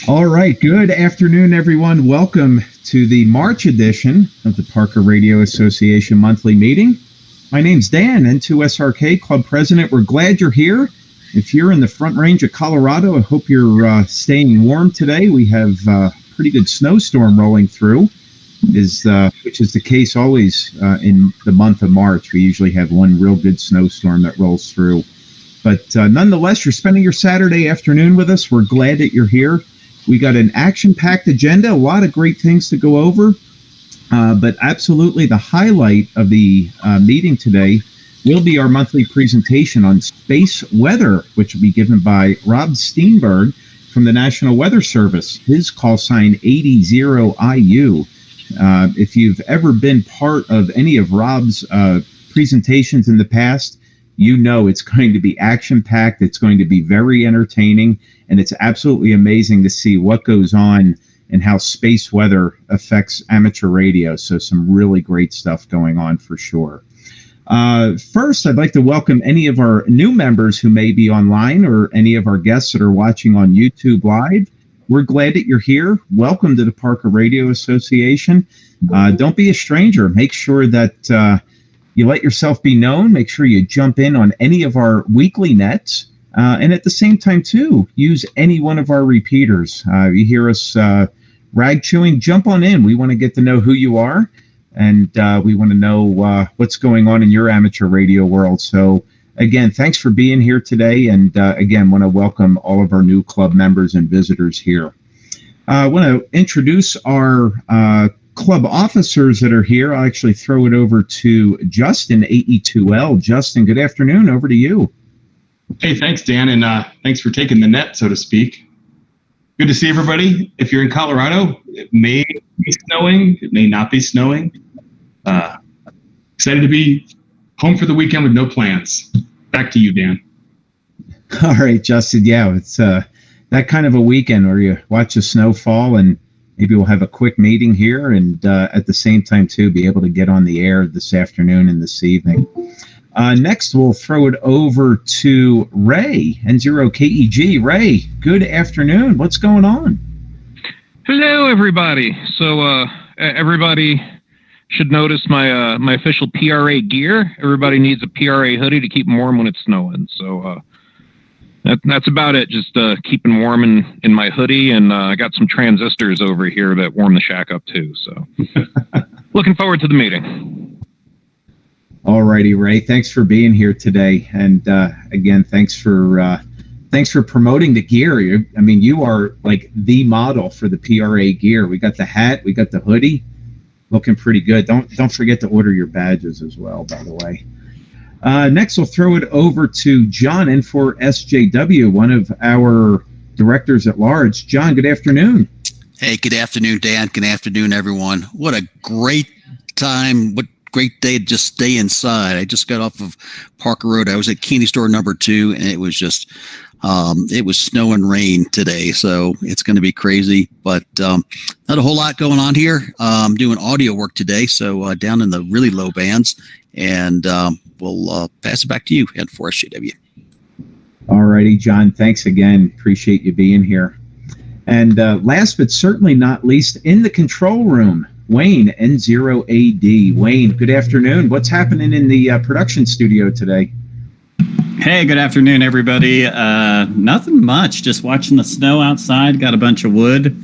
All right. Good afternoon, everyone. Welcome to the March edition of the Parker Radio Association monthly meeting. My name's Dan, N2SRK Club President. We're glad you're here. If you're in the Front Range of Colorado, I hope you're staying warm today. We have a pretty good snowstorm rolling through, which is the case always in the month of March. We usually have one real good snowstorm that rolls through. But nonetheless, you're spending your Saturday afternoon with us. We're glad that you're here. We got an action-packed agenda, a lot of great things to go over. But absolutely the highlight of the meeting today will be our monthly presentation on space weather, which will be given by Rob Steenburgh from the National Weather Service. His call sign 80IU. If you've ever been part of any of Rob's presentations in the past, you know it's going to be action-packed, it's going to be very entertaining, and it's absolutely amazing to see what goes on and how space weather affects amateur radio. So some really great stuff going on for sure. First, I'd like to welcome any of our new members who may be online or any of our guests that are watching on YouTube Live. We're glad that you're here. Welcome to the Parker Radio Association. Don't be a stranger. Make sure that you let yourself be known. Make sure you jump in on any of our weekly nets. And at the same time, too, use any one of our repeaters. You hear us rag chewing, jump on in. We want to get to know who you are, and we want to know what's going on in your amateur radio world. So, again, thanks for being here today. And, again, want to welcome all of our new club members and visitors here. I want to introduce our club officers that are here. I'll actually throw it over to Justin, AE2L. Justin, good afternoon. Over to you. Hey, thanks, Dan, and thanks for taking the net, so to speak. Good to see everybody. If you're in Colorado, it may be snowing. It may not be snowing. Excited to be home for the weekend with no plans. Back to you, Dan. All right, Justin. Yeah, it's that kind of a weekend where you watch the snow fall, and maybe we'll have a quick meeting here, and at the same time, too, be able to get on the air this afternoon and this evening. Next, we'll throw it over to Ray, N0KEG. Ray, good afternoon. What's going on? Hello, everybody. So everybody should notice my my official PRA gear. Everybody needs a PRA hoodie to keep them warm when it's snowing. So that's about it. Just keeping warm in my hoodie, and I got some transistors over here that warm the shack up too. So looking forward to the meeting. All righty, Ray. Thanks for being here today, and again, thanks for promoting the gear. You are like the model for the PRA gear. We got the hat, we got the hoodie, looking pretty good. Don't forget to order your badges as well, by the way. Next, we'll throw it over to John, N4SJW, one of our directors at large. John, good afternoon. Hey, good afternoon, Dan. Good afternoon, everyone. What a great time. What great day to just stay inside. I just got off of Parker Road. I was at Keeney Store number 2, and it was just, it was snow and rain today. So it's going to be crazy, but not a whole lot going on here. I'm doing audio work today, so down in the really low bands, and we'll pass it back to you, N4SJW. All righty, John. Thanks again. Appreciate you being here. And last but certainly not least, in the control room, Wayne, N0AD. Wayne, good afternoon. What's happening in the production studio today? Hey, good afternoon, everybody. Nothing much. Just watching the snow outside. Got a bunch of wood.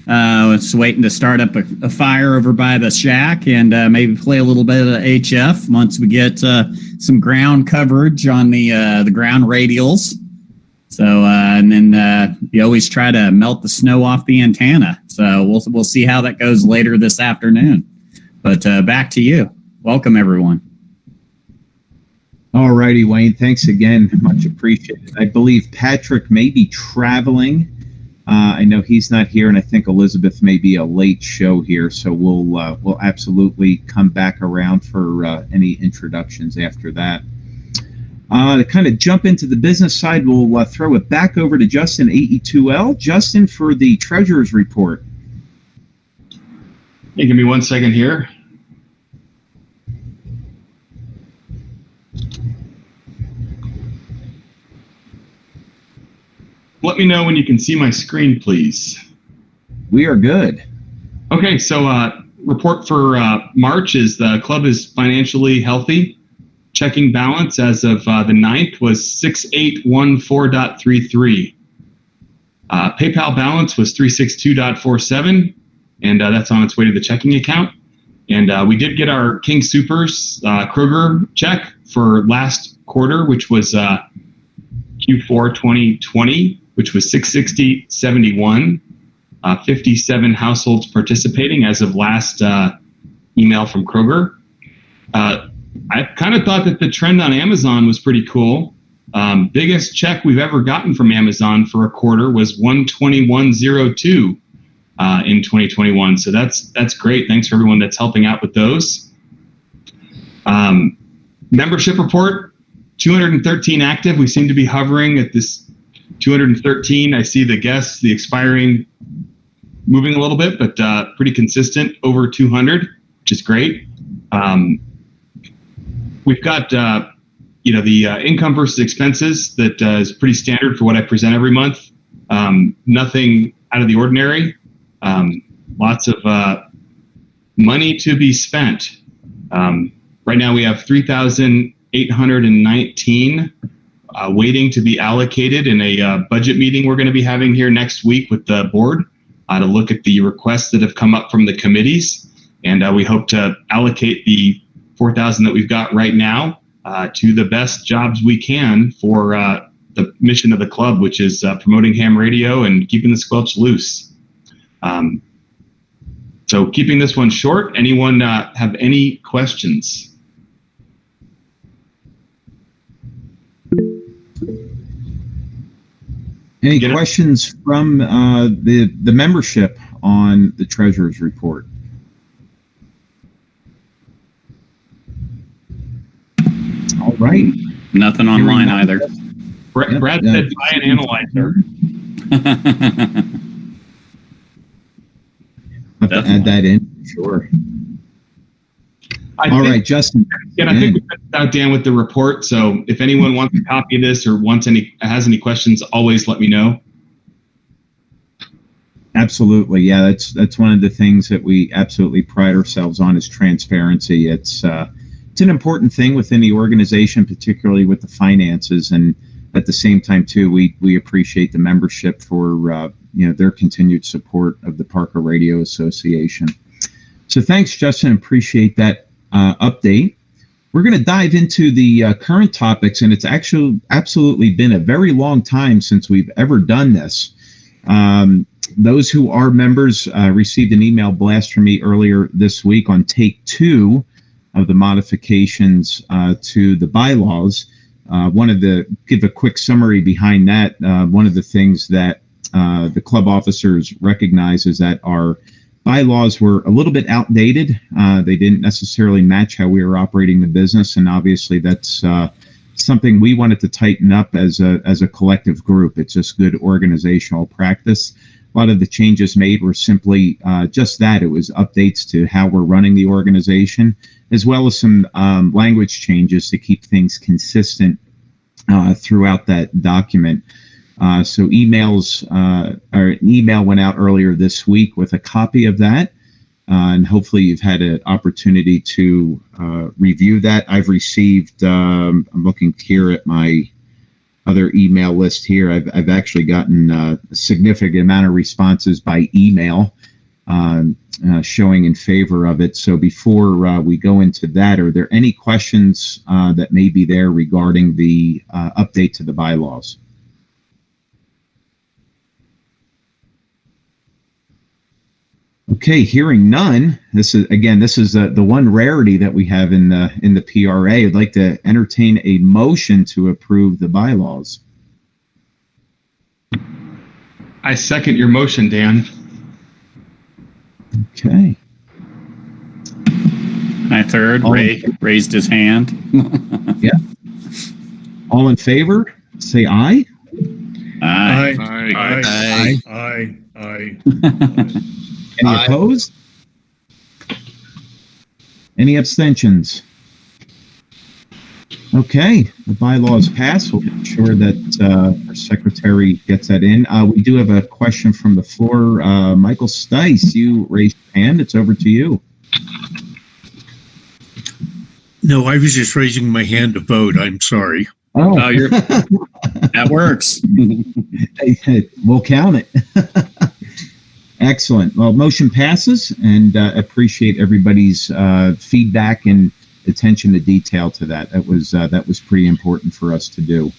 Just waiting to start up a fire over by the shack and maybe play a little bit of HF once we get some ground coverage on the ground radials. So, and then you always try to melt the snow off the antenna. So we'll see how that goes later this afternoon. But back to you. Welcome, everyone. All righty, Wayne. Thanks again. Much appreciated. I believe Patrick may be traveling. I know he's not here, and I think Elizabeth may be a late show here. So we'll absolutely come back around for any introductions after that. To kind of jump into the business side, we'll throw it back over to Justin, AE2L. Justin, for the Treasurer's Report. Hey, give me 1 second here. Let me know when you can see my screen, please. We are good. Okay, so report for March is the club is financially healthy. Checking balance as of the 9th was 6814.33. PayPal balance was 362.47, and that's on its way to the checking account. And we did get our King Soopers Kroger check for last quarter, which was Q4 2020, which was 660.71. 57 households participating as of last email from Kroger. I kind of thought that the trend on Amazon was pretty cool. Biggest check we've ever gotten from Amazon for a quarter was 121.02 in 2021. So that's great. Thanks for everyone that's helping out with those. Membership report, 213 active. We seem to be hovering at this 213. I see the guests, the expiring, moving a little bit, but pretty consistent, over 200, which is great. We've got the income versus expenses that is pretty standard for what I present every month. Nothing out of the ordinary. Lots of money to be spent. Right now we have 3,819 waiting to be allocated in a budget meeting we're going to be having here next week with the board to look at the requests that have come up from the committees. And we hope to allocate the 4,000 that we've got right now to the best jobs we can for the mission of the club, which is promoting ham radio and keeping the squelch loose. So keeping this one short, anyone have any questions? Any questions from the membership on the treasurer's report? All right. Nothing online either. Brad said buy an analyzer. Have to add that in, sure. All right, Justin. Yeah, I think we put out, Dan, with the report. So if anyone wants a copy of this or has any questions, always let me know. Absolutely, yeah. That's one of the things that we absolutely pride ourselves on is transparency. It's an important thing within the organization, particularly with the finances, and at the same time too, we appreciate the membership for their continued support of the Parker Radio Association. So thanks, Justin. Appreciate that update. We're going to dive into the current topics, and it's actually absolutely been a very long time since we've ever done this. Those who are members received an email blast from me earlier this week on take 2 of the modifications to the bylaws. Give a quick summary behind that. One of the things that the club officers recognize is that our bylaws were a little bit outdated. They didn't necessarily match how we were operating the business, and obviously that's something we wanted to tighten up as a collective group. It's just good organizational practice. A lot of the changes made were simply just that. It was updates to how we're running the organization, as well as some language changes to keep things consistent throughout that document. So an email went out earlier this week with a copy of that, and hopefully you've had an opportunity to review that. I've received, I'm looking here at my other email list here. I've actually gotten a significant amount of responses by email showing in favor of it. So before we go into that, are there any questions that may be there regarding the update to the bylaws? Okay, hearing none. This is the one rarity that we have in the PRA. I'd like to entertain a motion to approve the bylaws. I second your motion, Dan. Okay. I third. Ray raised his hand. Yeah. All in favor? Say aye. Aye. Aye. Aye. Aye. Any opposed? Any abstentions? Okay, the bylaws pass. We'll make sure that our secretary gets that in. We do have a question from the floor. Michael Stice, you raised your hand. It's over to you. No, I was just raising my hand to vote. I'm sorry. Oh, That works. we'll count it. Excellent. Well, motion passes, and appreciate everybody's feedback and attention to detail to that. That was pretty important for us to do.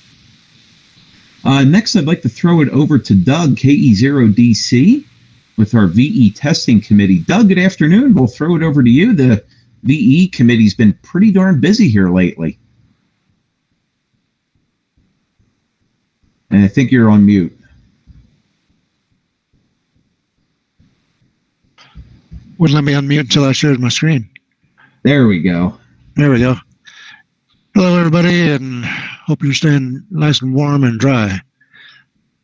Next, I'd like to throw it over to Doug, KE0DC, with our VE testing committee. Doug, good afternoon. We'll throw it over to you. The VE committee's been pretty darn busy here lately. And I think you're on mute. Wouldn't let me unmute until I shared my screen. There we go. There we go. Hello, everybody, and hope you're staying nice and warm and dry.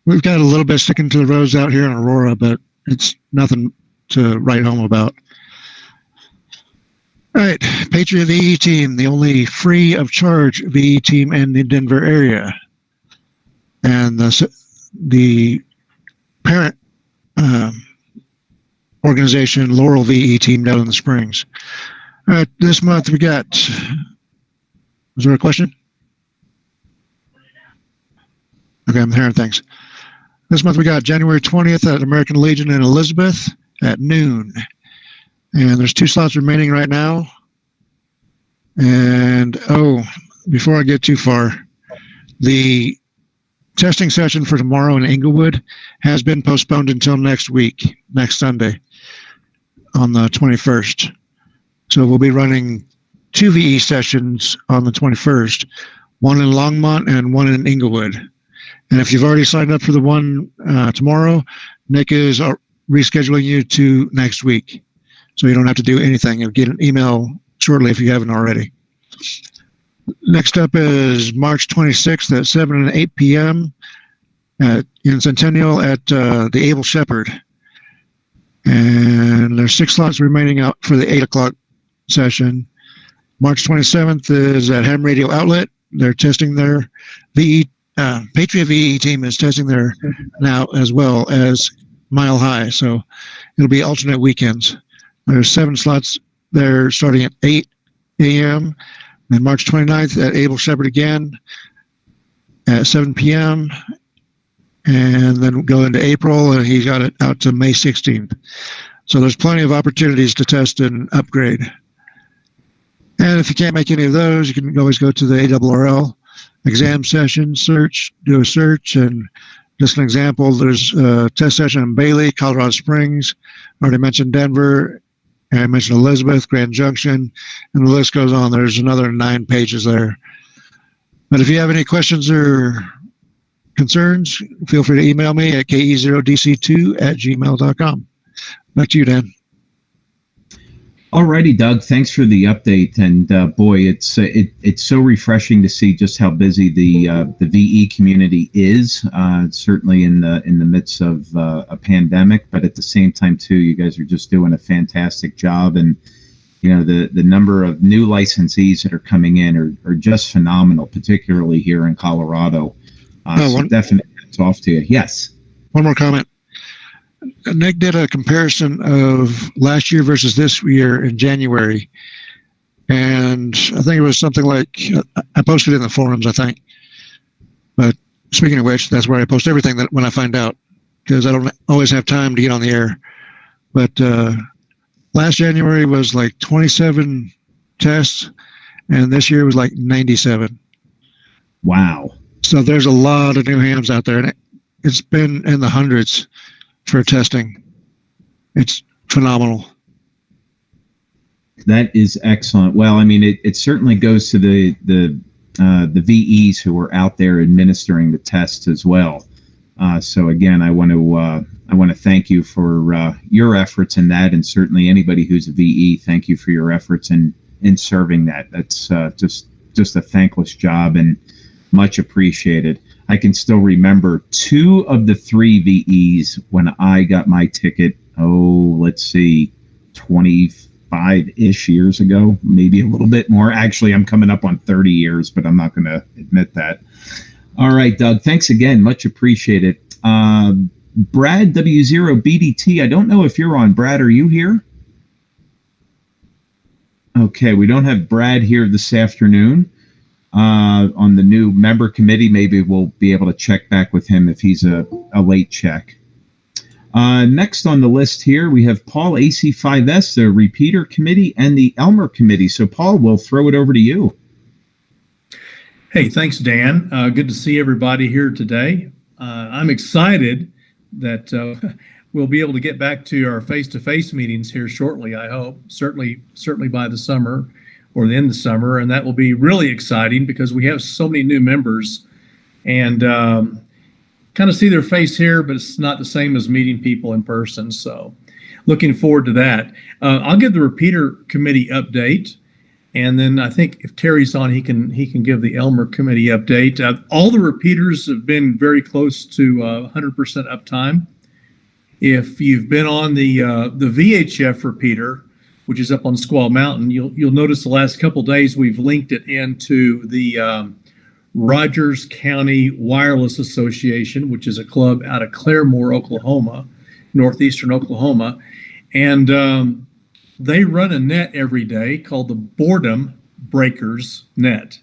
We've got a little bit sticking to the roads out here in Aurora, but it's nothing to write home about. All right, Patriot VE team, the only free of charge VE team in the Denver area. And the parent organization, Laurel VE team down in the Springs. All right, this month we got, was there a question? Okay, I'm hearing things. This month we got January 20th at American Legion in Elizabeth at noon. And there's 2 slots remaining right now. And, before I get too far, the testing session for tomorrow in Inglewood has been postponed until next week, next Sunday, on the 21st. So we'll be running 2 VE sessions on the 21st, one in Longmont and one in Inglewood. And if you've already signed up for the one tomorrow, Nick is rescheduling you to next week. So you don't have to do anything. You'll get an email shortly if you haven't already. Next up is March 26th at 7 and 8 p.m. In Centennial at the Able Shepherd. And there's 6 slots remaining out for the 8 o'clock session. March 27th is at Ham Radio Outlet. They're testing their VE, Patriot VE team is testing their now as well as Mile High. So it'll be alternate weekends. There's 7 slots there starting at 8 a.m. Then March 29th at Able Shepherd again at 7 p.m. And then go into April, and he got it out to May 16th. So there's plenty of opportunities to test and upgrade. And if you can't make any of those, you can always go to the ARRL exam session, do a search. And just an example, there's a test session in Bailey, Colorado Springs. I already mentioned Denver. And I mentioned Elizabeth, Grand Junction, and the list goes on. There's another 9 pages there. But if you have any questions or concerns, feel free to email me at ke0dc2@gmail.com. Back to you, Dan. Alrighty, Doug. Thanks for the update. And boy, it's so refreshing to see just how busy the VE community is. Certainly in the midst of a pandemic, but at the same time too, you guys are just doing a fantastic job. And you know, the number of new licensees that are coming in are just phenomenal, particularly here in Colorado. So definitely hats off to you. Yes. One more comment. Nick did a comparison of last year versus this year in January. And I think it was something like, I posted it in the forums, I think. But speaking of which, that's where I post everything that when I find out, because I don't always have time to get on the air. But last January was like 27 tests, and this year was like 97. Wow. So there's a lot of new hams out there, and it's been in the hundreds for testing. It's phenomenal. That is excellent. Well, I mean, it certainly goes to the VEs who are out there administering the tests as well. So again, I want to thank you for your efforts in that, and certainly anybody who's a VE, thank you for your efforts in serving that. That's just a thankless job and much appreciated. I can still remember 2 of the 3 VEs when I got my ticket. 25 25-ish years ago, maybe a little bit more. Actually, I'm coming up on 30 years, but I'm not going to admit that. All right, Doug, thanks again. Much appreciated. Brad W0BDT, I don't know if you're on. Brad, are you here? Okay, we don't have Brad here this afternoon on the new member committee. Maybe we'll be able to check back with him if he's a late check. Next on the list here, we have Paul AC5S, the repeater committee, and the Elmer committee. So, Paul, we'll throw it over to you. Hey, thanks, Dan. Good to see everybody here today. I'm excited that we'll be able to get back to our face-to-face meetings here shortly, I hope, certainly by the summer or the end of the summer. And that will be really exciting because we have so many new members and kind of see their face here, but it's not the same as meeting people in person. So looking forward to that. I'll give the repeater committee update. And then I think if Terry's on, he can give the Elmer committee update. All the repeaters have been very close to 100% uptime. If you've been on the VHF repeater, which is up on Squaw Mountain, you'll notice the last couple of days we've linked it into the Rogers County Wireless Association, which is a club out of Claremore, Oklahoma, northeastern Oklahoma, and they run a net every day called the Boredom Breakers net.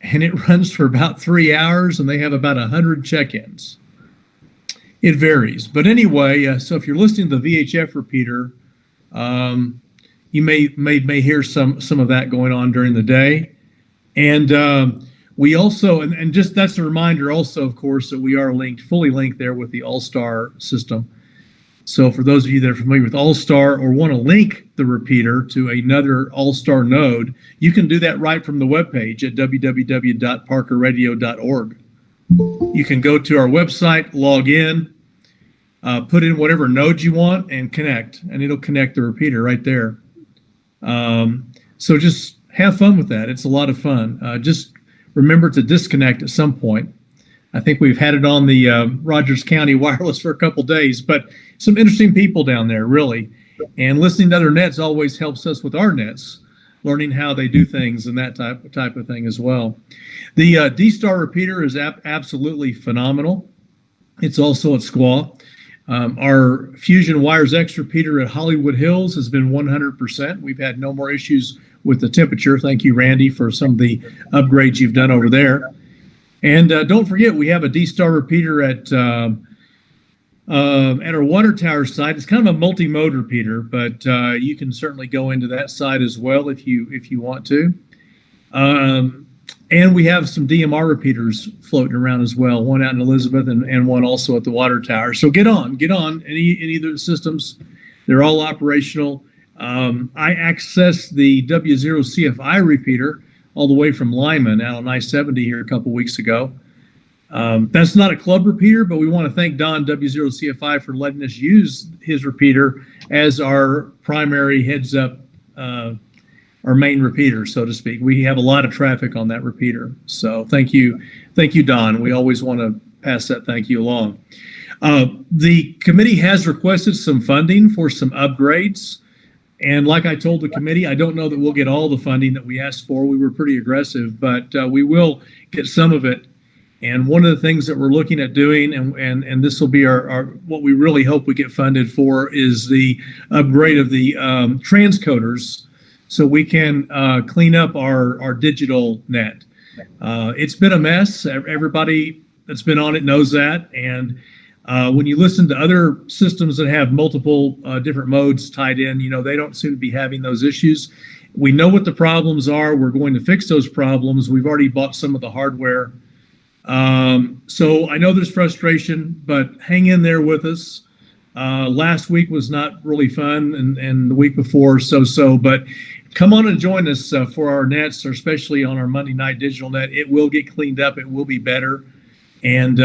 And it runs for about 3 hours, and they have about 100 check-ins. It varies. But anyway, so if you're listening to the VHF repeater, you may hear some of that going on during the day. And we also, and just that's a reminder also, of course, that we are fully linked there with the All-Star system. So for those of you that are familiar with All-Star or want to link the repeater to another All-Star node, you can do that right from the webpage at www.parkerradio.org. You can go to our website, log in, put in whatever node you want, and connect, and it'll connect the repeater right there. So just have fun with that. It's a lot of fun. Just remember to disconnect at some point. I think we've had it on the Rogers County Wireless for a couple days, but some interesting people down there, really. And listening to other nets always helps us with our nets, learning how they do things and that type of thing as well. The D-Star repeater is absolutely phenomenal. It's also at Squaw. Our Fusion Wires X repeater at Hollywood Hills has been 100%. We've had no more issues with the temperature. Thank you, Randy, for some of the upgrades you've done over there. And don't forget, we have a D-Star repeater at our water tower site. It's kind of a multi-mode repeater, but you can certainly go into that site as well if you want to. And we have some DMR repeaters floating around as well, one out in Elizabeth and one also at the water tower. So get on any of the systems. They're all operational. I accessed the W0CFI repeater all the way from Lyman out on I-70 here a couple weeks ago. That's not a club repeater, but we want to thank Don W0CFI for letting us use his repeater as our primary heads-up, our main repeater, so to speak. We have a lot of traffic on that repeater. So thank you, Don. We always want to pass that thank you along. The committee has requested some funding for some upgrades. And like I told the committee, I don't know that we'll get all the funding that we asked for. We were pretty aggressive, but we will get some of it. And one of the things that we're looking at doing, and this will be our what we really hope we get funded for, is the upgrade of the transcoders, so we can clean up our digital net. It's been a mess. Everybody that's been on it knows that. And when you listen to other systems that have multiple different modes tied in, they don't seem to be having those issues. We know what the problems are. We're going to fix those problems. We've already bought some of the hardware. So I know there's frustration, but hang in there with us. Last week was not really fun, and the week before so, but come on and join us for our nets, especially on our Monday night digital net. It will get cleaned up. It will be better. And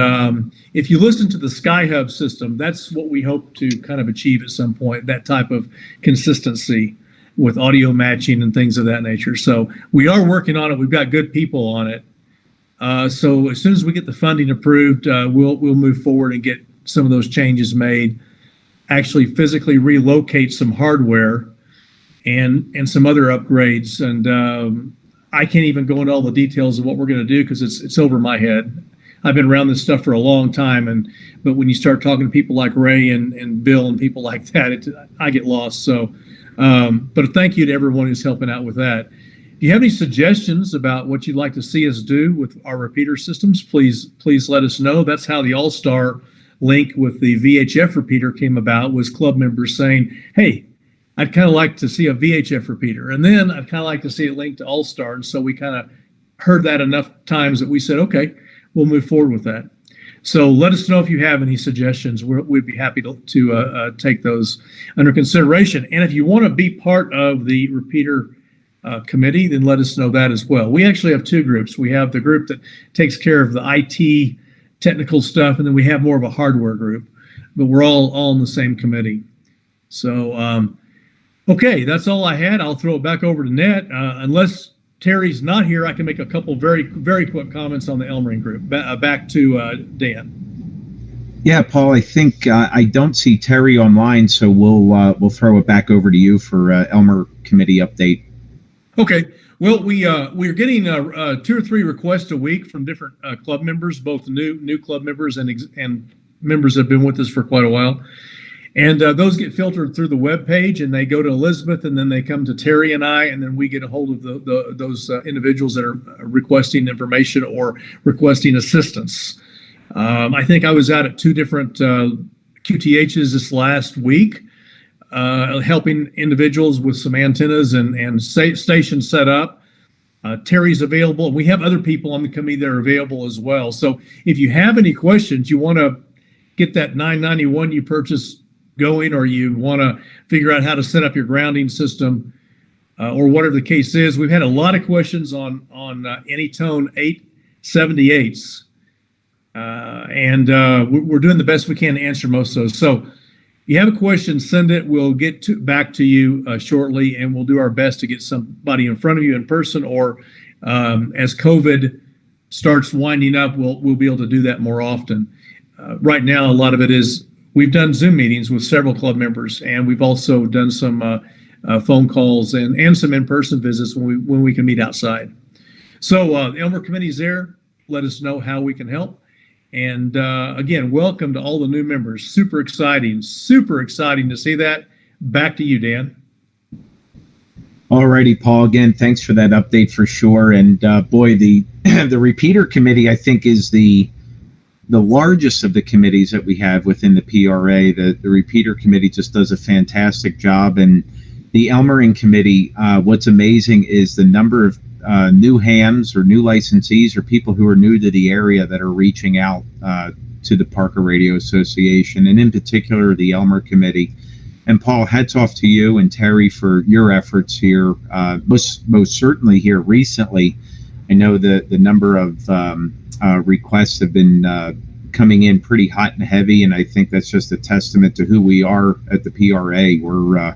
if you listen to the SkyHub system, that's what we hope to kind of achieve at some point, that type of consistency with audio matching and things of that nature. So we are working on it. We've got good people on it. So as soon as we get the funding approved, we'll move forward and get some of those changes made, actually physically relocate some hardware and some other upgrades. And I can't even go into all the details of what we're going to do because it's over my head. I've been around this stuff for a long time, but when you start talking to people like Ray and Bill and people like that, I get lost. So, but thank you to everyone who's helping out with that. If you have any suggestions about what you'd like to see us do with our repeater systems, please let us know. That's how the All-Star link with the VHF repeater came about, was club members saying, hey, I'd kind of like to see a VHF repeater. And then I'd kind of like to see it linked to All-Star. And so we kind of heard that enough times that we said, okay, we'll move forward with that. So let us know if you have any suggestions. We'd be happy to take those under consideration. And if you want to be part of the repeater committee, then let us know that as well. We actually have two groups. We have the group that takes care of the IT technical stuff, and then we have more of a hardware group. But we're all in the same committee. So, okay, that's all I had. I'll throw it back over to Ned. Unless Terry's not here, I can make a couple very, very quick comments on the Elmering group. Back to Dan. Yeah, Paul, I think I don't see Terry online, so we'll throw it back over to you for Elmer committee update. Okay. Well, we're getting 2 or 3 requests a week from different club members, both new club members and members that have been with us for quite a while. And those get filtered through the web page, and they go to Elizabeth, and then they come to Terry and I, and then we get a hold of those individuals that are requesting information or requesting assistance. I think I was out at 2 different QTHs this last week, helping individuals with some antennas and stations set up. Terry's available, and we have other people on the committee that are available as well. So if you have any questions, you want to get that 991 you purchased going, or you want to figure out how to set up your grounding system, or whatever the case is. We've had a lot of questions on Anytone 878s, and we're doing the best we can to answer most of those. So if you have a question, send it. We'll get back to you shortly, and we'll do our best to get somebody in front of you in person, or as COVID starts winding up, we'll be able to do that more often. Right now, a lot of it is we've done Zoom meetings with several club members, and we've also done some phone calls and some in-person visits when we can meet outside. So the Elmer Committee's there. Let us know how we can help. And again, welcome to all the new members. Super exciting to see that. Back to you, Dan. All righty, Paul. Again, thanks for that update for sure. And boy, the repeater committee, I think, is the largest of the committees that we have within the PRA. The repeater committee just does a fantastic job. And the Elmering committee, what's amazing is the number of new hands or new licensees or people who are new to the area that are reaching out to the Parker Radio Association, and in particular the Elmer Committee. And Paul, hats off to you and Terry for your efforts here, most certainly here recently. I know the number of requests have been coming in pretty hot and heavy, and I think that's just a testament to who we are at the PRA. We're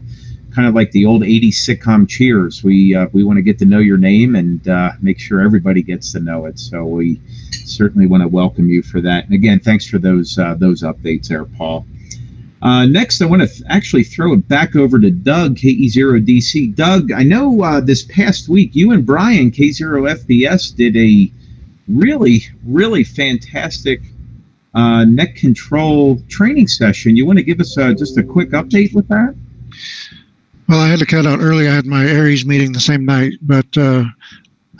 kind of like the old 80s sitcom Cheers. We want to get to know your name and make sure everybody gets to know it. So we certainly want to welcome you for that. And again, thanks for those updates there, Paul. Next, I want to actually throw it back over to Doug, KE0DC. Doug, I know this past week you and Brian, K0FBS, did a really, really fantastic net control training session. You want to give us just a quick update with that? Well, I had to cut out early. I had my Aries meeting the same night, but I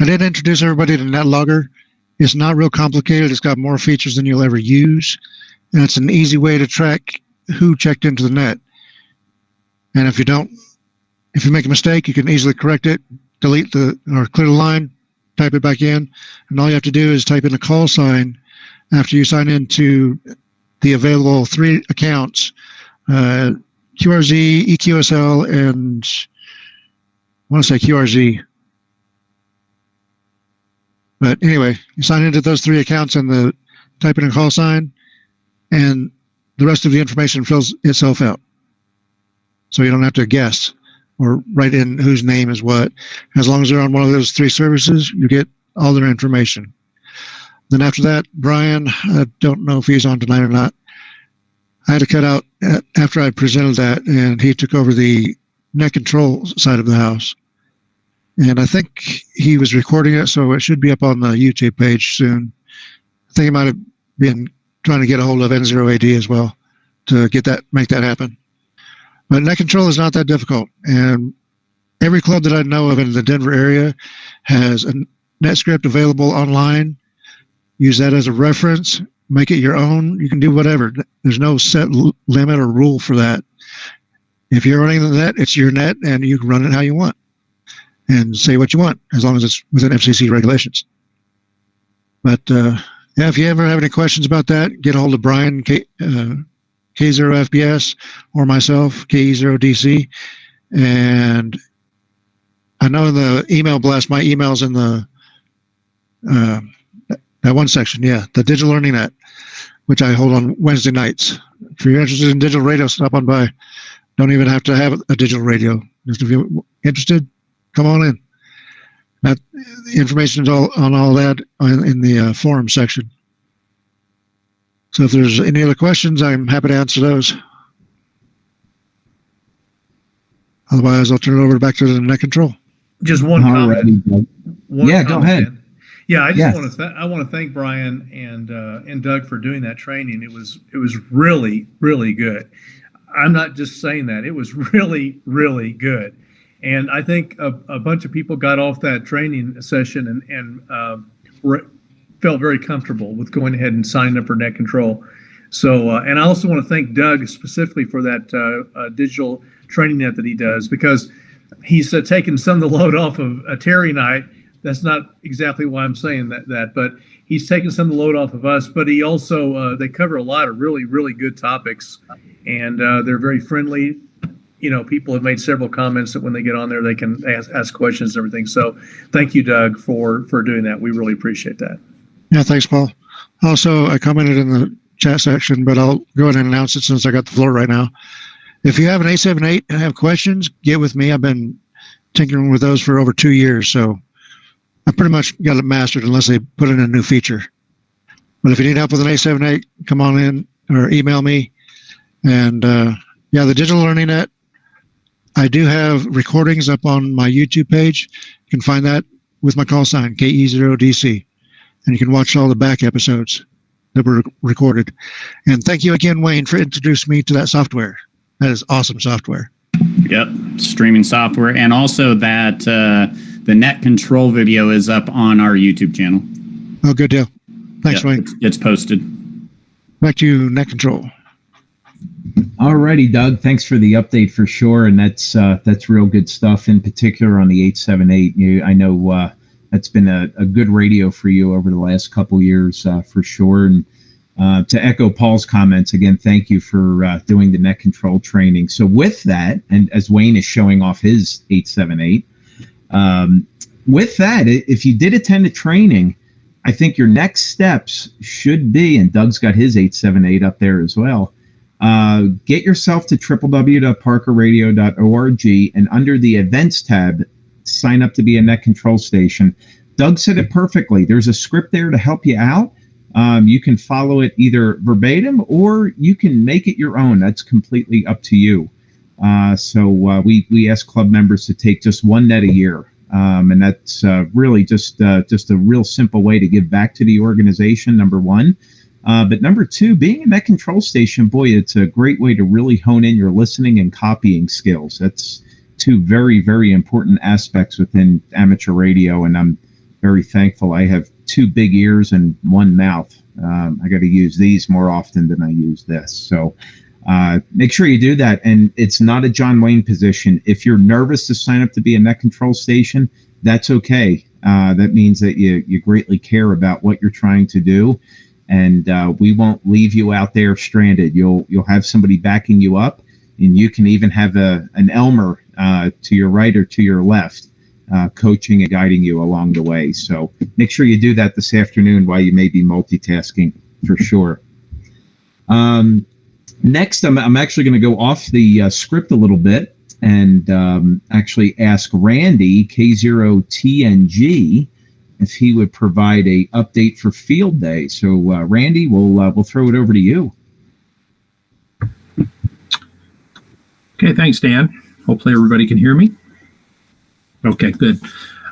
did introduce everybody to NetLogger. It's not real complicated. It's got more features than you'll ever use, and it's an easy way to track who checked into the net. And if you make a mistake, you can easily correct it, delete or clear the line, type it back in, and all you have to do is type in a call sign after you sign into the available 3 accounts. QRZ, EQSL, and I want to say QRZ. But anyway, you sign into those 3 accounts and type in a call sign, and the rest of the information fills itself out. So you don't have to guess or write in whose name is what. As long as they're on one of those 3 services, you get all their information. Then after that, Brian, I don't know if he's on tonight or not. I had to cut out after I presented that, and he took over the net control side of the house. And I think he was recording it, so it should be up on the YouTube page soon. I think he might have been trying to get a hold of N0AD as well to make that happen. But net control is not that difficult. And every club that I know of in the Denver area has a net script available online. Use that as a reference. Make it your own. You can do whatever. There's no set limit or rule for that. If you're running the net, it's your net, and you can run it how you want and say what you want, as long as it's within FCC regulations. But if you ever have any questions about that, get a hold of Brian, K0FBS, or myself, KE0DC. And I know in the email blast, my email's in the that one section, the Digital Learning Net, which I hold on Wednesday nights. If you're interested in digital radio, stop on by. Don't even have to have a digital radio. Just if you're interested, come on in. The information is on all that in the forum section. So if there's any other questions, I'm happy to answer those. Otherwise, I'll turn it over back to the net control. Just one comment. Go ahead. Dan. Yeah, I just want to thank Brian and Doug for doing that training. It was really, really good. I'm not just saying that. It was really, really good. And I think a bunch of people got off that training session and felt very comfortable with going ahead and signing up for net control. So, and I also want to thank Doug specifically for that digital training net that he does, because he's taken some of the load off of Terry and I. That's not exactly why I'm saying that, but he's taken some of the load off of us. But he also, they cover a lot of really, really good topics, and they're very friendly. People have made several comments that when they get on there, they can ask questions and everything. So thank you, Doug, for doing that. We really appreciate that. Yeah, thanks, Paul. Also, I commented in the chat section, but I'll go ahead and announce it since I got the floor right now. If you have an 878 and have questions, get with me. I've been tinkering with those for over 2 years, so I pretty much got it mastered unless they put in a new feature. But if you need help with an 878, come on in or email me. And the Digital Learning Net, I do have recordings up on my YouTube page. You can find that with my call sign, KE0DC. And you can watch all the back episodes that were recorded. And thank you again, Wayne, for introducing me to that software. That is awesome software. Yep, streaming software. And also that the net control video is up on our YouTube channel. Oh, good deal. Thanks, Wayne. It's posted. Back to you, net control. All righty, Doug. Thanks for the update for sure. And that's real good stuff, in particular on the 878. I know that's been a good radio for you over the last couple years for sure. And to echo Paul's comments, again, thank you for doing the net control training. So with that, and as Wayne is showing off his 878, with that, if you did attend the training, I think your next steps should be, and Doug's got his 878 up there as well, get yourself to www.parkerradio.org, and under the events tab, sign up to be a net control station. Doug said it perfectly. There's a script there to help you out. You can follow it either verbatim or you can make it your own. That's completely up to you. So we ask club members to take just one net a year. And that's really just a real simple way to give back to the organization, number one. But number two, being a net control station, boy, it's a great way to really hone in your listening and copying skills. That's two very, very important aspects within amateur radio. And I'm very thankful I have two big ears and one mouth. I got to use these more often than I use this. So make sure you do that. And it's not a John Wayne position. If you're nervous to sign up to be a net control station, that's okay. That means that you greatly care about what you're trying to do. And we won't leave you out there stranded. You'll have somebody backing you up, and you can even have an Elmer to your right or to your left, coaching and guiding you along the way. So make sure you do that this afternoon while you may be multitasking for sure. Next, I'm actually going to go off the script a little bit and actually ask Randy, K0TNG, if he would provide a update for Field Day. So, Randy, we'll throw it over to you. Okay, thanks, Dan. Hopefully everybody can hear me. Okay, good.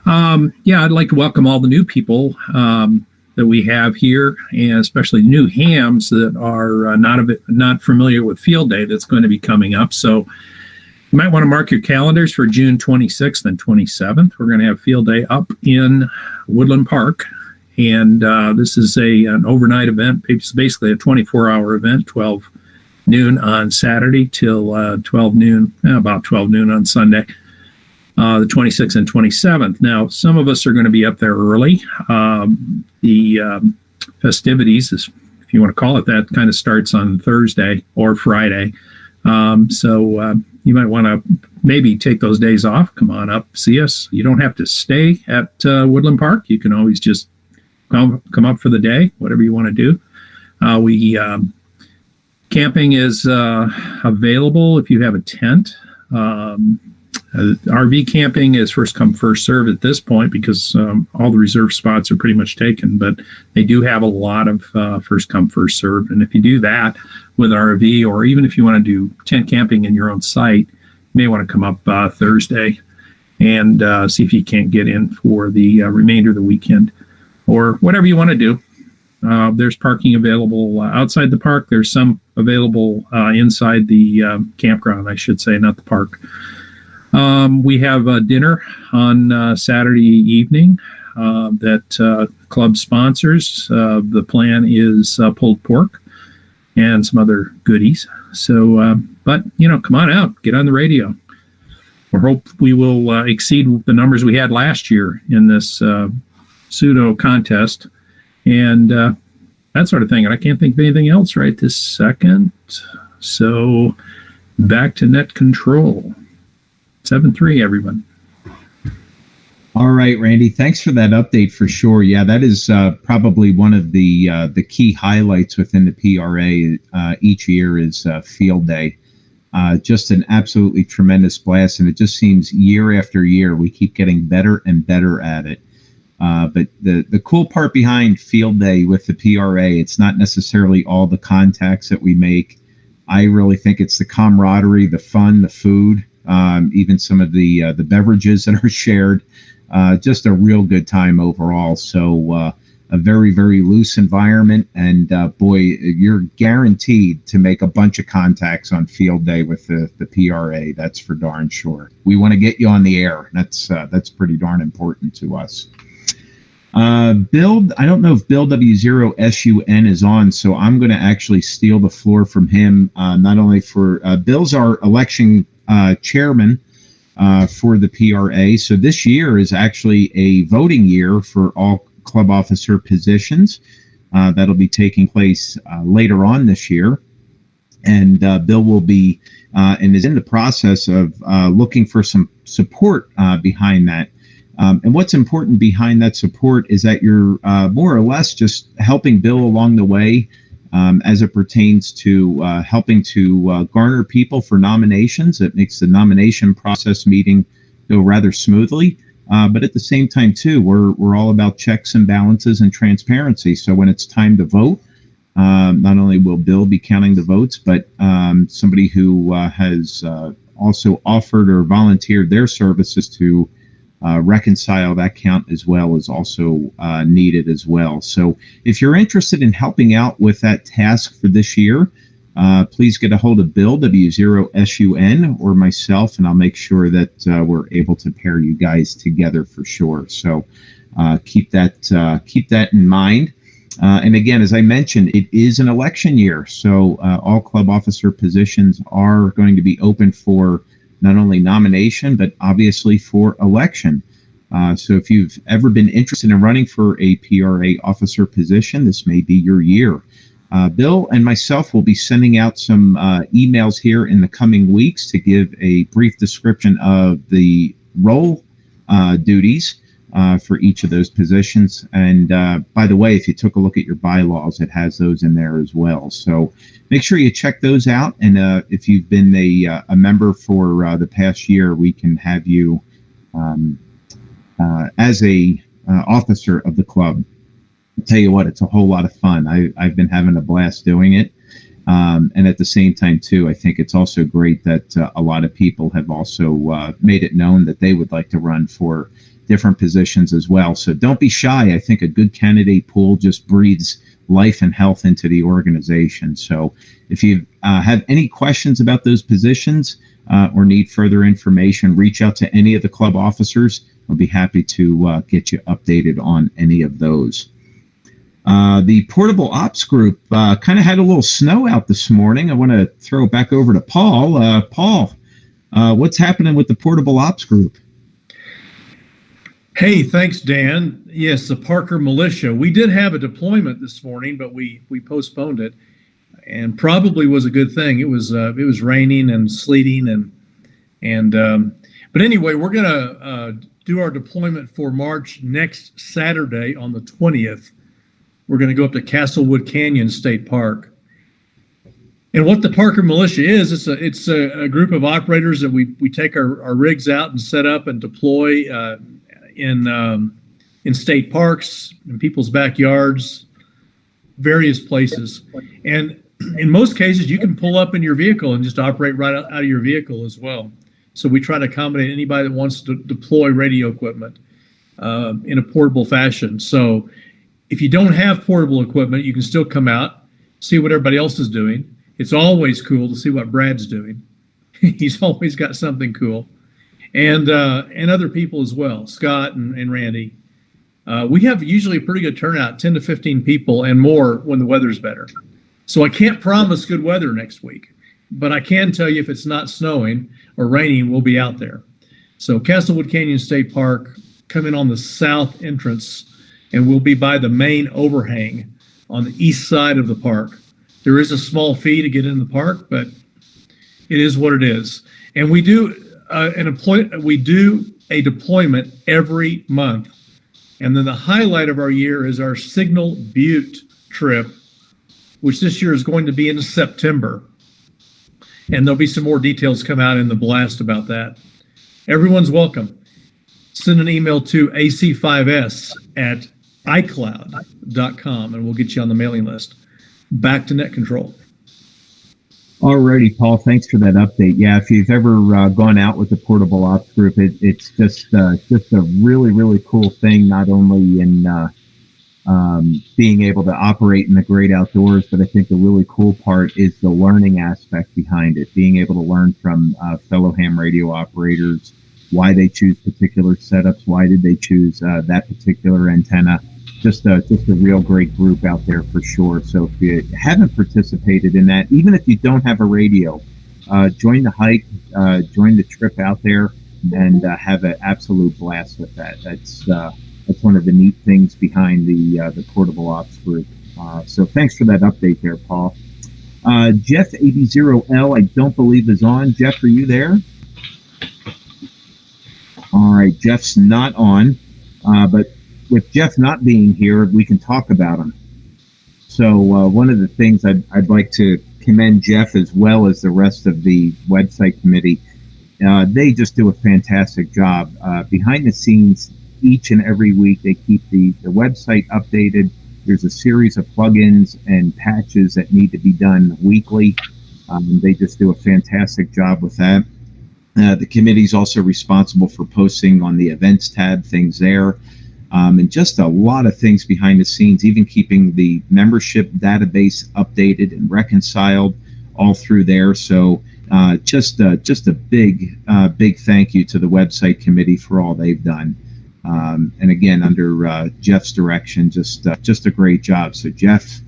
I'd like to welcome all the new people that we have here, and especially new hams that are not familiar with Field Day that's going to be coming up. So you might want to mark your calendars for June 26th and 27th. We're going to have Field Day up in Woodland Park. And this is an overnight event. It's basically a 24-hour event, 12 noon on Saturday till 12 noon, about 12 noon on Sunday, the 26th and 27th. Now, some of us are going to be up there early. The festivities, if you want to call it that, kind of starts on Thursday or Friday. So you might want to maybe take those days off. Come on up, see us. You don't have to stay at Woodland Park. You can always just come up for the day, whatever you want to do. Camping is available if you have a tent. RV camping is first come, first serve at this point because all the reserve spots are pretty much taken, but they do have a lot of first come, first serve. And if you do that with RV, or even if you want to do tent camping in your own site, you may want to come up Thursday and see if you can't get in for the remainder of the weekend, or whatever you want to do. There's parking available outside the park. There's some available inside the campground, I should say, not the park. We have dinner on Saturday evening that club sponsors. The plan is pulled pork and some other goodies. So, but, come on out, get on the radio. We hope we will exceed the numbers we had last year in this pseudo contest and that sort of thing. And I can't think of anything else right this second. So back to net control. 7-3, everyone. All right, Randy, thanks for that update for sure. Yeah, that is probably one of the key highlights within the PRA each year is Field Day. Just an absolutely tremendous blast, and it just seems year after year we keep getting better and better at it. But the cool part behind Field Day with the PRA, it's not necessarily all the contacts that we make. I really think it's the camaraderie, the fun, the food, even some of the beverages that are shared. Just a real good time overall. So a very, very loose environment. And boy, you're guaranteed to make a bunch of contacts on Field Day with the PRA. That's for darn sure. We want to get you on the air. That's pretty darn important to us. Bill, I don't know if Bill W0SUN is on, so I'm going to actually steal the floor from him. Not only for Bill's our election chairman for the PRA. So this year is actually a voting year for all club officer positions. That'll be taking place later on this year. And Bill will be and is in the process of looking for some support behind that. And what's important behind that support is that you're more or less just helping Bill along the way as it pertains to helping to garner people for nominations. It makes the nomination process meeting go rather smoothly. But at the same time, too, we're all about checks and balances and transparency. So when it's time to vote, not only will Bill be counting the votes, but somebody who has also offered or volunteered their services to reconcile that count as well is also needed as well. So if you're interested in helping out with that task for this year, please get a hold of Bill W0SUN or myself, and I'll make sure that we're able to pair you guys together for sure. So keep that in mind. And again, as I mentioned, it is an election year, so all club officer positions are going to be open for not only nomination, but obviously for election. So if you've ever been interested in running for a PRA officer position, this may be your year. Bill and myself will be sending out some emails here in the coming weeks to give a brief description of the role duties for each of those positions. And by the way, if you took a look at your bylaws, it has those in there as well. So make sure you check those out. And if you've been a member for the past year, we can have you as a officer of the club. I'll tell you what, it's a whole lot of fun. I've been having a blast doing it. And at the same time, too, I think it's also great that a lot of people have also made it known that they would like to run for different positions as well. So don't be shy. I think a good candidate pool just breathes life and health into the organization. So if you have any questions about those positions or need further information, reach out to any of the club officers. I'll be happy to get you updated on any of those. The Portable Ops Group kind of had a little snow out this morning. I want to throw it back over to Paul. Paul, what's happening with the Portable Ops Group? Hey, thanks, Dan. Yes, the Parker Militia. We did have a deployment this morning, but we postponed it, and probably was a good thing. It was raining and sleeting, but anyway, we're gonna do our deployment for March next Saturday on the 20th. We're going to go up to Castlewood Canyon State Park. And what the Parker Militia is, it's a group of operators that we take our rigs out and set up and deploy in state parks, in people's backyards, various places. And in most cases, you can pull up in your vehicle and just operate right out of your vehicle as well. So we try to accommodate anybody that wants to deploy radio equipment in a portable fashion. So if you don't have portable equipment, you can still come out, see what everybody else is doing. It's always cool to see what Brad's doing. He's always got something cool. And other people as well, Scott and Randy. We have usually a pretty good turnout, 10 to 15 people and more when the weather's better. So I can't promise good weather next week, but I can tell you if it's not snowing or raining, we'll be out there. So Castlewood Canyon State Park, come in on the south entrance, and we'll be by the main overhang on the east side of the park. There is a small fee to get in the park, but it is what it is. And we do a deployment every month. And then the highlight of our year is our Signal Butte trip, which this year is going to be in September. And there'll be some more details come out in the blast about that. Everyone's welcome. Send an email to ac5s@icloud.com and we'll get you on the mailing list. Back to Net Control. Alrighty, Paul, thanks for that update. Yeah, if you've ever gone out with the Portable Ops Group, it's just a really, really cool thing, not only in being able to operate in the great outdoors, but I think the really cool part is the learning aspect behind it, being able to learn from fellow ham radio operators, why they choose particular setups, why did they choose that particular antenna. Just a real great group out there for sure. So if you haven't participated in that, even if you don't have a radio, join the hike, join the trip out there, and have an absolute blast with that. That's one of the neat things behind the Portable Ops Group. So thanks for that update there, Paul. Jeff 80L, I don't believe is on. Jeff, are you there? All right, Jeff's not on, but with Jeff not being here, we can talk about him. So one of the things I'd like to commend Jeff as well as the rest of the website committee. They just do a fantastic job. Behind the scenes, each and every week, they keep the website updated. There's a series of plugins and patches that need to be done weekly. They just do a fantastic job with that. The committee is also responsible for posting on the events tab things there. And just a lot of things behind the scenes, even keeping the membership database updated and reconciled all through there. So just a big thank you to the website committee for all they've done. And again, under Jeff's direction, just a great job. So Jeff,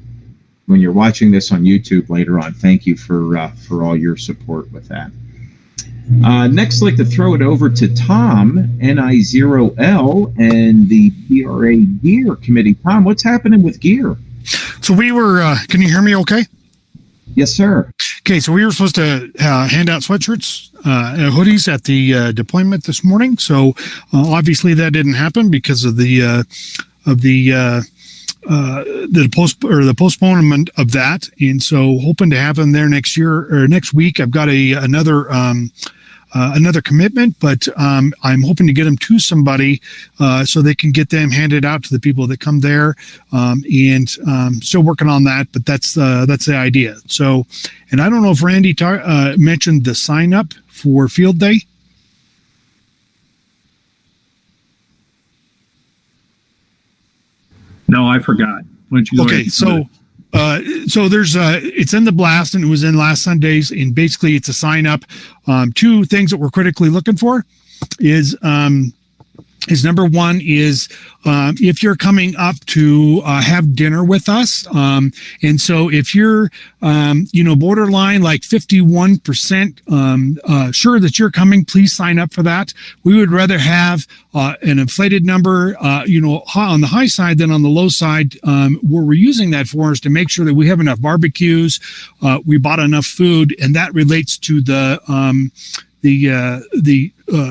when you're watching this on YouTube later on, thank you for all your support with that. Next, I'd like to throw it over to Tom, NI0L, and the PRA Gear Committee. Tom, what's happening with gear? So we were, can you hear me okay? Yes, sir. Okay, so we were supposed to hand out sweatshirts and hoodies at the deployment this morning. So obviously that didn't happen because of the postponement of that. And so hoping to have them there next year or next week. I've got another another commitment, but I'm hoping to get them to somebody so they can get them handed out to the people that come there. And still working on that, but that's the idea. So, and I don't know if Randy mentioned the sign up for Field Day. No, I forgot. Why don't you go Okay, ahead? so there's it's in the blast, and it was in last Sunday's, and basically it's a sign up. Two things that we're critically looking for is number one is if you're coming up to have dinner with us, and so if you're borderline like 51% sure that you're coming, please sign up for that. We would rather have an inflated number on the high side than on the low side. Where we're using that for is to make sure that we have enough barbecues, we bought enough food, and that relates to the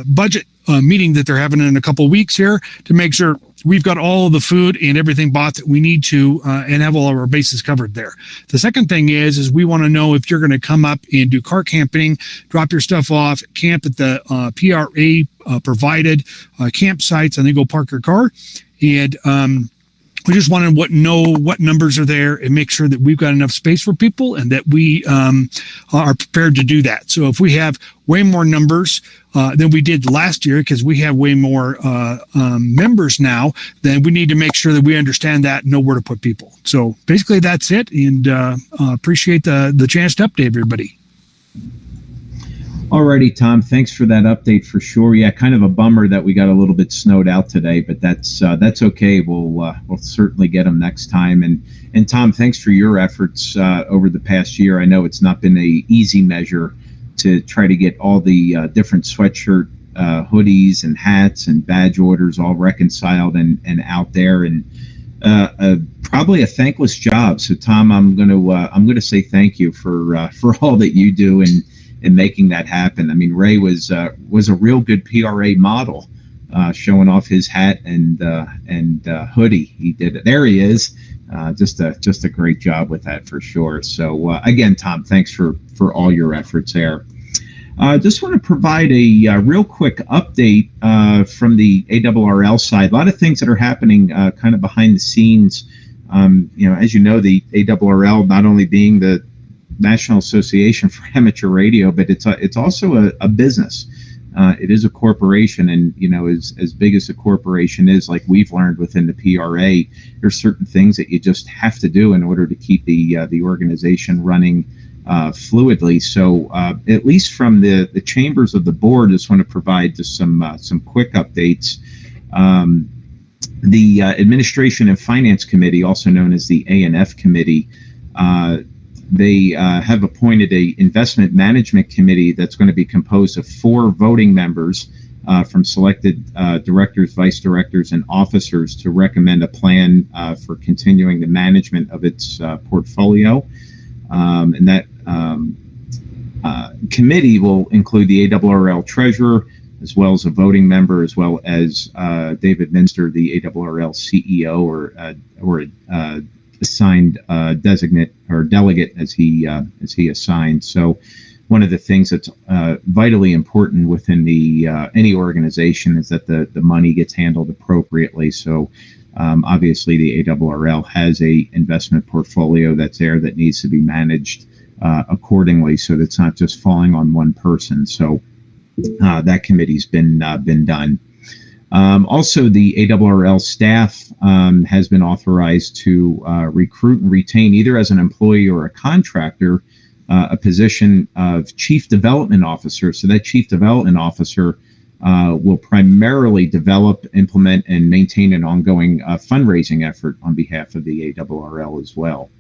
budget meeting that they're having in a couple of weeks here to make sure we've got all of the food and everything bought that we need to and have all of our bases covered there. The second thing is we want to know if you're going to come up and do car camping, drop your stuff off, camp at the PRA provided campsites, and then go park your car. And we just want to know what numbers are there and make sure that we've got enough space for people and that we are prepared to do that. So if we have way more numbers than we did last year, because we have way more members now, then we need to make sure that we understand that and know where to put people. So basically that's it, and appreciate the chance to update everybody. Alrighty, Tom. Thanks for that update for sure. Yeah, kind of a bummer that we got a little bit snowed out today, but that's okay. We'll certainly get them next time. And Tom, thanks for your efforts over the past year. I know it's not been an easy measure to try to get all the different sweatshirt, hoodies, and hats and badge orders all reconciled and out there, and probably a thankless job. So, Tom, I'm gonna say thank you for all that you do and making that happen. I mean, Ray was a real good PRA model, showing off his hat and hoodie. He did it. There he is. Just a great job with that for sure. So again, Tom, thanks for all your efforts there. Just want to provide a real quick update from the ARRL side. A lot of things that are happening kind of behind the scenes. As you know, the ARRL not only being the National Association for Amateur Radio, but it's also a business. It is a corporation, and as big as a corporation is, like we've learned within the PRA, there's certain things that you just have to do in order to keep the organization running fluidly. So at least from the chambers of the board, I just want to provide just some quick updates. The Administration and Finance Committee, also known as the A&F Committee, they have appointed a investment management committee that's going to be composed of 4 voting members from selected directors, vice directors, and officers to recommend a plan for continuing the management of its portfolio. And that committee will include the ARRL treasurer, as well as a voting member, as well as David Minster, the ARRL CEO, or assigned designate or delegate as he assigned. So one of the things that's vitally important within the any organization is that the money gets handled appropriately. So obviously the ARRL has a investment portfolio that's there that needs to be managed accordingly, so that's not just falling on one person. So that committee's been done. Also, the ARRL staff has been authorized to recruit and retain, either as an employee or a contractor, a position of Chief Development Officer. So that Chief Development Officer will primarily develop, implement, and maintain an ongoing fundraising effort on behalf of the ARRL as well.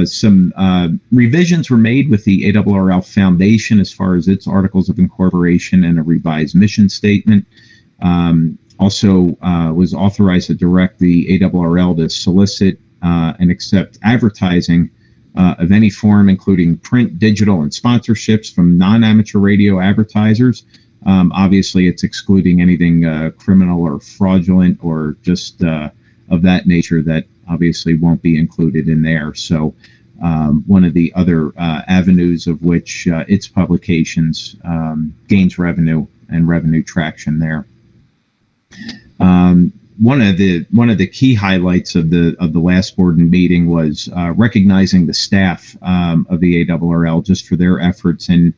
Some revisions were made with the ARRL Foundation as far as its articles of incorporation and a revised mission statement. Also was authorized to direct the ARRL to solicit and accept advertising of any form, including print, digital, and sponsorships from non-amateur radio advertisers. Obviously, it's excluding anything criminal or fraudulent or just of that nature that obviously won't be included in there. So one of the other avenues of which its publications gains revenue and revenue traction there. One of the key highlights of the last board meeting was recognizing the staff of the ARRL just for their efforts in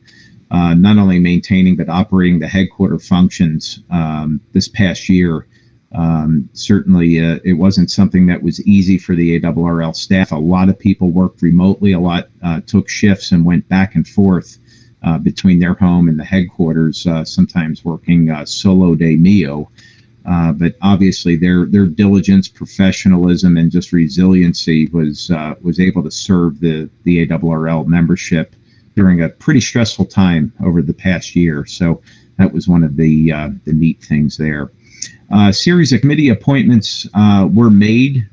not only maintaining but operating the headquarter functions this past year. Certainly, it wasn't something that was easy for the ARRL staff. A lot of people worked remotely. A lot took shifts and went back and forth between their home and the headquarters, sometimes working solo de mio. But obviously, their diligence, professionalism, and just resiliency was able to serve the ARRL membership during a pretty stressful time over the past year. So that was one of the neat things there. A series of committee appointments were made.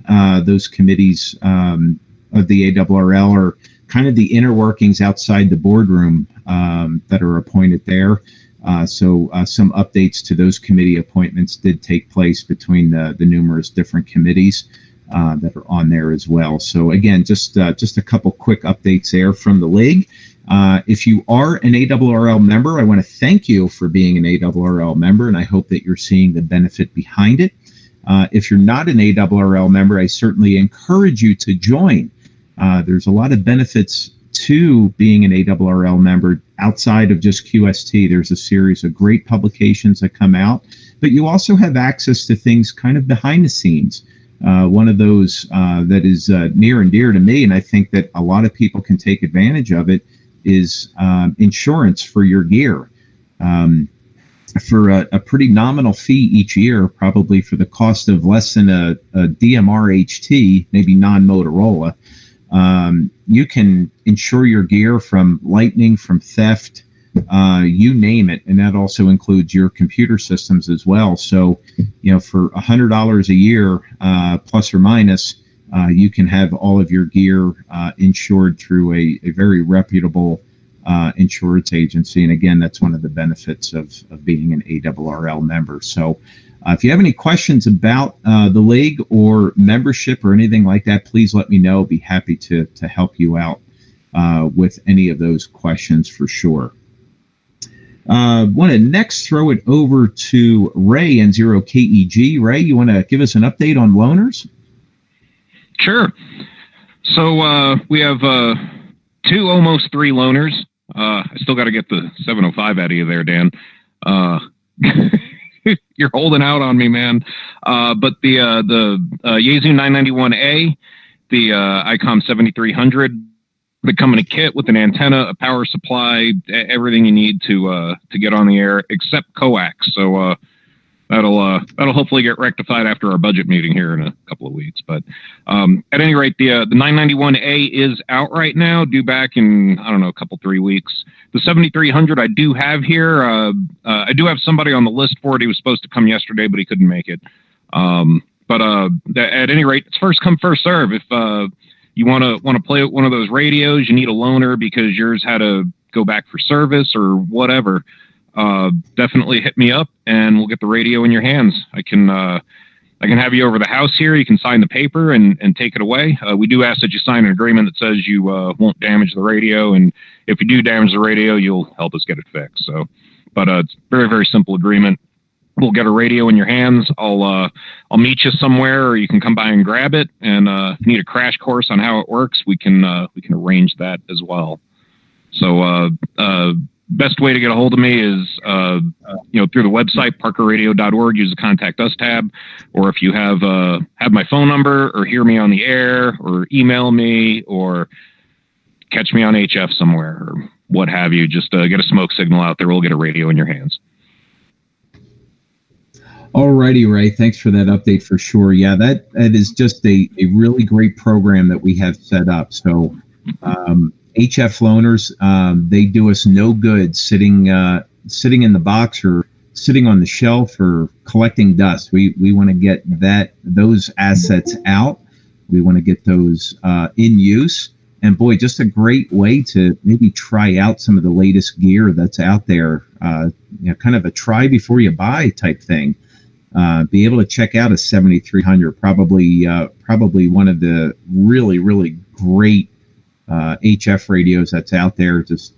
Those committees of the ARRL are kind of the inner workings outside the boardroom that are appointed there. So some updates to those committee appointments did take place between the numerous different committees that are on there as well. So again, just a couple quick updates there from the league. If you are an ARRL member, I want to thank you for being an ARRL member, and I hope that you're seeing the benefit behind it. If you're not an ARRL member, I certainly encourage you to join. There's a lot of benefits to being an ARRL member outside of just QST. There's a series of great publications that come out, but you also have access to things kind of behind the scenes. One of those that is near and dear to me, and I think that a lot of people can take advantage of it, is insurance for your gear. For a pretty nominal fee each year, probably for the cost of less than a DMR HT, maybe non-Motorola, you can insure your gear from lightning, from theft, you name it, and that also includes your computer systems as well. So, for $100 a year, plus or minus, you can have all of your gear insured through a very reputable insurance agency. And again, that's one of the benefits of being an ARRL member. So if you have any questions about the league or membership or anything like that, please let me know. I'll be happy to help you out with any of those questions for sure. Want to next throw it over to Ray and 0KEG. Ray, you want to give us an update on loaners? Sure. So we have 2, almost 3 loaners. I still got to get the 705 out of you there, Dan. You're holding out on me, man. But the Yaesu 991A, the ICOM 7300, they come in a kit with an antenna, a power supply, everything you need to get on the air except coax. So that'll hopefully get rectified after our budget meeting here in a couple of weeks. But at any rate, the 991A is out right now, due back in, I don't know, a couple, 3 weeks. The 7300 I do have here. I do have somebody on the list for it. He was supposed to come yesterday, but he couldn't make it. But at any rate, it's first come, first serve. If you want to play with one of those radios, you need a loaner because yours had to go back for service or whatever, definitely hit me up and we'll get the radio in your hands. I can have you over the house here. You can sign the paper and take it away. We do ask that you sign an agreement that says you won't damage the radio, and if you do damage the radio, you'll help us get it fixed. So, but it's a very, very simple agreement. We'll get a radio in your hands. I'll meet you somewhere, or you can come by and grab it. And if you need a crash course on how it works, we can arrange that as well. So best way to get a hold of me is through the website parkerradio.org. Use the Contact Us tab, or if you have my phone number, or hear me on the air, or email me, or catch me on HF somewhere, or what have you. Just get a smoke signal out there. We'll get a radio in your hands. Alrighty, Ray. Thanks for that update for sure. Yeah, that is just a really great program that we have set up. So HF loaners, they do us no good sitting in the box or sitting on the shelf or collecting dust. We want to get those assets out. We want to get those in use. And boy, just a great way to maybe try out some of the latest gear that's out there. Kind of a try before you buy type thing. Be able to check out a 7300, probably one of the really, really great HF radios that's out there. Just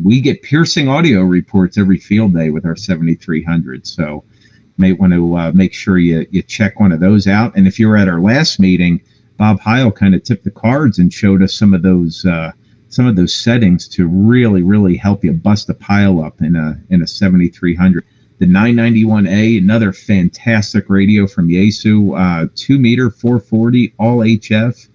we get piercing audio reports every field day with our 7300. So may want to make sure you check one of those out. And if you were at our last meeting, Bob Heil kind of tipped the cards and showed us some of those settings to really help you bust a pile up in a 7300. The 991A, another fantastic radio from Yaesu, 2 meter, 440, all HF,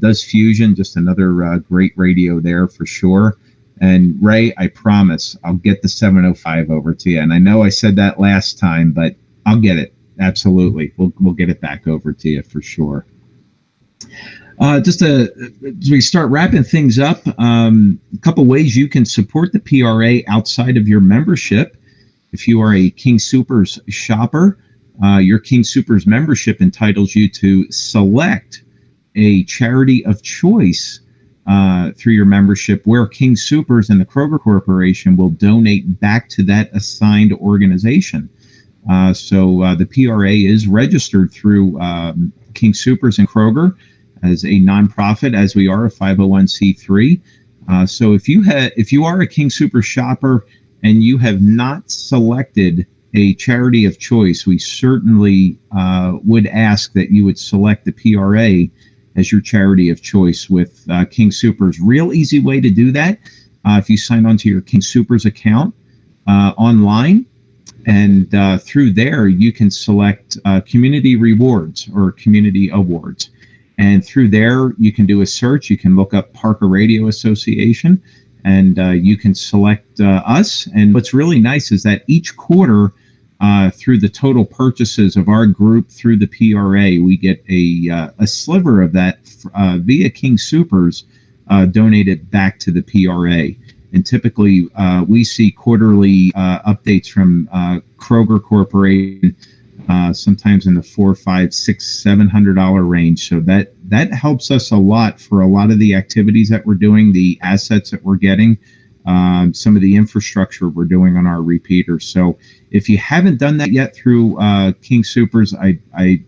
does fusion, just another great radio there for sure. And Ray, I promise I'll get the 705 over to you. And I know I said that last time, but I'll get it. Absolutely. We'll get it back over to you for sure. As we start wrapping things up, a couple ways you can support the PRA outside of your membership. If you are a King Soopers shopper, your King Soopers membership entitles you to select a charity of choice through your membership, where King Soopers and the Kroger Corporation will donate back to that assigned organization. So the PRA is registered through King Soopers and Kroger as a nonprofit, as we are a 501c3. So if you are a King Soopers shopper and you have not selected a charity of choice, we certainly would ask that you would select the PRA as your charity of choice with King Soopers. Real easy way to do that. If you sign on to your King Soopers account online, and through there you can select community rewards or community awards. And through there you can do a search. You can look up Parker Radio Association, and you can select us. And what's really nice is that each quarter, through the total purchases of our group through the PRA, we get a sliver of that via King Soopers donated back to the PRA. And typically we see quarterly updates from Kroger Corporation, sometimes in the $400, $500, $600, $700 range. So that helps us a lot for a lot of the activities that we're doing, the assets that we're getting, some of the infrastructure we're doing on our repeaters. So if you haven't done that yet through King Soopers, I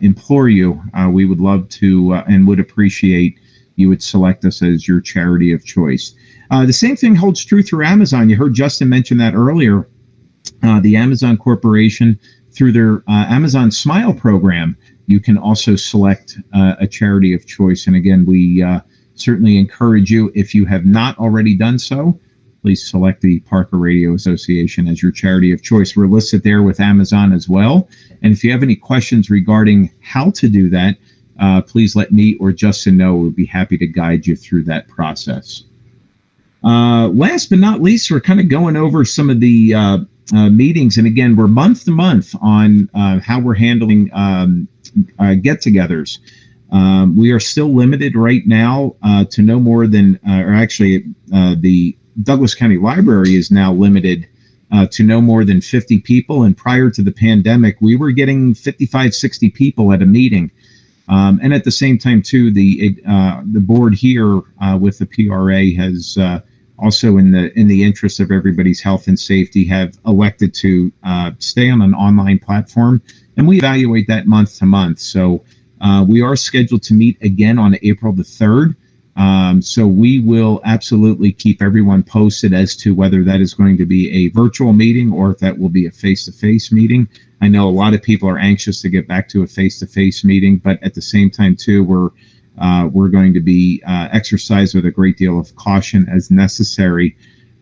implore you, we would love to and would appreciate you would select us as your charity of choice. The same thing holds true through Amazon. You heard Justin mention that earlier. The Amazon Corporation, through their Amazon Smile program, you can also select a charity of choice. And again, we certainly encourage you, if you have not already done so, please select the Parker Radio Association as your charity of choice. We're listed there with Amazon as well. And if you have any questions regarding how to do that, please let me or Justin know. We'll be happy to guide you through that process. Last but not least, we're kind of going over some of the meetings. And again, we're month to month on how we're handling get-togethers. We are still limited right now to no more than, the Douglas County Library is now limited to no more than 50 people. And prior to the pandemic, we were getting 55, 60 people at a meeting. And at the same time, too, the board here with the PRA has also, in the interest of everybody's health and safety, have elected to stay on an online platform, and we evaluate that month to month. So we are scheduled to meet again on April the 3rd. So we will absolutely keep everyone posted as to whether that is going to be a virtual meeting or if that will be a face-to-face meeting. I know a lot of people are anxious to get back to a face-to-face meeting, but at the same time, too, we're going to be exercised with a great deal of caution as necessary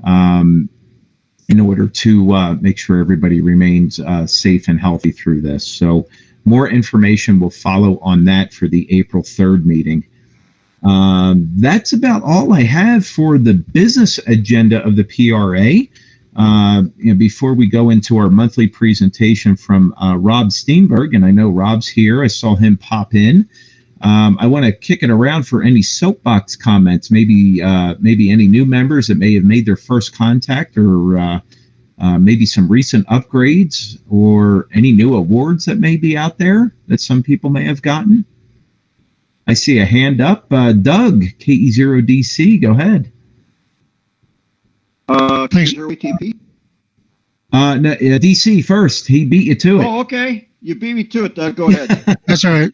in order to make sure everybody remains safe and healthy through this. So more information will follow on that for the April 3rd meeting. That's about all I have for the business agenda of the PRA. Before we go into our monthly presentation from Rob Steenburgh, and I know Rob's here. I saw him pop in. I want to kick it around for any soapbox comments, maybe any new members that may have made their first contact, or maybe some recent upgrades, or any new awards that may be out there that some people may have gotten. I see a hand up. Doug, KE0DC, go ahead. Thanks. TP? No, DC first. He beat you to it. Oh, okay. You beat me to it, Doug. Go ahead. That's all right.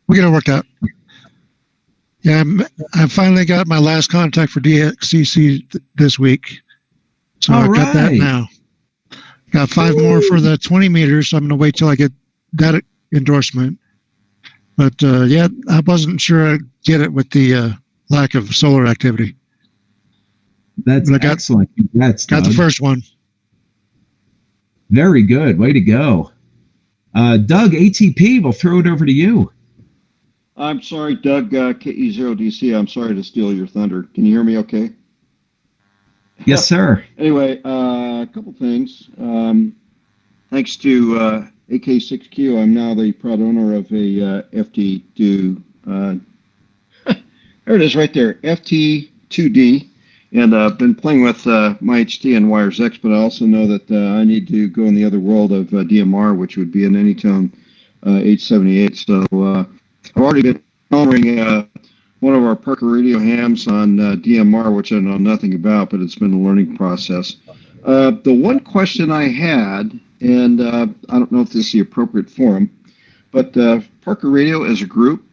We got it worked out. Yeah, I finally got my last contact for DXCC this week. So All I got that right. now. Got 5 more for the 20 meters. So I'm going to wait till I get that endorsement. But yeah, I wasn't sure I'd get it with the lack of solar activity. That's excellent. Congrats, got the Doug. first one. Very good. Way to go. Doug, ATP, we'll throw it over to you. I'm sorry, Doug, KE0DC. I'm sorry to steal your thunder. Can you hear me okay? Yes, sir. Anyway, a couple things. Thanks to AK6Q, I'm now the proud owner of a FT2. There it is right there, FT2D. And I've been playing with my HT and Wires X, but I also know that I need to go in the other world of DMR, which would be an Anytone 878. So I've already been honoring one of our Parker radio hams on DMR, which I know nothing about, but it's been a learning process. The one question I had, and I don't know if this is the appropriate forum, but Parker Radio as a group,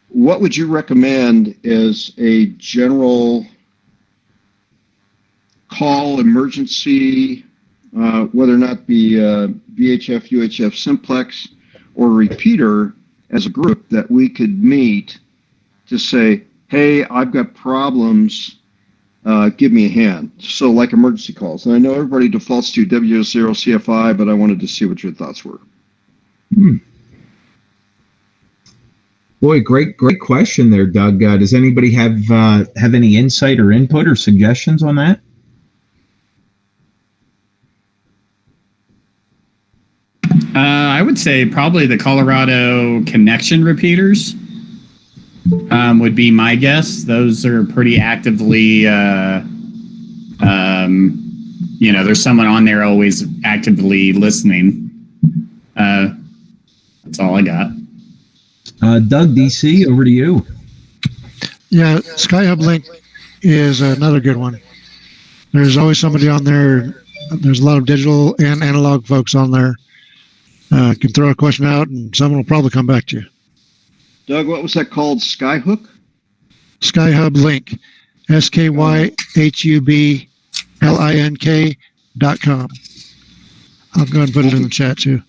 what would you recommend as a general call emergency, whether or not be VHF, UHF simplex, or repeater as a group that we could meet to say, hey, I've got problems, give me a hand. So like emergency calls. And I know everybody defaults to W0CFI, but I wanted to see what your thoughts were. Boy, great question there, Doug. Does anybody have any insight or input or suggestions on that? I would say probably the Colorado connection repeaters would be my guess. Those are pretty actively, there's someone on there always actively listening. That's all I got. Doug, DC, over to you. Yeah, SkyHub Link is another good one. There's always somebody on there. There's a lot of digital and analog folks on there. Can throw a question out and someone will probably come back to you. Doug, what was that called? Skyhook? SkyHub Link. SkyHubLink.com. I'll go ahead and put it in the chat too.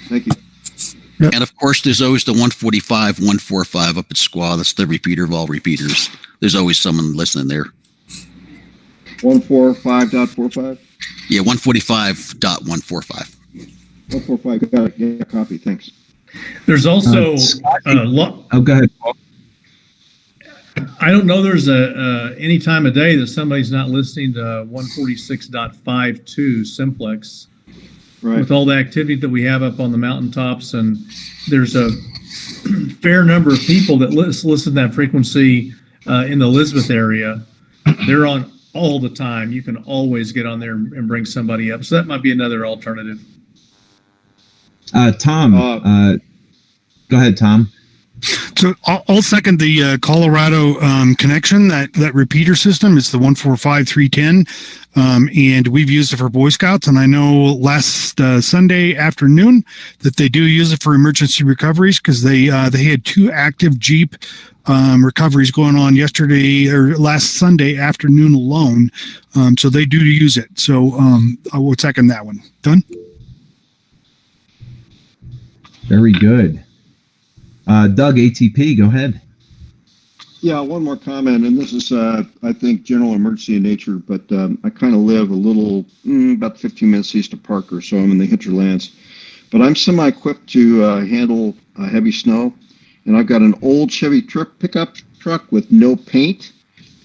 Thank you. Yep. And of course, there's always the 145, 145 up at Squaw. That's the repeater of all repeaters. There's always someone listening there. 145.45? Yeah, 145.145. 145, got it. Yeah, copy, thanks. There's also Oh, go ahead, Paul. I don't know there's any time of day that somebody's not listening to 146.52 simplex. Right. With all the activity that we have up on the mountaintops, and there's a fair number of people that listen to that frequency in the Elizabeth area. They're on all the time. You can always get on there and bring somebody up. So that might be another alternative. Tom, go ahead, Tom. So I'll second the Colorado connection. That repeater system is the 145.310, and we've used it for Boy Scouts. And I know last Sunday afternoon that they do use it for emergency recoveries because they had 2 active Jeep recoveries going on yesterday or last Sunday afternoon alone. So they do use it. So I will second that one. Done. Very good. Doug, ATP, go ahead. Yeah, one more comment, and this is, I think, general emergency in nature, but I kind of live a little, about 15 minutes east of Parker, so I'm in the hinterlands. But I'm semi-equipped to handle heavy snow, and I've got an old Chevy pickup truck with no paint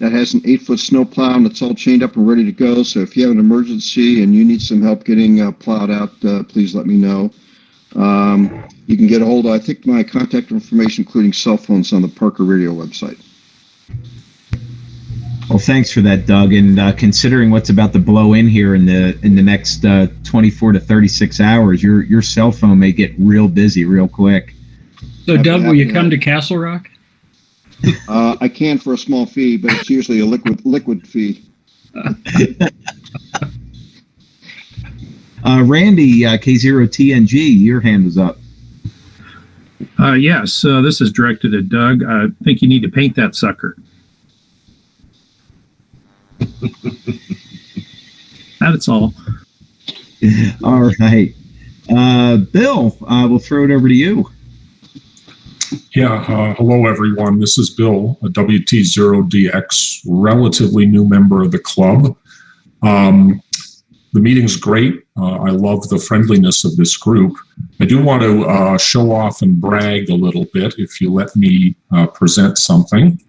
that has an 8-foot snow plow, and it's all chained up and ready to go. So if you have an emergency and you need some help getting plowed out, please let me know. You can get a hold of, I think, my contact information, including cell phones, on the Parker Radio website. Well, thanks for that, Doug. And considering what's about to blow in here in the next 24 to 36 hours, your cell phone may get real busy real quick. So, Doug, will you come to Castle Rock? I can for a small fee, but it's usually a liquid fee. Randy, K0TNG, your hand was up. Yes, this is directed at Doug. I think you need to paint that sucker. That's all. All right. Bill, we'll throw it over to you. Yeah, hello everyone. This is Bill, a WT0DX, relatively new member of the club. The meeting's great. I love the friendliness of this group. I do want to show off and brag a little bit if you let me present something.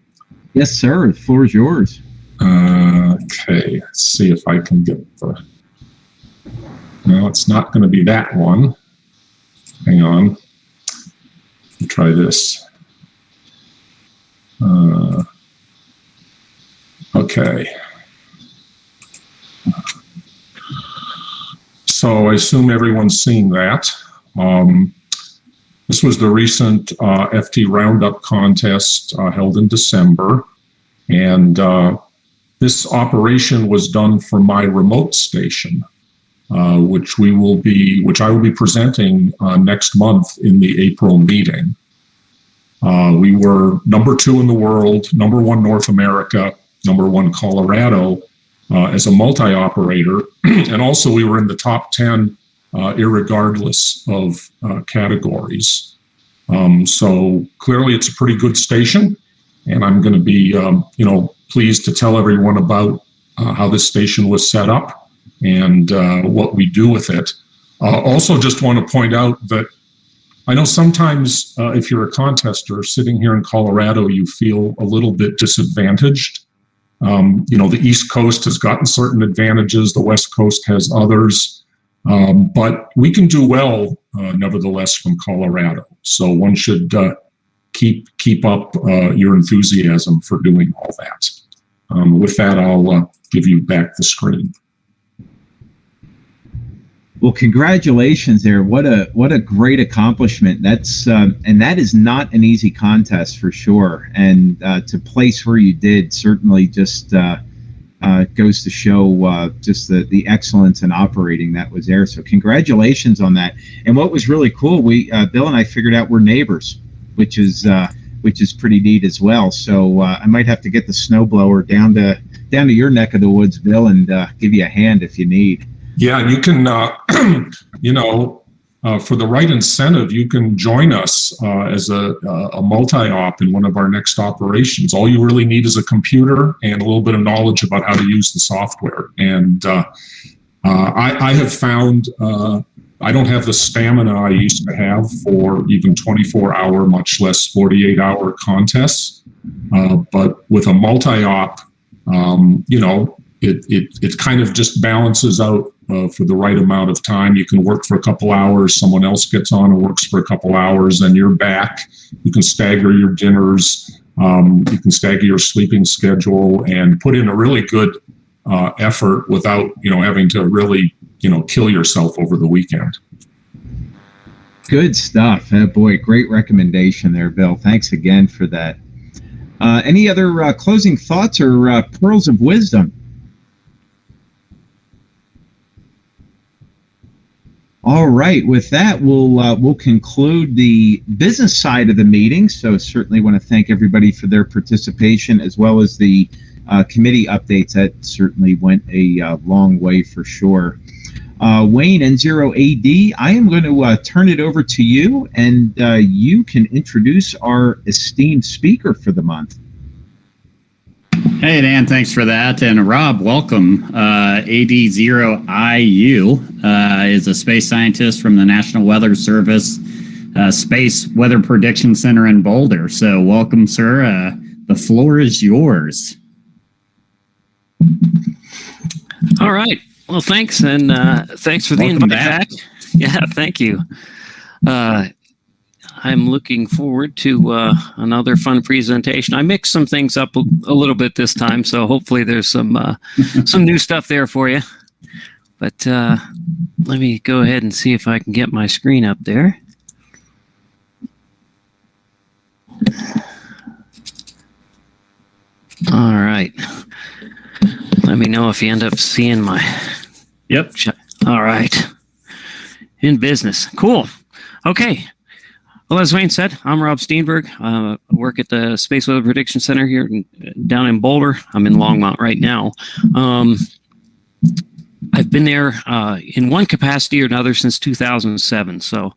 Yes, sir. The floor is yours. Okay, let's see if I can get the... No, it's not going to be that one. Hang on. Try this. Okay. So I assume everyone's seen that. This was the recent FT Roundup contest held in December. And this operation was done from my remote station, which I will be presenting next month in the April meeting. We were number 2 in the world, number 1 North America, number 1 Colorado as a multi-operator, and also we were in the top 10 irregardless of categories. So clearly it's a pretty good station, and I'm going to be pleased to tell everyone about how this station was set up and what we do with it. Also just want to point out that I know sometimes if you're a contester sitting here in Colorado, you feel a little bit disadvantaged. The East Coast has gotten certain advantages, the West Coast has others, but we can do well, nevertheless, from Colorado. So one should keep up your enthusiasm for doing all that. With that, I'll give you back the screen. Well, congratulations there. What a great accomplishment. That's and that is not an easy contest for sure. And to place where you did certainly just goes to show just the excellence in operating that was there. So congratulations on that. And what was really cool, Bill and I figured out we're neighbors, which is pretty neat as well. So I might have to get the snowblower down to your neck of the woods, Bill, and give you a hand if you need. Yeah, you can, for the right incentive, you can join us as a multi-op in one of our next operations. All you really need is a computer and a little bit of knowledge about how to use the software. And I have found I don't have the stamina I used to have for even 24-hour, much less 48-hour contests. But with a multi-op, it kind of just balances out for the right amount of time. You can work for a couple hours, someone else gets on and works for a couple hours, then you're back. You can stagger your dinners, you can stagger your sleeping schedule and put in a really good effort without, having to really, kill yourself over the weekend. Good stuff. Boy, great recommendation there, Bill. Thanks again for that. Any other closing thoughts or pearls of wisdom? All right. With that, we'll conclude the business side of the meeting. So certainly want to thank everybody for their participation, as well as the committee updates. That certainly went a long way for sure. Wayne, N0AD, I am going to turn it over to you, and you can introduce our esteemed speaker for the month. Hey, Dan, thanks for that. And Rob, welcome. AD0IU is a space scientist from the National Weather Service Space Weather Prediction Center in Boulder. So welcome, sir. The floor is yours. All right. Well, thanks. And thanks for the invite back. Yeah, thank you. I'm looking forward to another fun presentation. I mixed some things up a little bit this time, so hopefully there's some new stuff there for you. But let me go ahead and see if I can get my screen up there. All right. Let me know if you end up seeing my... Yep. All right. In business. Cool. Okay. Well, as Wayne said, I'm Rob Steenburgh. I work at the Space Weather Prediction Center here down in Boulder. I'm in Longmont right now. I've been there in one capacity or another since 2007, so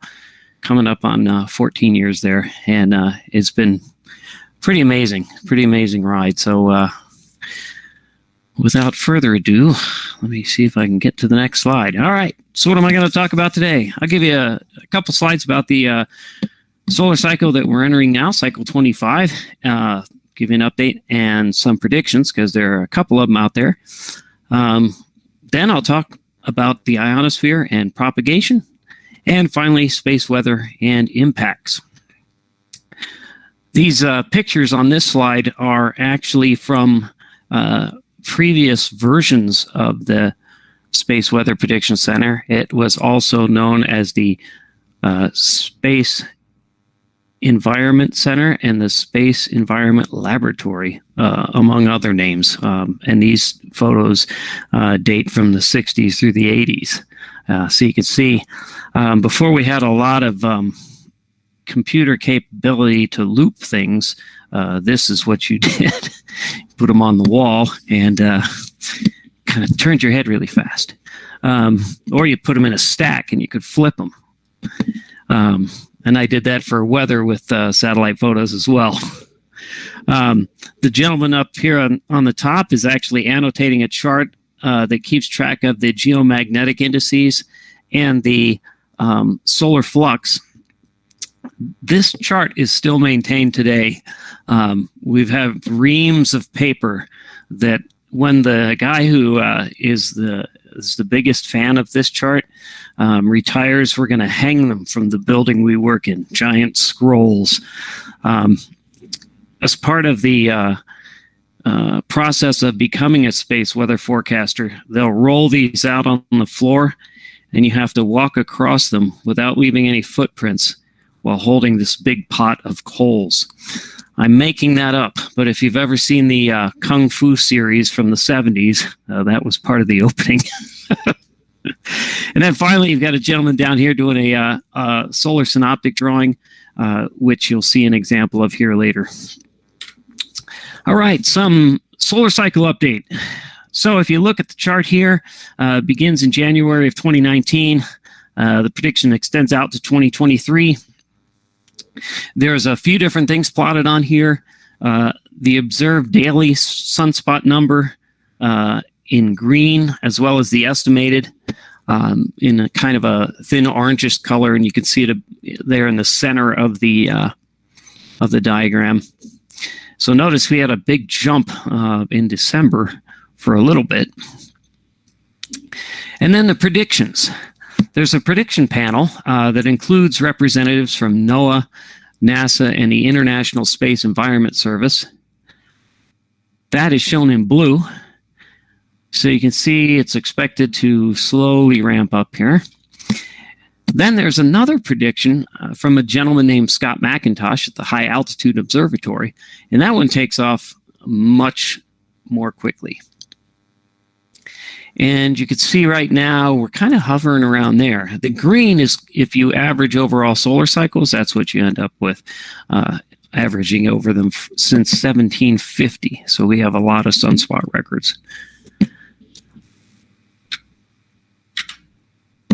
coming up on 14 years there, and it's been pretty amazing ride. So without further ado, let me see if I can get to the next slide. All right, so what am I going to talk about today? I'll give you a couple slides about the solar cycle that we're entering now, cycle 25, give you an update and some predictions because there are a couple of them out there. Then I'll talk about the ionosphere and propagation, and finally space weather and impacts. These pictures on this slide are actually from previous versions of the Space Weather Prediction Center. It was also known as the Space Environment Center and the Space Environment Laboratory, among other names. And these photos date from the 60s through the 80s. So you can see before we had a lot of computer capability to loop things, this is what you did. Put them on the wall and kind of turned your head really fast. Or you put them in a stack and you could flip them. And I did that for weather with satellite photos as well. The gentleman up here on the top is actually annotating a chart that keeps track of the geomagnetic indices and the solar flux. This chart is still maintained today. We've had reams of paper that when the guy who is the biggest fan of this chart retires, we're going to hang them from the building we work in, giant scrolls. As part of the process of becoming a space weather forecaster, they'll roll these out on the floor, and you have to walk across them without leaving any footprints while holding this big pot of coals. I'm making that up, but if you've ever seen the Kung Fu series from the 70s, that was part of the opening. And then finally, you've got a gentleman down here doing a solar synoptic drawing, which you'll see an example of here later. All right, some solar cycle update. So if you look at the chart here, begins in January of 2019. The prediction extends out to 2023. There's a few different things plotted on here. The observed daily sunspot number in green, as well as the estimated in a kind of a thin orangish color, and you can see it there in the center of the diagram. So notice we had a big jump in December for a little bit. And then the predictions. There's a prediction panel that includes representatives from NOAA, NASA, and the International Space Environment Service. That is shown in blue. So you can see it's expected to slowly ramp up here. Then there's another prediction from a gentleman named Scott McIntosh at the High Altitude Observatory, and that one takes off much more quickly. And you can see right now we're kind of hovering around there. The green is if you average overall solar cycles, that's what you end up with, averaging over them since 1750. So we have a lot of sunspot records.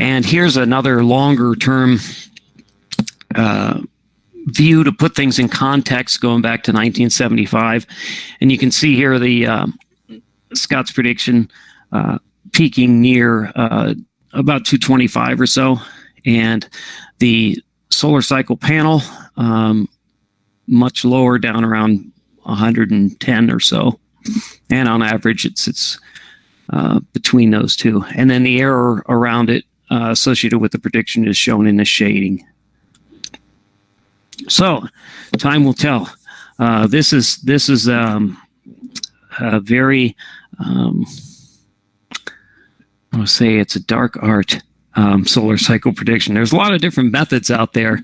And here's another longer term view to put things in context going back to 1975. And you can see here the Scott's prediction peaking near about 225 or so. And the solar cycle panel much lower, down around 110 or so. And on average, it's between those two. And then the error around it associated with the prediction is shown in the shading. So, time will tell. This is a very, I'll say it's a dark art solar cycle prediction. There's a lot of different methods out there,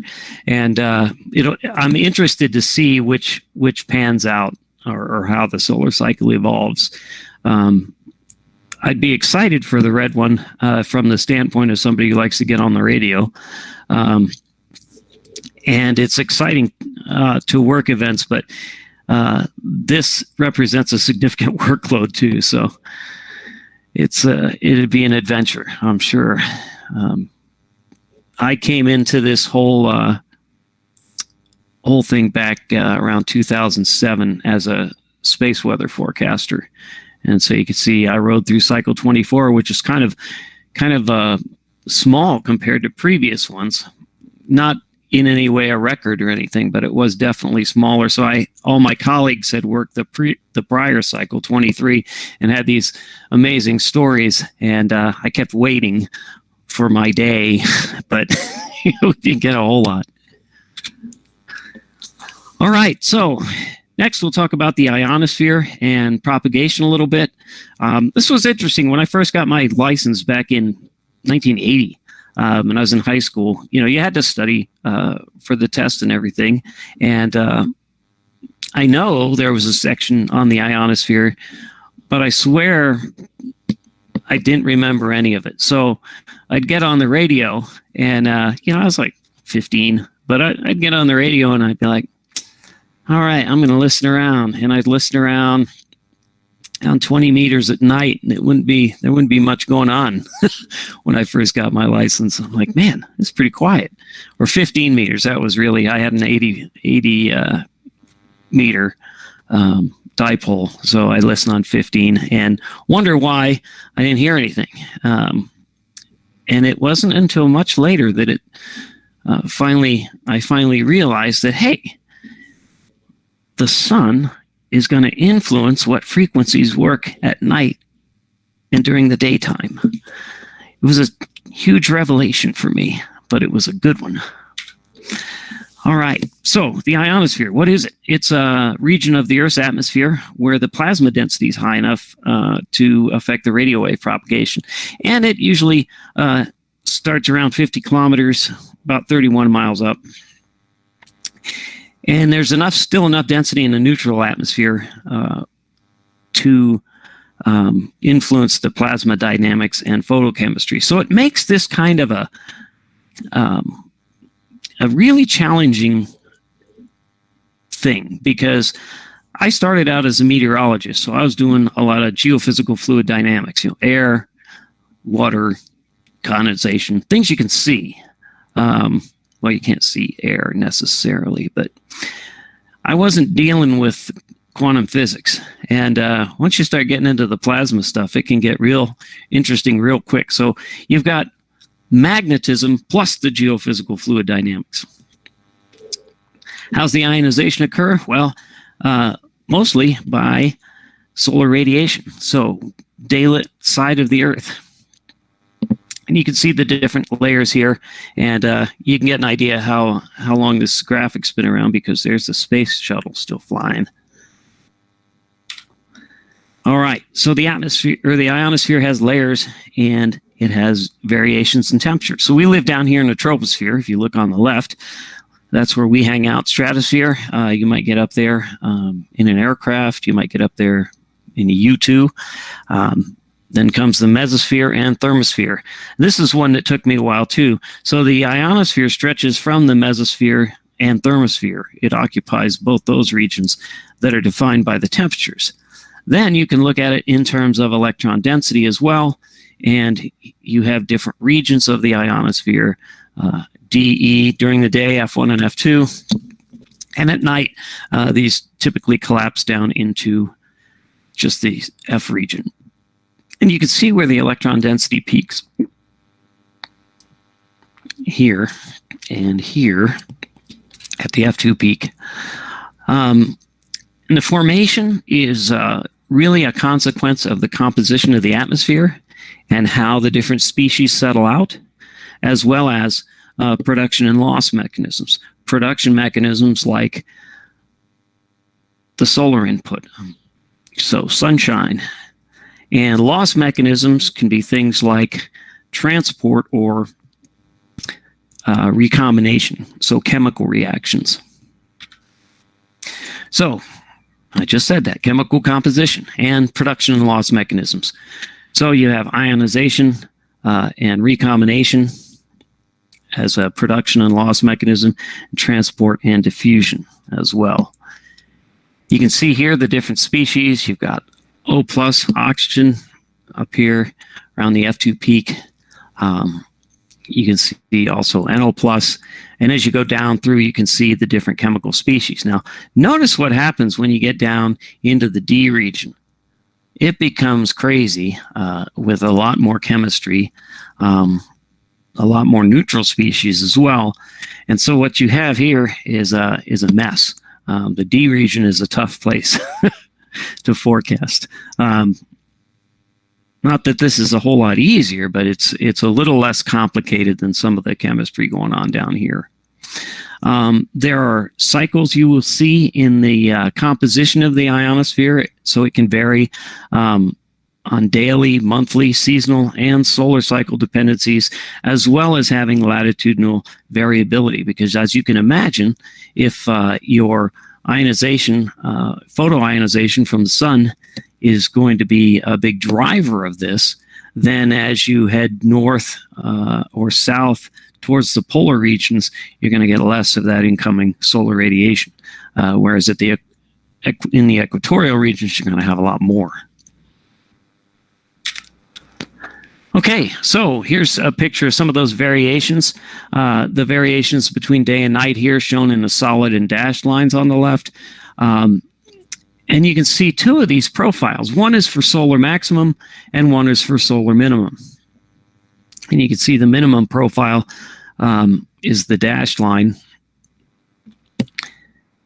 and I'm interested to see which pans out or how the solar cycle evolves. I'd be excited for the red one from the standpoint of somebody who likes to get on the radio. and it's exciting to work events, but this represents a significant workload too. So it'd be an adventure, I'm sure. I came into this whole thing back around 2007 as a space weather forecaster, and so you can see I rode through cycle 24, which is kind of small compared to previous ones. Not in any way a record or anything, but it was definitely smaller. So all my colleagues had worked the prior cycle 23 and had these amazing stories, and I kept waiting for my day, but you didn't get a whole lot. All right, so next we'll talk about the ionosphere and propagation a little bit. This was interesting. When I first got my license back in 1980, when I was in high school, you had to study for the test and everything. And I know there was a section on the ionosphere, but I swear I didn't remember any of it. So I'd get on the radio and, I was like 15, but I'd get on the radio and I'd be like, all right, I'm going to listen around. And I'd listen around 20 meters at night, and there wouldn't be much going on when I first got my license. I'm like, man, it's pretty quiet. Or 15 meters. That was really, I had an 80 meter dipole. So I listened on 15 and wonder why I didn't hear anything. And it wasn't until much later that I finally realized that, hey, the sun is going to influence what frequencies work at night and during the daytime. It was a huge revelation for me, but it was a good one. All right, so the ionosphere, what is it? It's a region of the Earth's atmosphere where the plasma density is high enough to affect the radio wave propagation. And it usually starts around 50 kilometers, about 31 miles up. And there's still enough density in the neutral atmosphere to influence the plasma dynamics and photochemistry. So it makes this kind of a really challenging thing, because I started out as a meteorologist, so I was doing a lot of geophysical fluid dynamics, air, water, condensation, things you can see. Well, you can't see air necessarily, but I wasn't dealing with quantum physics. And once you start getting into the plasma stuff, it can get real interesting real quick. So you've got magnetism plus the geophysical fluid dynamics. How's the ionization occur? Well, mostly by solar radiation. So daylit side of the Earth. And you can see the different layers here, and you can get an idea how long this graphic's been around, because there's the space shuttle still flying. All right, so the atmosphere, or the ionosphere, has layers, and it has variations in temperature. So we live down here in the troposphere. If you look on the left, that's where we hang out. Stratosphere, you might get up there in an aircraft. You might get up there in a U-2. Then comes the mesosphere and thermosphere. This is one that took me a while too. So the ionosphere stretches from the mesosphere and thermosphere. It occupies both those regions that are defined by the temperatures. Then you can look at it in terms of electron density as well. And you have different regions of the ionosphere, DE during the day, F1 and F2. And at night, these typically collapse down into just the F region. And you can see where the electron density peaks here and here at the F2 peak. And the formation is really a consequence of the composition of the atmosphere and how the different species settle out, as well as production and loss mechanisms. Production mechanisms like the solar input, so sunshine. And loss mechanisms can be things like transport or recombination, so chemical reactions. So I just said that, chemical composition and production and loss mechanisms. So you have ionization and recombination. as a production and loss mechanism, transport and diffusion as well. You can see here the different species. You've got O+ oxygen up here around the F2 peak. You can see also NO+, and as you go down through, you can see the different chemical species. Now, notice what happens when you get down into the D region. It becomes crazy with a lot more chemistry, a lot more neutral species as well. And so what you have here is a mess. The D region is a tough place to forecast. Not that this is a whole lot easier, but it's a little less complicated than some of the chemistry going on down here. There are cycles you will see in the composition of the ionosphere, so it can vary on daily, monthly, seasonal, and solar cycle dependencies, as well as having latitudinal variability. Because as you can imagine, if your ionization, photoionization from the sun is going to be a big driver of this, then as you head north or south towards the polar regions, you're going to get less of that incoming solar radiation. Whereas in the equatorial regions, you're going to have a lot more. Okay, so here's a picture of some of those variations. The variations between day and night here shown in the solid and dashed lines on the left. And you can see two of these profiles. One is for solar maximum and one is for solar minimum. And you can see the minimum profile is the dashed line.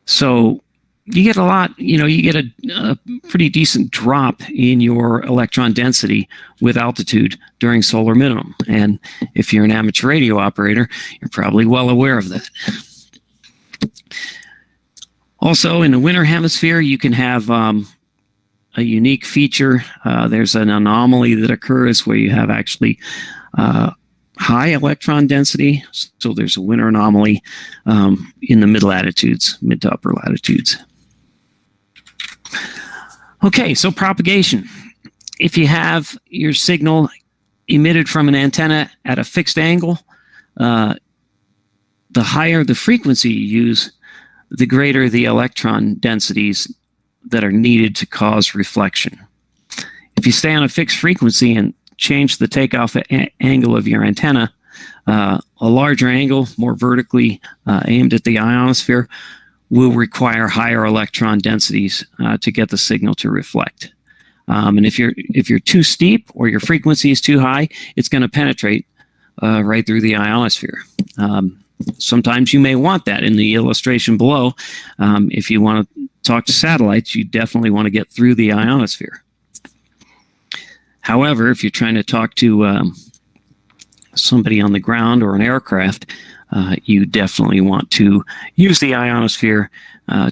So you get a lot, you get a pretty decent drop in your electron density with altitude during solar minimum. And if you're an amateur radio operator, you're probably well aware of that. Also, in the winter hemisphere, you can have a unique feature. There's an anomaly that occurs where you have actually high electron density. So there's a winter anomaly in the mid to upper latitudes. Okay, so propagation. If you have your signal emitted from an antenna at a fixed angle, the higher the frequency you use, the greater the electron densities that are needed to cause reflection. If you stay on a fixed frequency and change the takeoff angle of your antenna, a larger angle, more vertically aimed at the ionosphere, will require higher electron densities to get the signal to reflect. And if you're too steep or your frequency is too high, it's going to penetrate right through the ionosphere. Sometimes you may want that. In the illustration below, if you want to talk to satellites, you definitely want to get through the ionosphere. However, if you're trying to talk to somebody on the ground or an aircraft, you definitely want to use the ionosphere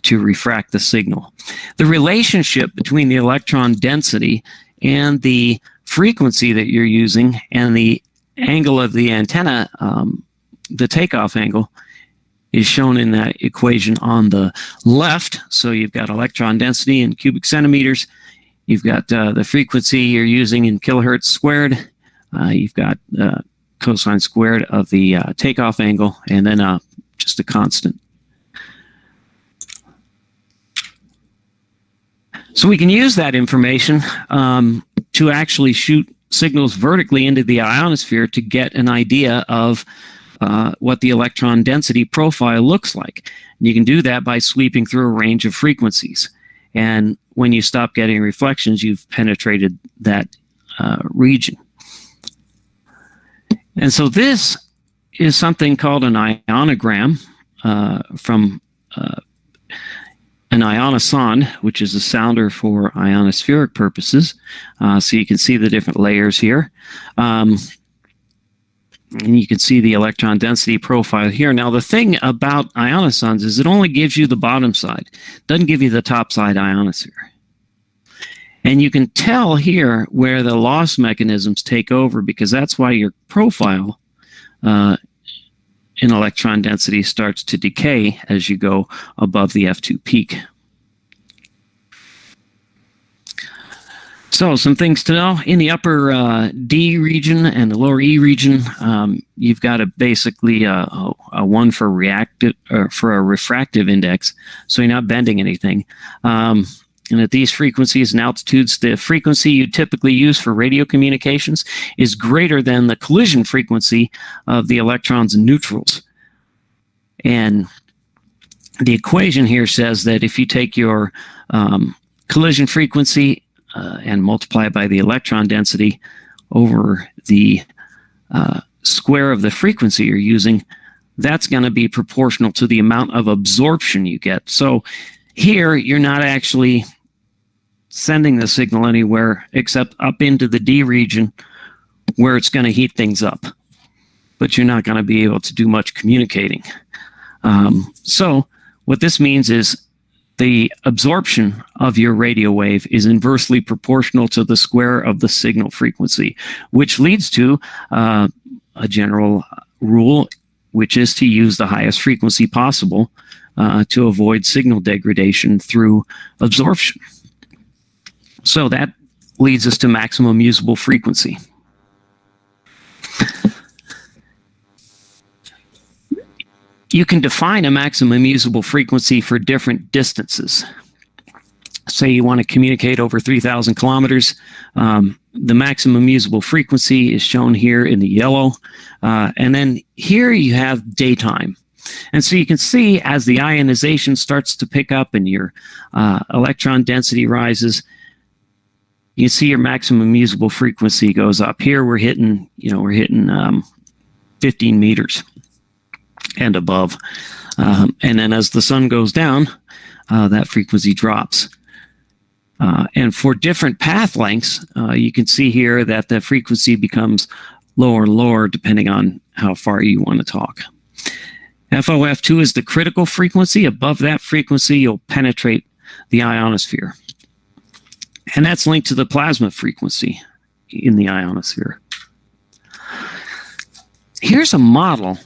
to refract the signal. The relationship between the electron density and the frequency that you're using and the angle of the antenna, the takeoff angle, is shown in that equation on the left. So you've got electron density in cubic centimeters. You've got the frequency you're using in kilohertz squared. You've got cosine squared of the takeoff angle, and then just a constant. So we can use that information to actually shoot signals vertically into the ionosphere to get an idea of what the electron density profile looks like. And you can do that by sweeping through a range of frequencies. And when you stop getting reflections, you've penetrated that region. And so this is something called an ionogram from an ionoson, which is a sounder for ionospheric purposes. So you can see the different layers here. And you can see the electron density profile here. Now, the thing about ionosons is it only gives you the bottom side. It doesn't give you the top side ionosphere. And you can tell here where the loss mechanisms take over, because that's why your profile in electron density starts to decay as you go above the F2 peak. So some things to know. In the upper D region and the lower E region, you've got basically a 1 for a refractive index, so you're not bending anything. And at these frequencies and altitudes, the frequency you typically use for radio communications is greater than the collision frequency of the electrons and neutrals. And the equation here says that if you take your collision frequency and multiply it by the electron density over the square of the frequency you're using, that's going to be proportional to the amount of absorption you get. So here, you're not actually sending the signal anywhere except up into the D region where it's going to heat things up. But you're not going to be able to do much communicating. So what this means is the absorption of your radio wave is inversely proportional to the square of the signal frequency, which leads to a general rule, which is to use the highest frequency possible to avoid signal degradation through absorption. So that leads us to maximum usable frequency. You can define a maximum usable frequency for different distances. Say you want to communicate over 3,000 kilometers. The maximum usable frequency is shown here in the yellow. And then here you have daytime. And so you can see as the ionization starts to pick up and your electron density rises, you see your maximum usable frequency goes up. Here we're hitting 15 meters and above. And then as the sun goes down, that frequency drops. And for different path lengths, you can see here that the frequency becomes lower and lower depending on how far you want to talk. FOF2 is the critical frequency. Above that frequency, you'll penetrate the ionosphere. And that's linked to the plasma frequency in the ionosphere. Here's a model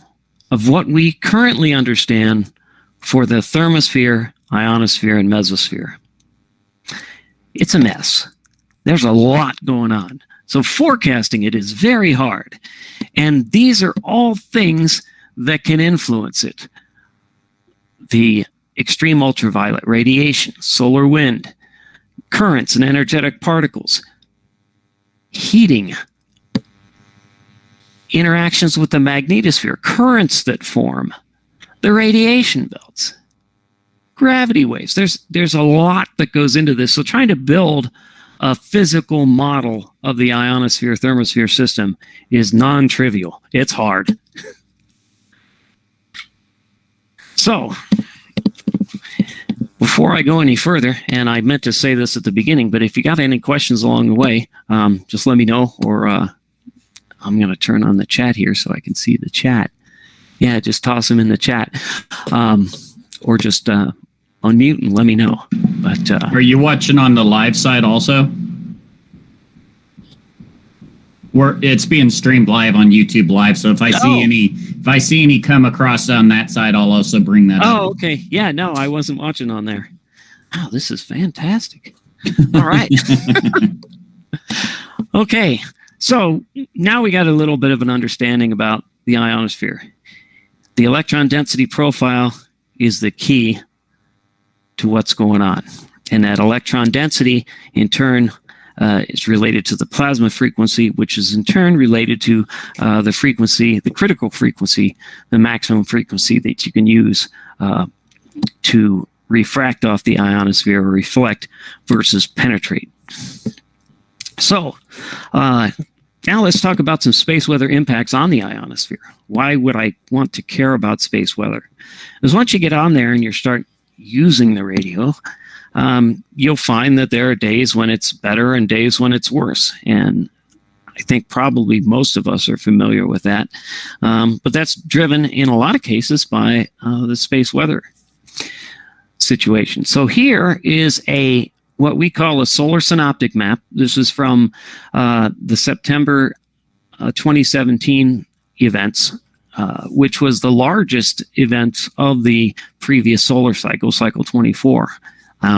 of what we currently understand for the thermosphere, ionosphere, and mesosphere. It's a mess. There's a lot going on. So forecasting it is very hard. And these are all things that can influence it. The extreme ultraviolet radiation, solar wind, currents and energetic particles, heating, interactions with the magnetosphere, currents that form, the radiation belts, gravity waves. There's a lot that goes into this. So trying to build a physical model of the ionosphere thermosphere system is non-trivial. It's hard. So before I go any further, and I meant to say this at the beginning, but if you got any questions along the way, just let me know, or I'm going to turn on the chat here so I can see the chat. Yeah, just toss them in the chat, or just unmute and let me know. But are you watching on the live side also? It's being streamed live on YouTube Live. So if I see any come across on that side, I'll also bring that up. Oh, okay. Yeah, no, I wasn't watching on there. Oh, this is fantastic. All right. Okay. So now we got a little bit of an understanding about the ionosphere. The electron density profile is the key to what's going on. And that electron density, in turn, is related to the plasma frequency, which is in turn related to the frequency, the critical frequency, the maximum frequency that you can use to refract off the ionosphere or reflect versus penetrate. So now let's talk about some space weather impacts on the ionosphere. Why would I want to care about space weather? Because once you get on there and you start using the radio, you'll find that there are days when it's better and days when it's worse. And I think probably most of us are familiar with that. But that's driven in a lot of cases by the space weather situation. So here is what we call a solar synoptic map. This is from the September 2017 events, which was the largest event of the previous solar cycle, cycle 24.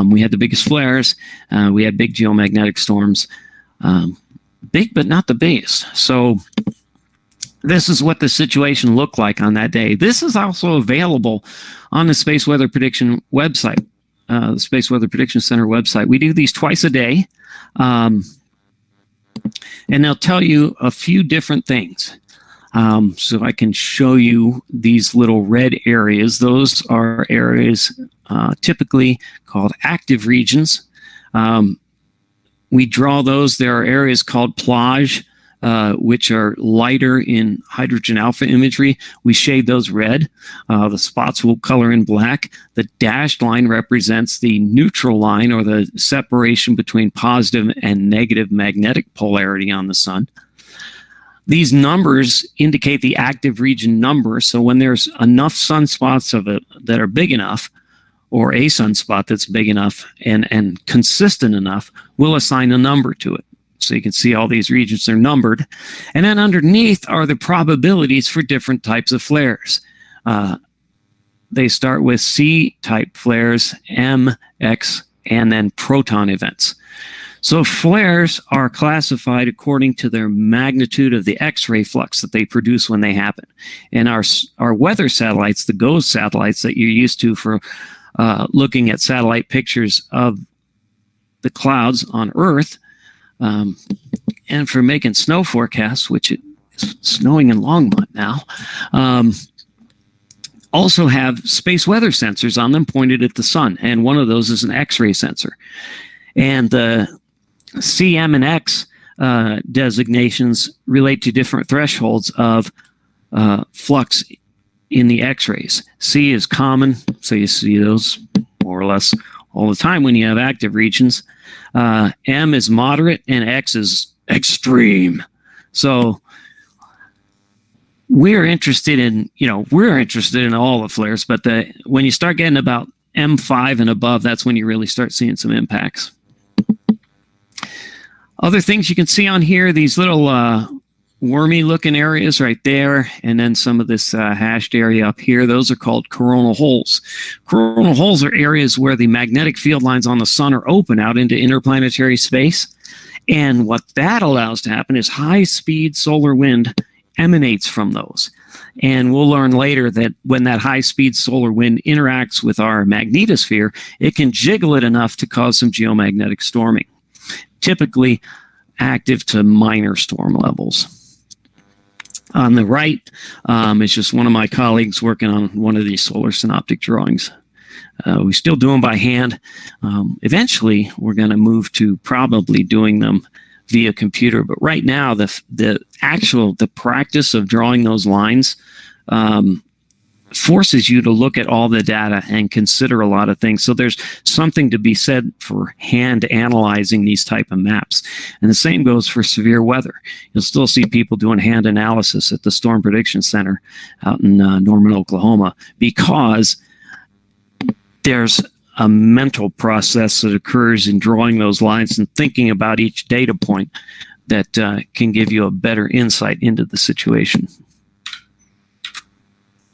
We had the biggest flares. We had big geomagnetic storms. big, but not the biggest. So this is what the situation looked like on that day. This is also available on the Space Weather Prediction website, the Space Weather Prediction Center website. We do these twice a day, and they'll tell you a few different things. So I can show you these little red areas. Those are areas typically called active regions. We draw those. There are areas called plage, which are lighter in hydrogen alpha imagery. We shade those red. The spots will color in black. The dashed line represents the neutral line, or the separation between positive and negative magnetic polarity on the sun. These numbers indicate the active region number. So when there's enough sunspots that are big enough, or a sunspot that's big enough and consistent enough, we'll assign a number to it. So you can see all these regions are numbered. And then underneath are the probabilities for different types of flares. They start with C-type flares, M, X, and then proton events. So flares are classified according to their magnitude of the X-ray flux that they produce when they happen. And our weather satellites, the GOES satellites that you're used to for looking at satellite pictures of the clouds on Earth, and for making snow forecasts, which is snowing in Longmont now, also have space weather sensors on them pointed at the sun. And one of those is an X-ray sensor. And the CM and X designations relate to different thresholds of flux in the X-rays. C is common, so you see those more or less all the time when you have active regions. M is moderate, and X is extreme. So we're interested in all the flares, but when you start getting about M5 and above, that's when you really start seeing some impacts. Other things you can see on here, these little wormy looking areas right there, and then some of this hashed area up here, those are called coronal holes. Coronal holes are areas where the magnetic field lines on the sun are open out into interplanetary space. And what that allows to happen is high-speed solar wind emanates from those. And we'll learn later that when that high-speed solar wind interacts with our magnetosphere, it can jiggle it enough to cause some geomagnetic storming, typically active to minor storm levels. On the right is just one of my colleagues working on one of these solar synoptic drawings. We still do them by hand. Eventually, we're going to move to probably doing them via computer. But right now, the practice of drawing those lines forces you to look at all the data and consider a lot of things. So there's something to be said for hand analyzing these type of maps. And the same goes for severe weather. You'll still see people doing hand analysis at the Storm Prediction Center out in Norman, Oklahoma, because there's a mental process that occurs in drawing those lines and thinking about each data point that can give you a better insight into the situation.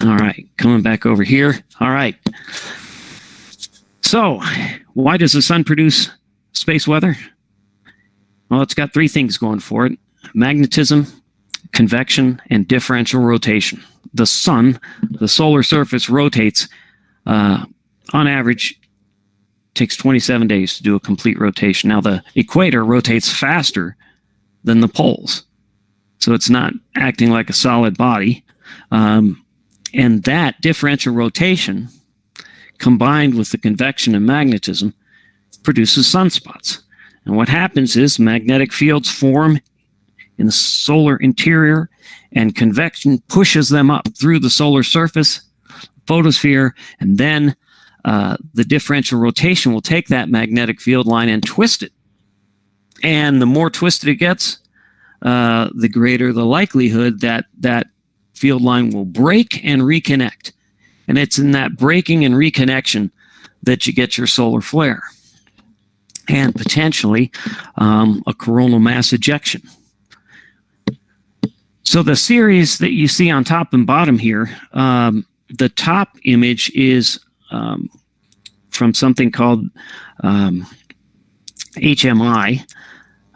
All right, coming back over here. All right. So, why does the sun produce space weather? Well, it's got three things going for it: magnetism, convection, and differential rotation. The sun, the solar surface, rotates on average, takes 27 days to do a complete rotation. Now, the equator rotates faster than the poles, so it's not acting like a solid body. And that differential rotation, combined with the convection and magnetism, produces sunspots. And what happens is magnetic fields form in the solar interior, and convection pushes them up through the solar surface, photosphere, and then the differential rotation will take that magnetic field line and twist it. And the more twisted it gets, the greater the likelihood that that field line will break and reconnect. And it's in that breaking and reconnection that you get your solar flare and potentially a coronal mass ejection. So the series that you see on top and bottom here, the top image is from something called HMI,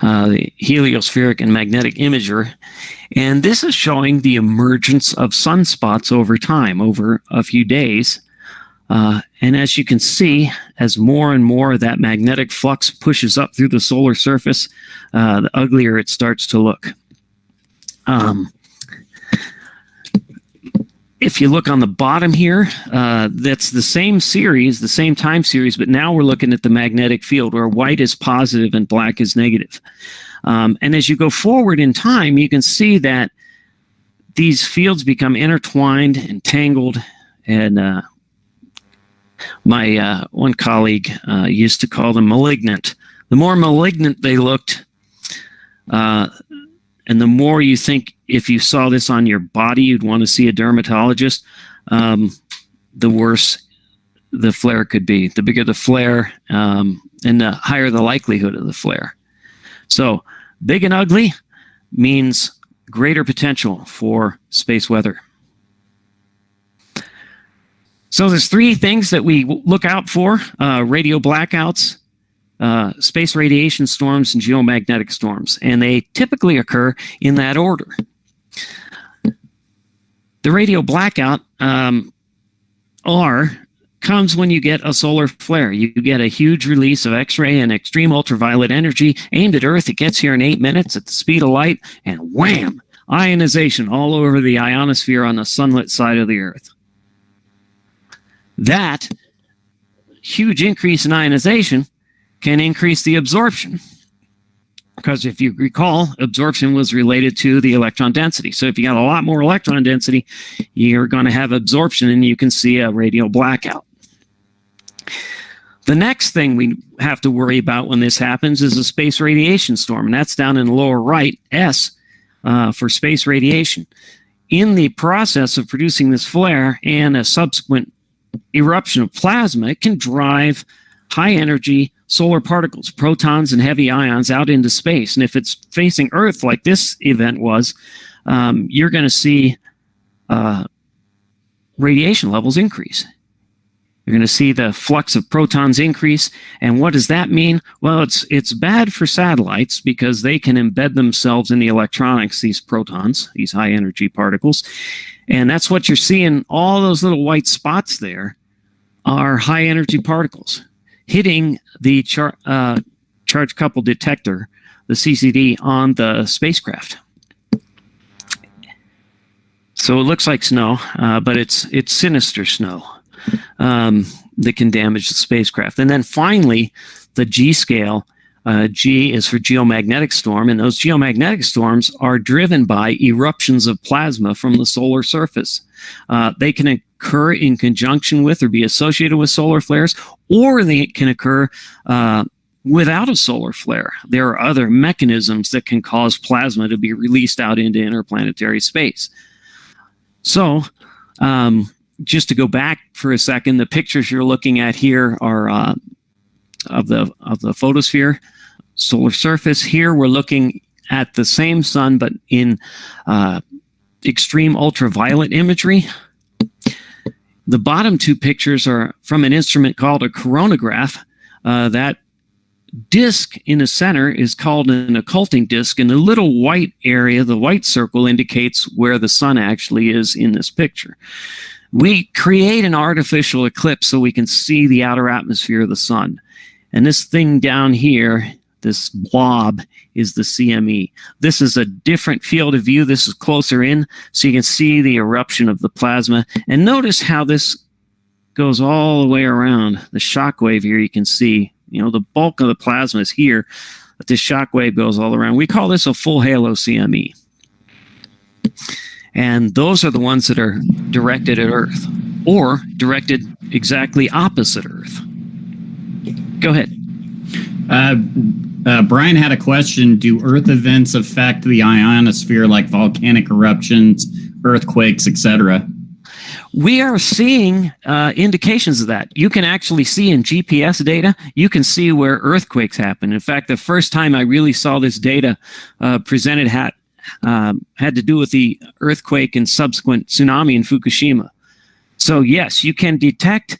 the heliospheric and magnetic imager. And this is showing the emergence of sunspots over time, over a few days. And as you can see, as more and more of that magnetic flux pushes up through the solar surface, the uglier it starts to look. If you look on the bottom here, that's the same series, the same time series, but now we're looking at the magnetic field where white is positive and black is negative. And as you go forward in time, you can see that these fields become intertwined and tangled. And my one colleague used to call them malignant. The more malignant they looked, and the more you think if you saw this on your body, you'd want to see a dermatologist, the worse the flare could be. The bigger the flare, and the higher the likelihood of the flare. So big and ugly means greater potential for space weather. So there's three things that we look out for: radio blackouts, space radiation storms, and geomagnetic storms. And they typically occur in that order. The radio blackout comes when you get a solar flare. You get a huge release of X-ray and extreme ultraviolet energy aimed at Earth. It gets here in 8 minutes at the speed of light, and wham! Ionization all over the ionosphere on the sunlit side of the Earth. That huge increase in ionization can increase the absorption. Because if you recall, absorption was related to the electron density. So if you got a lot more electron density, you're going to have absorption, and you can see a radio blackout. The next thing we have to worry about when this happens is a space radiation storm, and that's down in the lower right, S, for space radiation. In the process of producing this flare and a subsequent eruption of plasma, it can drive high-energy solar particles, protons and heavy ions, out into space. And if it's facing Earth like this event was, you're going to see radiation levels increase. You're going to see the flux of protons increase. And what does that mean? Well, it's bad for satellites because they can embed themselves in the electronics, these protons, these high-energy particles. And that's what you're seeing. All those little white spots there are high-energy particles hitting the charge coupled detector, the CCD, on the spacecraft. So it looks like snow, but it's sinister snow that can damage the spacecraft. And then finally, the G scale. G is for geomagnetic storm, and those geomagnetic storms are driven by eruptions of plasma from the solar surface. They can occur in conjunction with or be associated with solar flares, or they can occur without a solar flare. There are other mechanisms that can cause plasma to be released out into interplanetary space. So, just to go back for a second, the pictures you're looking at here are of the photosphere, solar surface. Here we're looking at the same sun, but in extreme ultraviolet imagery. The bottom two pictures are from an instrument called a coronagraph. That disk in the center is called an occulting disk, and the little white area, the white circle, indicates where the sun actually is in this picture. We create an artificial eclipse so we can see the outer atmosphere of the sun. And this thing down here, this blob, is the CME. This is a different field of view. This is closer in, so you can see the eruption of the plasma. And notice how this goes all the way around. The shock wave here, you can see, the bulk of the plasma is here, but this shock wave goes all around. We call this a full halo CME. And those are the ones that are directed at Earth, or directed exactly opposite Earth. Go ahead. Brian had a question. Do Earth events affect the ionosphere, like volcanic eruptions, earthquakes, etc.? We are seeing indications of that. You can actually see in GPS data, you can see where earthquakes happen. In fact, the first time I really saw this data presented had to do with the earthquake and subsequent tsunami in Fukushima. So yes, you can detect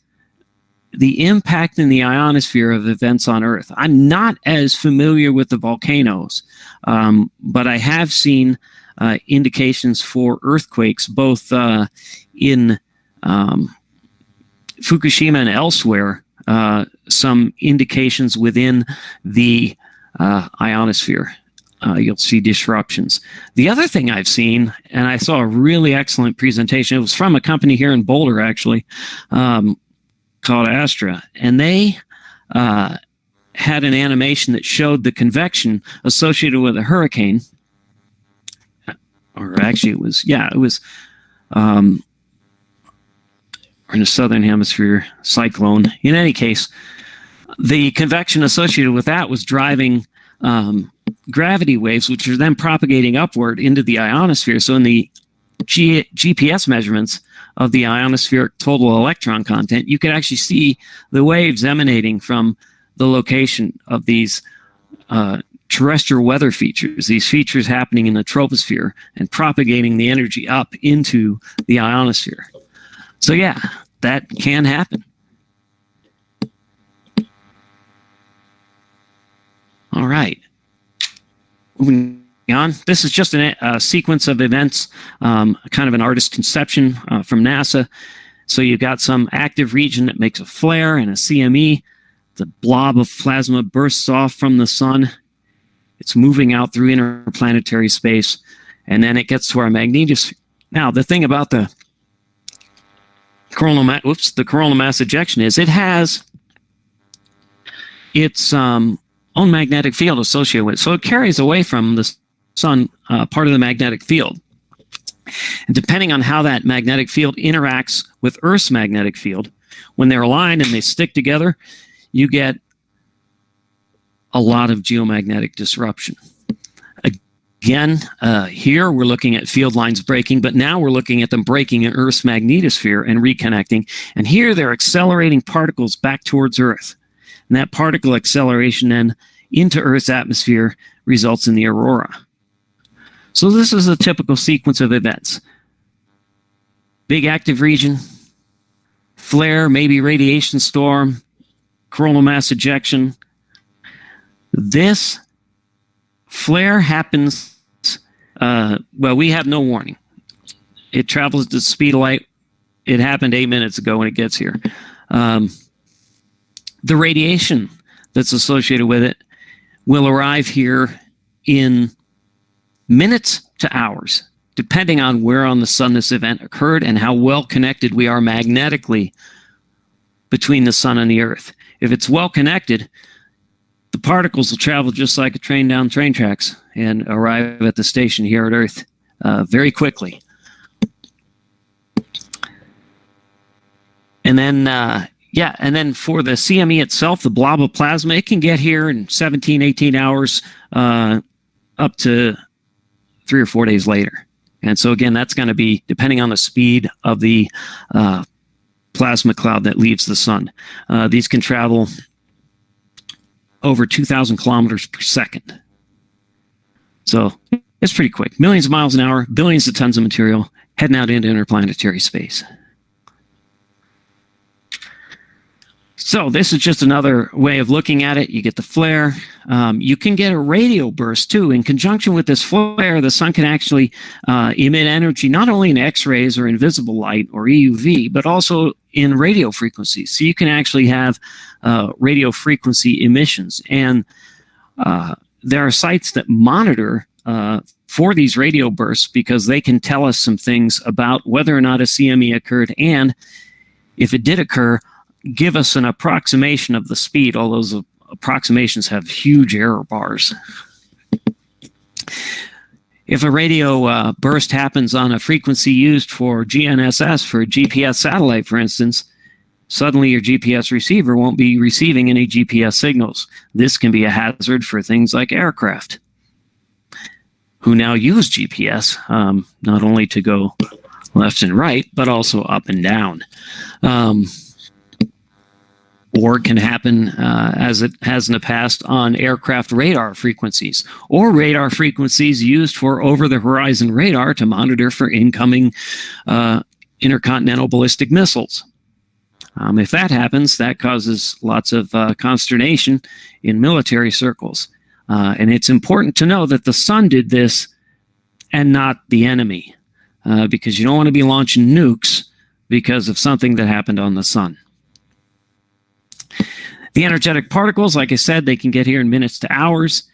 the impact in the ionosphere of events on Earth. I'm not as familiar with the volcanoes, but I have seen indications for earthquakes both in Fukushima and elsewhere, some indications within the ionosphere. You'll see disruptions. The other thing I've seen, and I saw a really excellent presentation, it was from a company here in Boulder, actually, called Astra, and they had an animation that showed the convection associated with a hurricane, or actually it was in the southern hemisphere cyclone. In any case, the convection associated with that was driving gravity waves, which are then propagating upward into the ionosphere. So in the GPS measurements of the ionospheric total electron content, you could actually see the waves emanating from the location of these terrestrial weather features, these features happening in the troposphere and propagating the energy up into the ionosphere. So yeah, that can happen. All right. Moving on. This is just a sequence of events, kind of an artist's conception from NASA. So you've got some active region that makes a flare and a CME. The blob of plasma bursts off from the sun. It's moving out through interplanetary space, and then it gets to our magnetosphere. Now, the thing about the coronal mass ejection is it has its own magnetic field associated with it. So it carries away from the sun part of the magnetic field. And depending on how that magnetic field interacts with Earth's magnetic field, when they're aligned and they stick together, you get a lot of geomagnetic disruption. Again, here we're looking at field lines breaking, but now we're looking at them breaking in Earth's magnetosphere and reconnecting. And here they're accelerating particles back towards Earth. And that particle acceleration then into Earth's atmosphere results in the aurora. So this is a typical sequence of events. Big active region, flare, maybe radiation storm, coronal mass ejection. This flare happens, we have no warning. It travels at the speed of light. It happened 8 minutes ago when it gets here. The radiation that's associated with it will arrive here in minutes to hours, depending on where on the sun this event occurred and how well connected we are magnetically between the sun and the Earth. If it's well connected, the particles will travel just like a train down train tracks and arrive at the station here at Earth very quickly. And then, and then for the CME itself, the blob of plasma, it can get here in 17, 18 hours up to 3 or 4 days later. And so again, that's going to be depending on the speed of the plasma cloud that leaves the sun. These can travel over 2,000 kilometers per second. So it's pretty quick. Millions of miles an hour, billions of tons of material heading out into interplanetary space. So this is just another way of looking at it. You get the flare. You can get a radio burst too. In conjunction with this flare, the sun can actually emit energy not only in X-rays or invisible light or EUV, but also in radio frequencies. So you can actually have radio frequency emissions. And there are sites that monitor for these radio bursts because they can tell us some things about whether or not a CME occurred, and if it did occur, give us an approximation of the speed. All those approximations have huge error bars. If a radio burst happens on a frequency used for GNSS, for a GPS satellite, for instance, suddenly your GPS receiver won't be receiving any GPS signals. This can be a hazard for things like aircraft, who now use GPS, not only to go left and right, but also up and down. Or it can happen, as it has in the past, on aircraft radar frequencies, or radar frequencies used for over-the-horizon radar to monitor for incoming intercontinental ballistic missiles. If that happens, that causes lots of consternation in military circles. And it's important to know that the sun did this and not the enemy, because you don't want to be launching nukes because of something that happened on the sun. The energetic particles, like I said, they can get here in minutes to hours.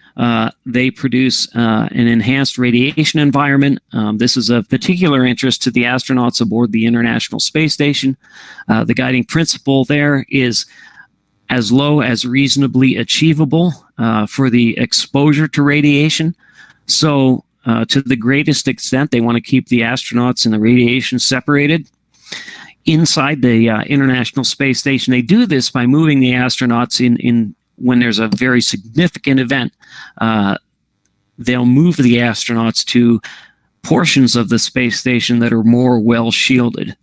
They produce an enhanced radiation environment. This is of particular interest to the astronauts aboard the International Space Station. The guiding principle there is as low as reasonably achievable for the exposure to radiation. So to the greatest extent, they want to keep the astronauts and the radiation separated. Inside the International Space Station, they do this by moving the astronauts in when there's a very significant event. They'll move the astronauts to portions of the space station that are more well shielded,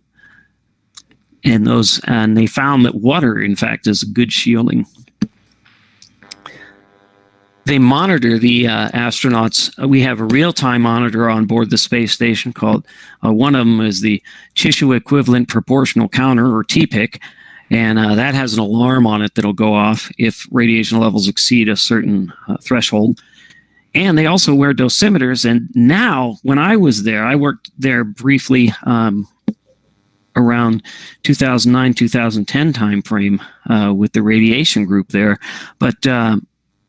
and they found that water, in fact, is good shielding. They monitor the astronauts. We have a real-time monitor on board the space station called, one of them is the Tissue Equivalent Proportional Counter, or TPIC, and that has an alarm on it that'll go off if radiation levels exceed a certain threshold. And they also wear dosimeters, and now, when I was there, I worked there briefly around 2009, 2010 timeframe with the radiation group there, but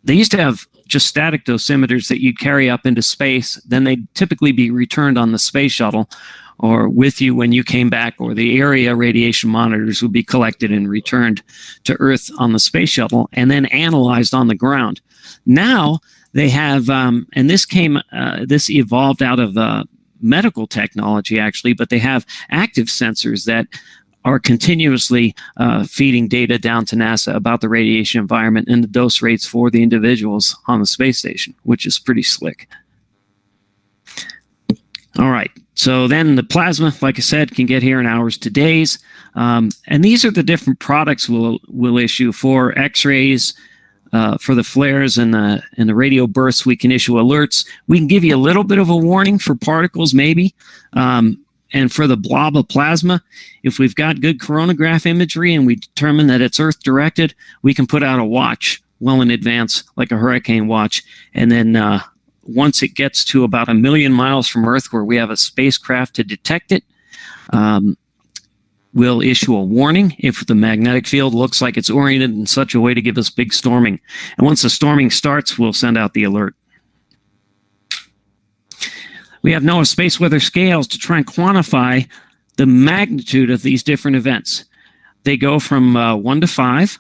they used to have just static dosimeters that you'd carry up into space. Then they'd typically be returned on the space shuttle or with you when you came back, or the area radiation monitors would be collected and returned to Earth on the space shuttle and then analyzed on the ground. Now they have, and this evolved out of medical technology actually, but they have active sensors that are continuously feeding data down to NASA about the radiation environment and the dose rates for the individuals on the space station, which is pretty slick. All right, so then the plasma, like I said, can get here in hours to days. And these are the different products we'll issue for X-rays, for the flares and the radio bursts. We can issue alerts. We can give you a little bit of a warning for particles, maybe. And for the blob of plasma, if we've got good coronagraph imagery and we determine that it's Earth-directed, we can put out a watch well in advance, like a hurricane watch. And then once it gets to about 1 million miles from Earth, where we have a spacecraft to detect it, we'll issue a warning if the magnetic field looks like it's oriented in such a way to give us big storming. And once the storming starts, we'll send out the alert. We have NOAA space weather scales to try and quantify the magnitude of these different events. They go from 1 to 5.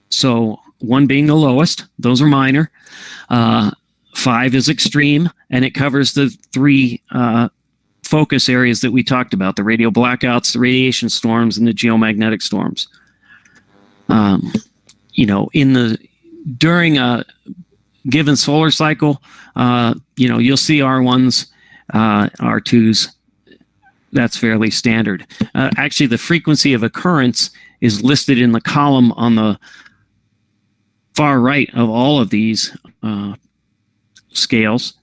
So 1 being the lowest, those are minor. 5 is extreme, and it covers the 3 focus areas that we talked about: the radio blackouts, the radiation storms, and the geomagnetic storms. During a given solar cycle, you'll see R1s, R2s. That's fairly standard. Actually, the frequency of occurrence is listed in the column on the far right of all of these scales.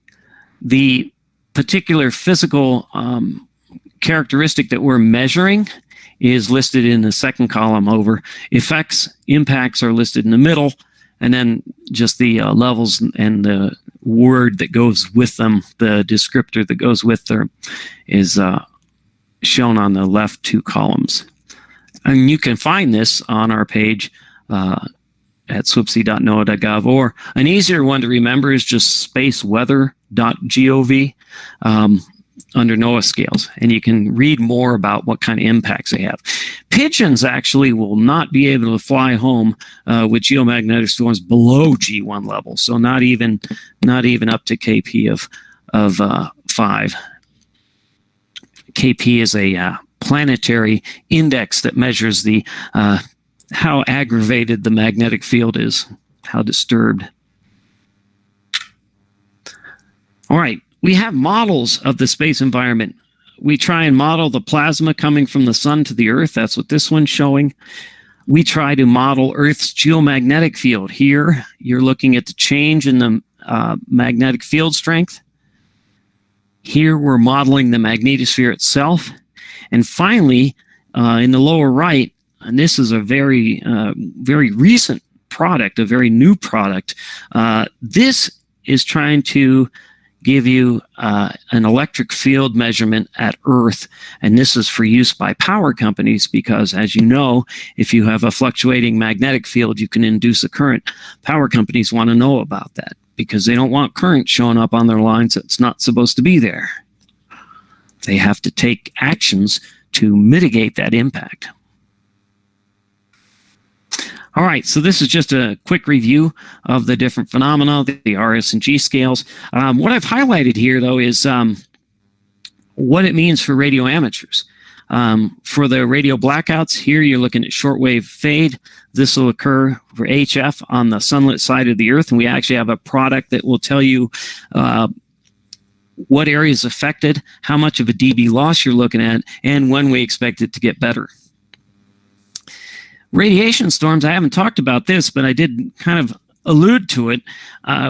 The particular physical characteristic that we're measuring is listed in the second column over. Impacts are listed in the middle, and then just the levels and the word that goes with them, the descriptor that goes with them, is shown on the left 2 columns. And you can find this on our page at swipsy.noaa.gov, or an easier one to remember is just spaceweather.gov under NOAA scales, and you can read more about what kind of impacts they have. Pigeons actually will not be able to fly home with geomagnetic storms below G1 level, so not even up to KP of 5. KP is a planetary index that measures the how aggravated the magnetic field is, how disturbed. All right, we have models of the space environment. We try and model the plasma coming from the sun to the Earth. That's what this one's showing. We try to model Earth's geomagnetic field. Here, you're looking at the change in the magnetic field strength. Here, we're modeling the magnetosphere itself. And finally, in the lower right, and this is a very, very recent product, a very new product. This is trying to give you an electric field measurement at Earth, and this is for use by power companies because, as you know, if you have a fluctuating magnetic field, you can induce a current. Power companies want to know about that because they don't want current showing up on their lines that's not supposed to be there. They have to take actions to mitigate that impact. All right, so this is just a quick review of the different phenomena, the RS and G scales. What I've highlighted here, though, is what it means for radio amateurs. For the radio blackouts, here you're looking at shortwave fade. This will occur for HF on the sunlit side of the Earth, and we actually have a product that will tell you what area is affected, how much of a dB loss you're looking at, and when we expect it to get better. Radiation storms, I haven't talked about this, but I did kind of allude to it.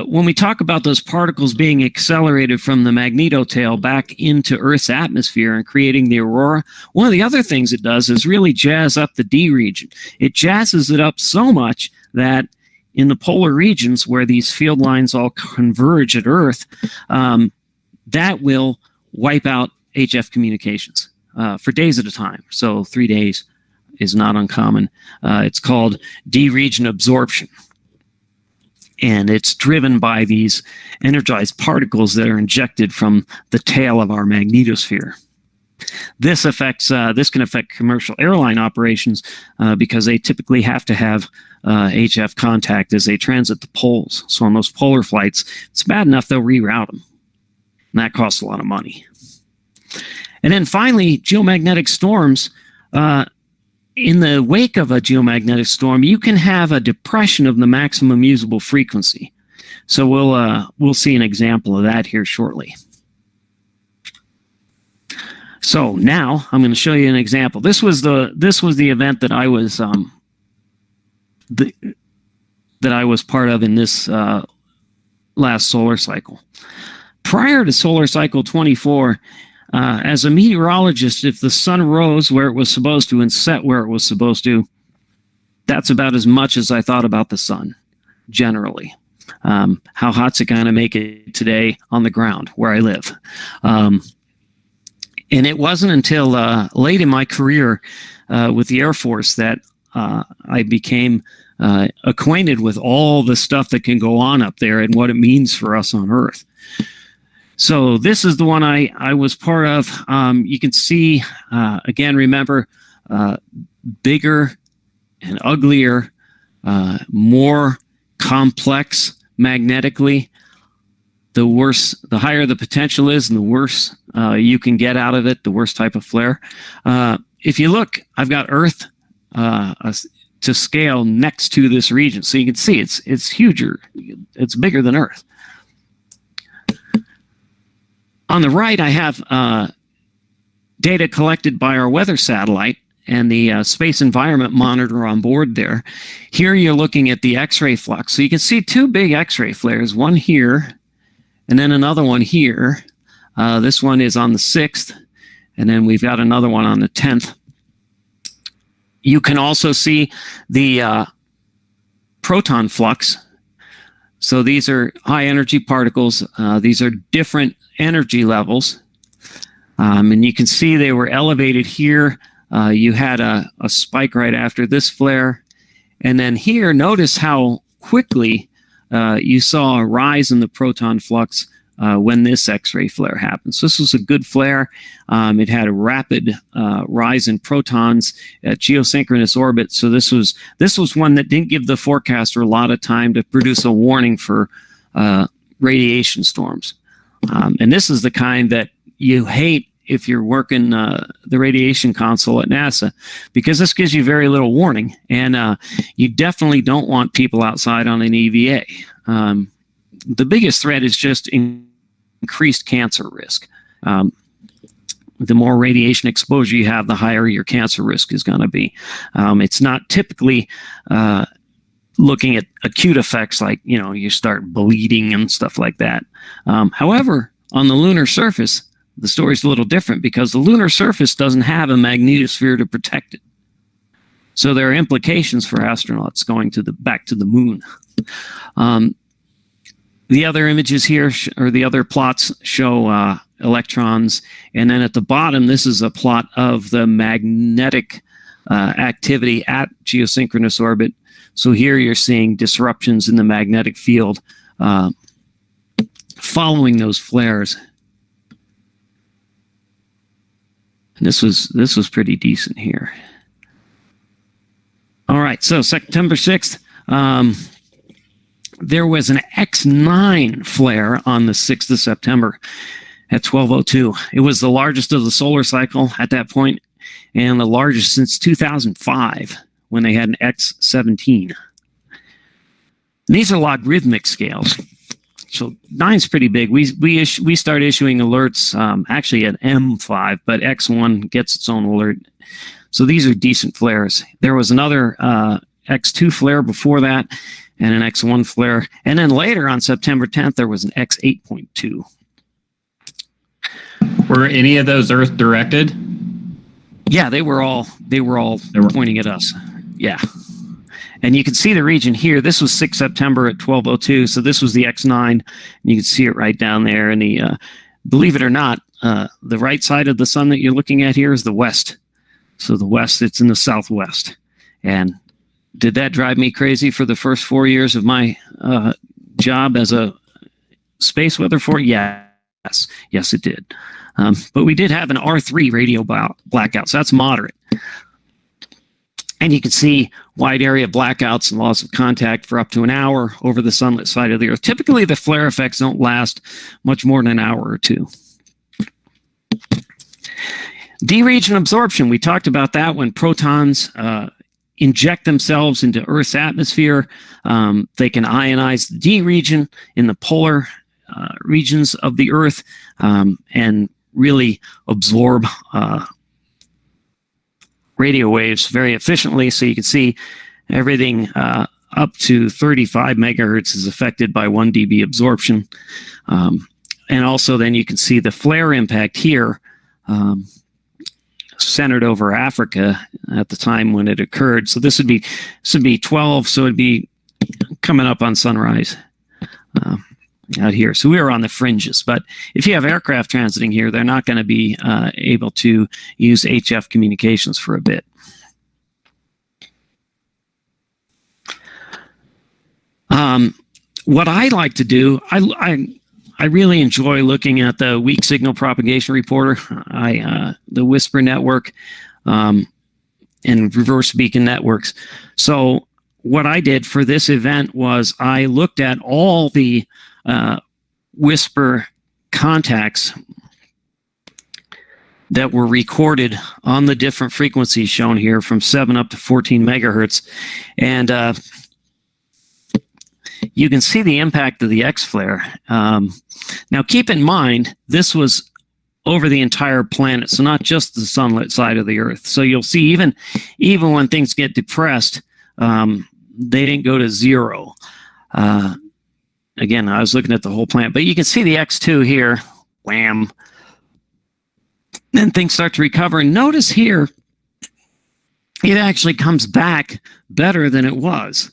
When we talk about those particles being accelerated from the magnetotail back into Earth's atmosphere and creating the aurora, one of the other things it does is really jazz up the D region. It jazzes it up so much that in the polar regions where these field lines all converge at Earth, that will wipe out HF communications for days at a time. So 3 days is not uncommon. It's called D-region absorption. And it's driven by these energized particles that are injected from the tail of our magnetosphere. This can affect commercial airline operations because they typically have to have HF contact as they transit the poles. So on those polar flights, it's bad enough they'll reroute them. And that costs a lot of money. And then finally, geomagnetic storms. In the wake of a geomagnetic storm, you can have a depression of the maximum usable frequency. So we'll see an example of that here shortly. So now I'm going to show you an example. This was the event that I was part of in this last solar cycle. Prior to solar cycle 24. As a meteorologist, if the sun rose where it was supposed to and set where it was supposed to, that's about as much as I thought about the sun, generally. How hot's it going to make it today on the ground where I live? And it wasn't until late in my career with the Air Force that I became acquainted with all the stuff that can go on up there and what it means for us on Earth. So this is the one I was part of. You can see, again, remember, bigger and uglier, more complex magnetically. The worse, the higher the potential is and the worse you can get out of it, the worse type of flare. If you look, I've got Earth to scale next to this region. So you can see it's huger. It's bigger than Earth. On the right, I have data collected by our weather satellite and the space environment monitor on board there. Here you're looking at the X-ray flux. So you can see two big X-ray flares, one here and then another one here. This one is on the 6th, and then we've got another one on the 10th. You can also see the proton flux. So these are high energy particles. These are different energy levels. And you can see they were elevated here. You had a spike right after this flare. And then here, notice how quickly you saw a rise in the proton flux when this X-ray flare happened. So this was a good flare. It had a rapid rise in protons at geosynchronous orbit. So this was one that didn't give the forecaster a lot of time to produce a warning for radiation storms. And this is the kind that you hate if you're working the radiation console at NASA, because this gives you very little warning, and you definitely don't want people outside on an EVA. The biggest threat is just increased cancer risk. The more radiation exposure you have, the higher your cancer risk is going to be. It's not typically looking at acute effects like, you start bleeding and stuff like that. However, on the lunar surface, the story's a little different because the lunar surface doesn't have a magnetosphere to protect it. So there are implications for astronauts going back to the moon. The other images here, or the other plots, show electrons. And then at the bottom, this is a plot of the magnetic activity at geosynchronous orbit. So here you're seeing disruptions in the magnetic field following those flares. And this was pretty decent here. All right, so September 6th, there was an X9 flare on the 6th of September at 12:02. It was the largest of the solar cycle at that point, and the largest since 2005 when they had an X17. And these are logarithmic scales. So 9's pretty big. We start issuing alerts actually at M5, but X1 gets its own alert. So these are decent flares. There was another X2 flare before that, and an X1 flare. And then later on September 10th, there was an X8.2. Were any of those Earth directed? Yeah, they were all pointing at us. Yeah. And you can see the region here. This was 6 September at 12:02. So this was the X9. And you can see it right down there. And believe it or not, the right side of the sun that you're looking at here is the west. So the west, it's in the southwest. And did that drive me crazy for the first 4 years of my job as a space weather for? Yes, it did. But we did have an R3 radio blackout, so that's moderate. And you can see wide area blackouts and loss of contact for up to an hour over the sunlit side of the Earth. Typically, the flare effects don't last much more than an hour or two. D-region absorption, we talked about that when protons inject themselves into Earth's atmosphere. They can ionize the D region in the polar regions of the Earth and really absorb radio waves very efficiently. So you can see everything up to 35 megahertz is affected by 1 dB absorption. And also then you can see the flare impact here centered over Africa at the time when it occurred. So this would be 12, so it'd be coming up on sunrise out here. So we were on the fringes, but if you have aircraft transiting here, they're not going to be able to use HF communications for a bit. What I like to do, I really enjoy looking at the weak signal propagation reporter, the Whisper network, and reverse beacon networks. So what I did for this event was I looked at all the Whisper contacts that were recorded on the different frequencies shown here from 7 up to 14 megahertz. And you can see the impact of the X flare. Now, keep in mind, this was over the entire planet, so not just the sunlit side of the Earth. So you'll see even when things get depressed, they didn't go to zero. Again, I was looking at the whole planet, but you can see the X2 here. Wham. Then things start to recover. And notice here, it actually comes back better than it was.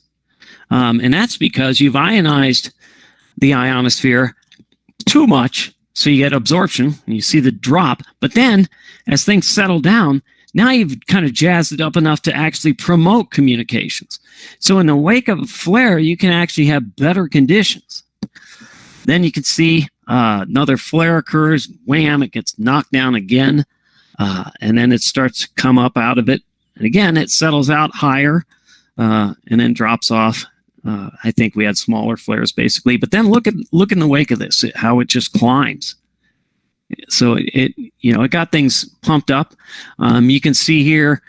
And that's because you've ionized the ionosphere too much, so you get absorption, and you see the drop. But then, as things settle down, now you've kind of jazzed it up enough to actually promote communications. So in the wake of a flare, you can actually have better conditions. Then you can see another flare occurs, wham, it gets knocked down again, and then it starts to come up out of it. And again, it settles out higher and then drops off. I think we had smaller flares basically, but then look in the wake of this, how it just climbs. So it got things pumped up. You can see here,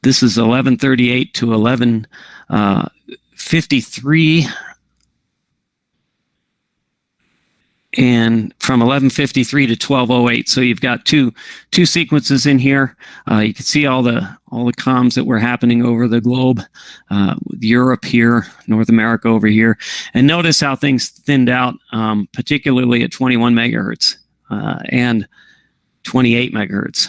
this is 1138 to 1153. And from 1153 to 1208, so you've got two sequences in here. You can see all the comms that were happening over the globe, with Europe here, North America over here, and notice how things thinned out, particularly at 21 megahertz. and 28 megahertz.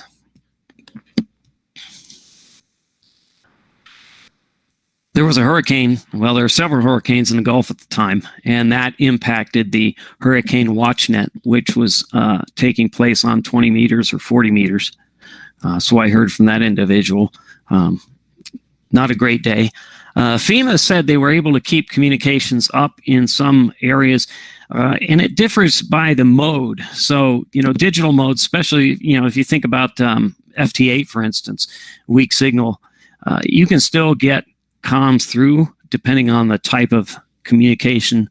There was a hurricane. Well, there were several hurricanes in the Gulf at the time, and that impacted the hurricane watch net, which was taking place on 20 meters or 40 meters. So I heard from that individual. Not a great day. FEMA said they were able to keep communications up in some areas, and it differs by the mode. So, digital modes, especially, if you think about FT8, for instance, weak signal, you can still get comms through depending on the type of communication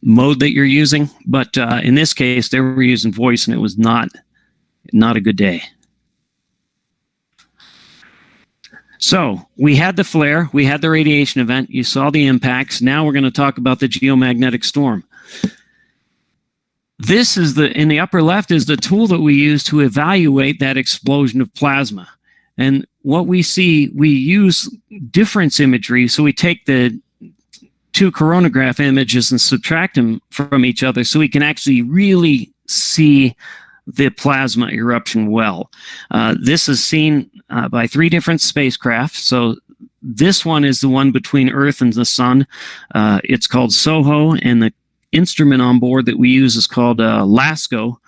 mode that you're using. But in this case, they were using voice, and it was not a good day. So we had the flare, we had the radiation event, you saw the impacts. Now we're going to talk about the geomagnetic storm. This is in the upper left is the tool that we use to evaluate that explosion of plasma. And what we see, we use difference imagery. So we take the two coronagraph images and subtract them from each other so we can actually really see the plasma eruption well. This is seen by 3 different spacecraft. So this one is the one between Earth and the Sun. It's called SOHO, and the instrument on board that we use is called LASCO.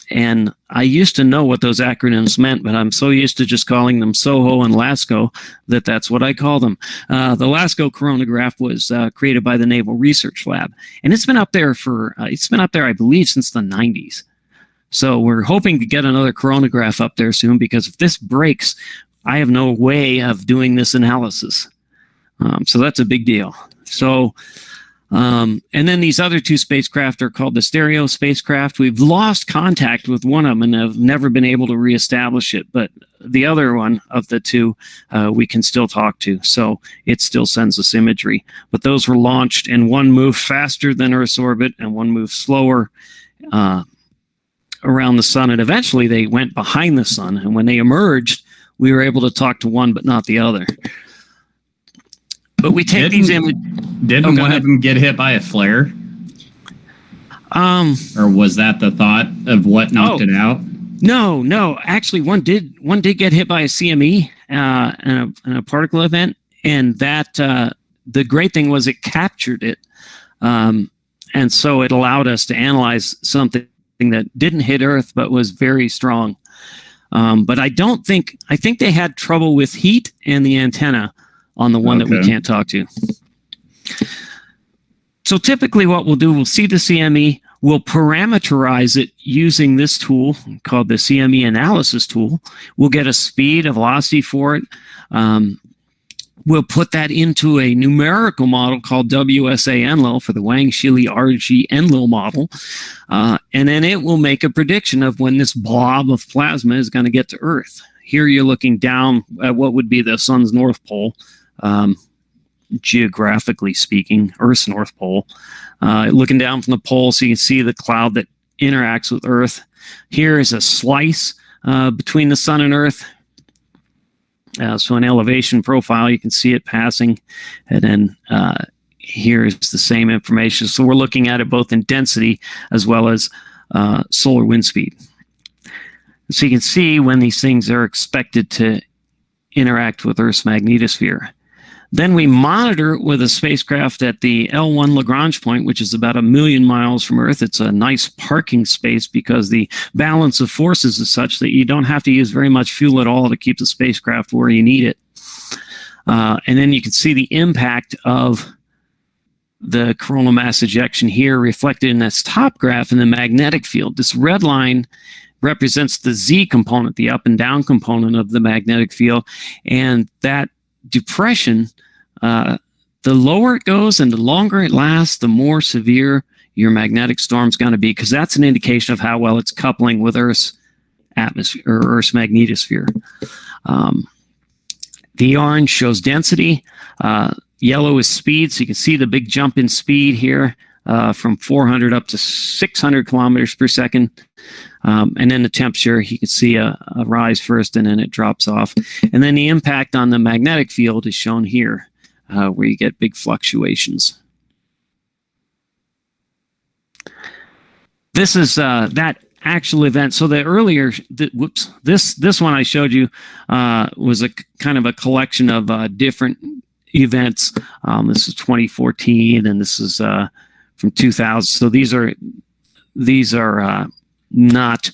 And I used to know what those acronyms meant, but I'm so used to just calling them SOHO and LASCO that that's what I call them. The LASCO coronagraph was created by the Naval Research Lab, and it's been up there I believe, since the 90s. So we're hoping to get another coronagraph up there soon, because if this breaks, I have no way of doing this analysis. So that's a big deal. So, and then these other 2 spacecraft are called the stereo spacecraft. We've lost contact with one of them and have never been able to reestablish it. But the other one of the 2, we can still talk to. So it still sends us imagery. But those were launched, and one moved faster than Earth's orbit and one moved slower around the sun, and eventually they went behind the sun, and when they emerged, we were able to talk to one but not the other. But we take these images. Didn't one of them get hit by a flare? Or was that the thought of what knocked it out? No. Actually, one did get hit by a CME and a particle event, and that the great thing was it captured it, and so it allowed us to analyze something that didn't hit Earth but was very strong. But I think they had trouble with heat and the antenna on the one that we can't talk to. So typically what we'll do, we'll see the CME, we'll parameterize it using this tool called the CME analysis tool. We'll get a speed, a velocity for it. We'll put that into a numerical model called WSA-Enlil for the Wang-Shili RG-Enlil model. And then it will make a prediction of when this blob of plasma is going to get to Earth. Here you're looking down at what would be the sun's north pole, geographically speaking, Earth's north pole. Looking down from the pole so you can see the cloud that interacts with Earth. Here is a slice between the sun and Earth. So an elevation profile, you can see it passing, and then here's the same information. So we're looking at it both in density as well as solar wind speed. So you can see when these things are expected to interact with Earth's magnetosphere. Then we monitor it with a spacecraft at the L1 Lagrange point, which is about 1 million miles from Earth. It's a nice parking space because the balance of forces is such that you don't have to use very much fuel at all to keep the spacecraft where you need it. And then you can see the impact of the coronal mass ejection here reflected in this top graph in the magnetic field. This red line represents the Z component, the up and down component of the magnetic field, and that depression, the lower it goes and the longer it lasts, the more severe your magnetic storm's going to be, because that's an indication of how well it's coupling with Earth's atmosphere or Earth's magnetosphere. The orange shows density. Yellow is speed, so you can see the big jump in speed here from 400 up to 600 kilometers per second. And then the temperature, you can see a rise first and then it drops off. And then the impact on the magnetic field is shown here, where you get big fluctuations. this is that actual event. So the earlier, this one I showed you was a kind of a collection of different events. This is 2014, and this is from 2000. So these are not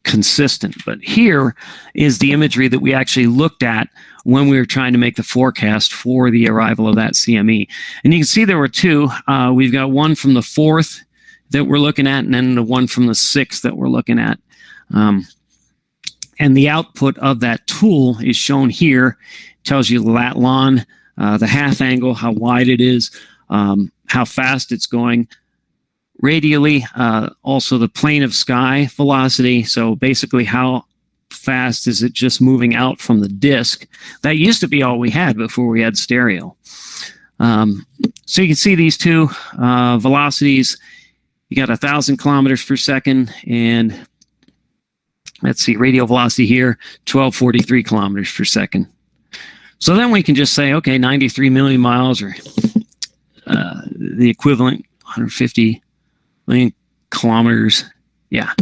consistent. But here is the imagery that we actually looked at when we were trying to make the forecast for the arrival of that CME. And you can see there were two. We've got one from the 4th that we're looking at, and then the one from the 6th that we're looking at. And the output of that tool is shown here. Tells you the lat lon, the half angle, how wide it is, how fast it's going. Radially, also the plane of sky velocity. So basically how fast is it just moving out from the disk. That used to be all we had before we had stereo. So you can see these two velocities. You got 1,000 kilometers per second, and let's see, radial velocity here, 1243 kilometers per second. So then we can just say, okay, 93 million miles, or the equivalent, 150 million kilometers. Yeah,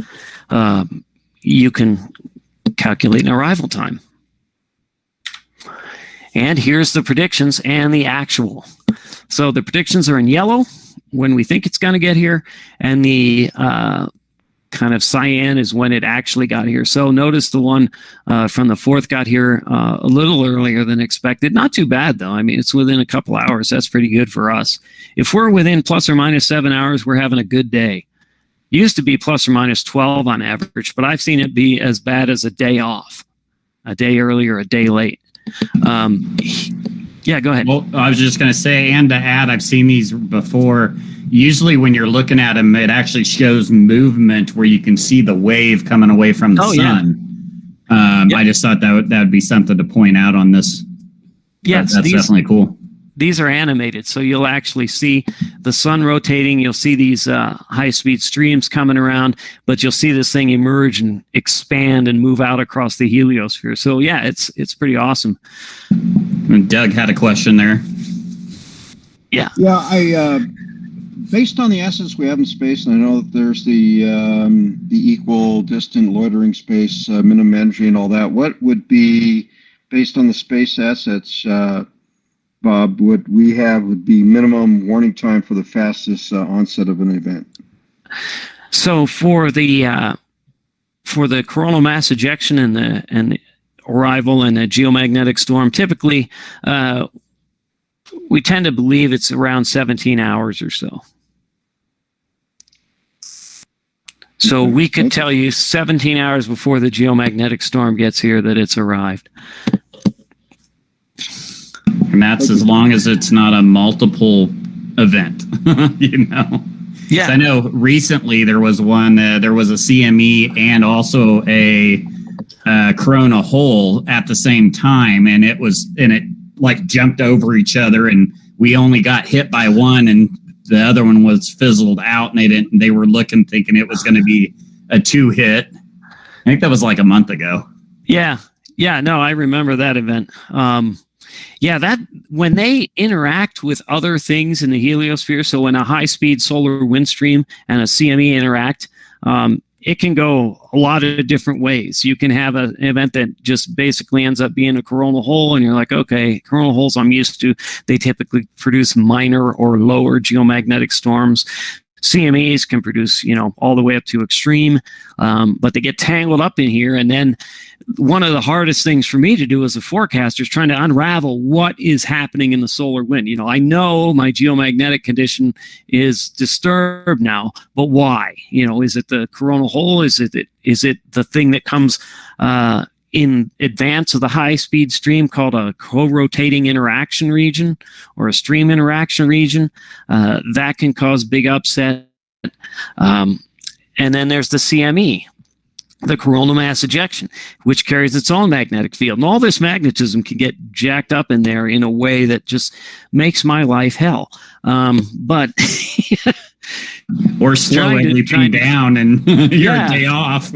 you can calculate an arrival time. And here's the predictions and the actual. So the predictions are in yellow when we think it's going to get here, and the kind of cyan is when it actually got here. So notice the one from the 4th got here a little earlier than expected. Not too bad, though. I mean, it's within a couple hours. That's pretty good for us. If we're within plus or minus 7 hours, we're having a good day. Used to be plus or minus 12 on average, but I've seen it be as bad as a day off, a day early or a day late. Yeah, go ahead. Well, I was just going to say, and to add, I've seen these before. Usually when you're looking at them, it actually shows movement where you can see the wave coming away from the sun. Yep. I just thought that would be something to point out on this. Yes, that's definitely cool. These are animated, so you'll actually see the sun rotating. You'll see these high-speed streams coming around, but you'll see this thing emerge and expand and move out across the heliosphere. So yeah, it's pretty awesome. And Doug had a question there. Yeah. Yeah, I based on the assets we have in space, and I know that there's the equal distant loitering space, minimum energy, and all that. What would be, based on the space assets, Bob, what we have would be minimum warning time for the fastest onset of an event? So for the coronal mass ejection and the arrival and a geomagnetic storm, typically we tend to believe it's around 17 hours or so. So we could tell you 17 hours before the geomagnetic storm gets here that it's arrived. And that's as long as it's not a multiple event, you know? Yeah. I know recently there was one, there was a CME and also a corona hole at the same time, and it like jumped over each other, and we only got hit by one, and the other one was fizzled out, and they were looking, thinking it was going to be a 2-hit. I think that was like a month ago. Yeah. No, I remember that event. That when they interact with other things in the heliosphere, so when a high-speed solar wind stream and a CME interact, it can go a lot of different ways. You can have an event that just basically ends up being a coronal hole, and you're like, okay, coronal holes I'm used to. They typically produce minor or lower geomagnetic storms. CMEs can produce, all the way up to extreme, but they get tangled up in here. And then one of the hardest things for me to do as a forecaster is trying to unravel what is happening in the solar wind. I know my geomagnetic condition is disturbed now, but why? Is it the coronal hole? Is it the thing that comes in advance of the high-speed stream called a co-rotating interaction region or a stream interaction region? That can cause big upset. And then there's the CME, the coronal mass ejection, which carries its own magnetic field. And all this magnetism can get jacked up in there in a way that just makes my life hell. But... or slowly leaping down and you're a day off.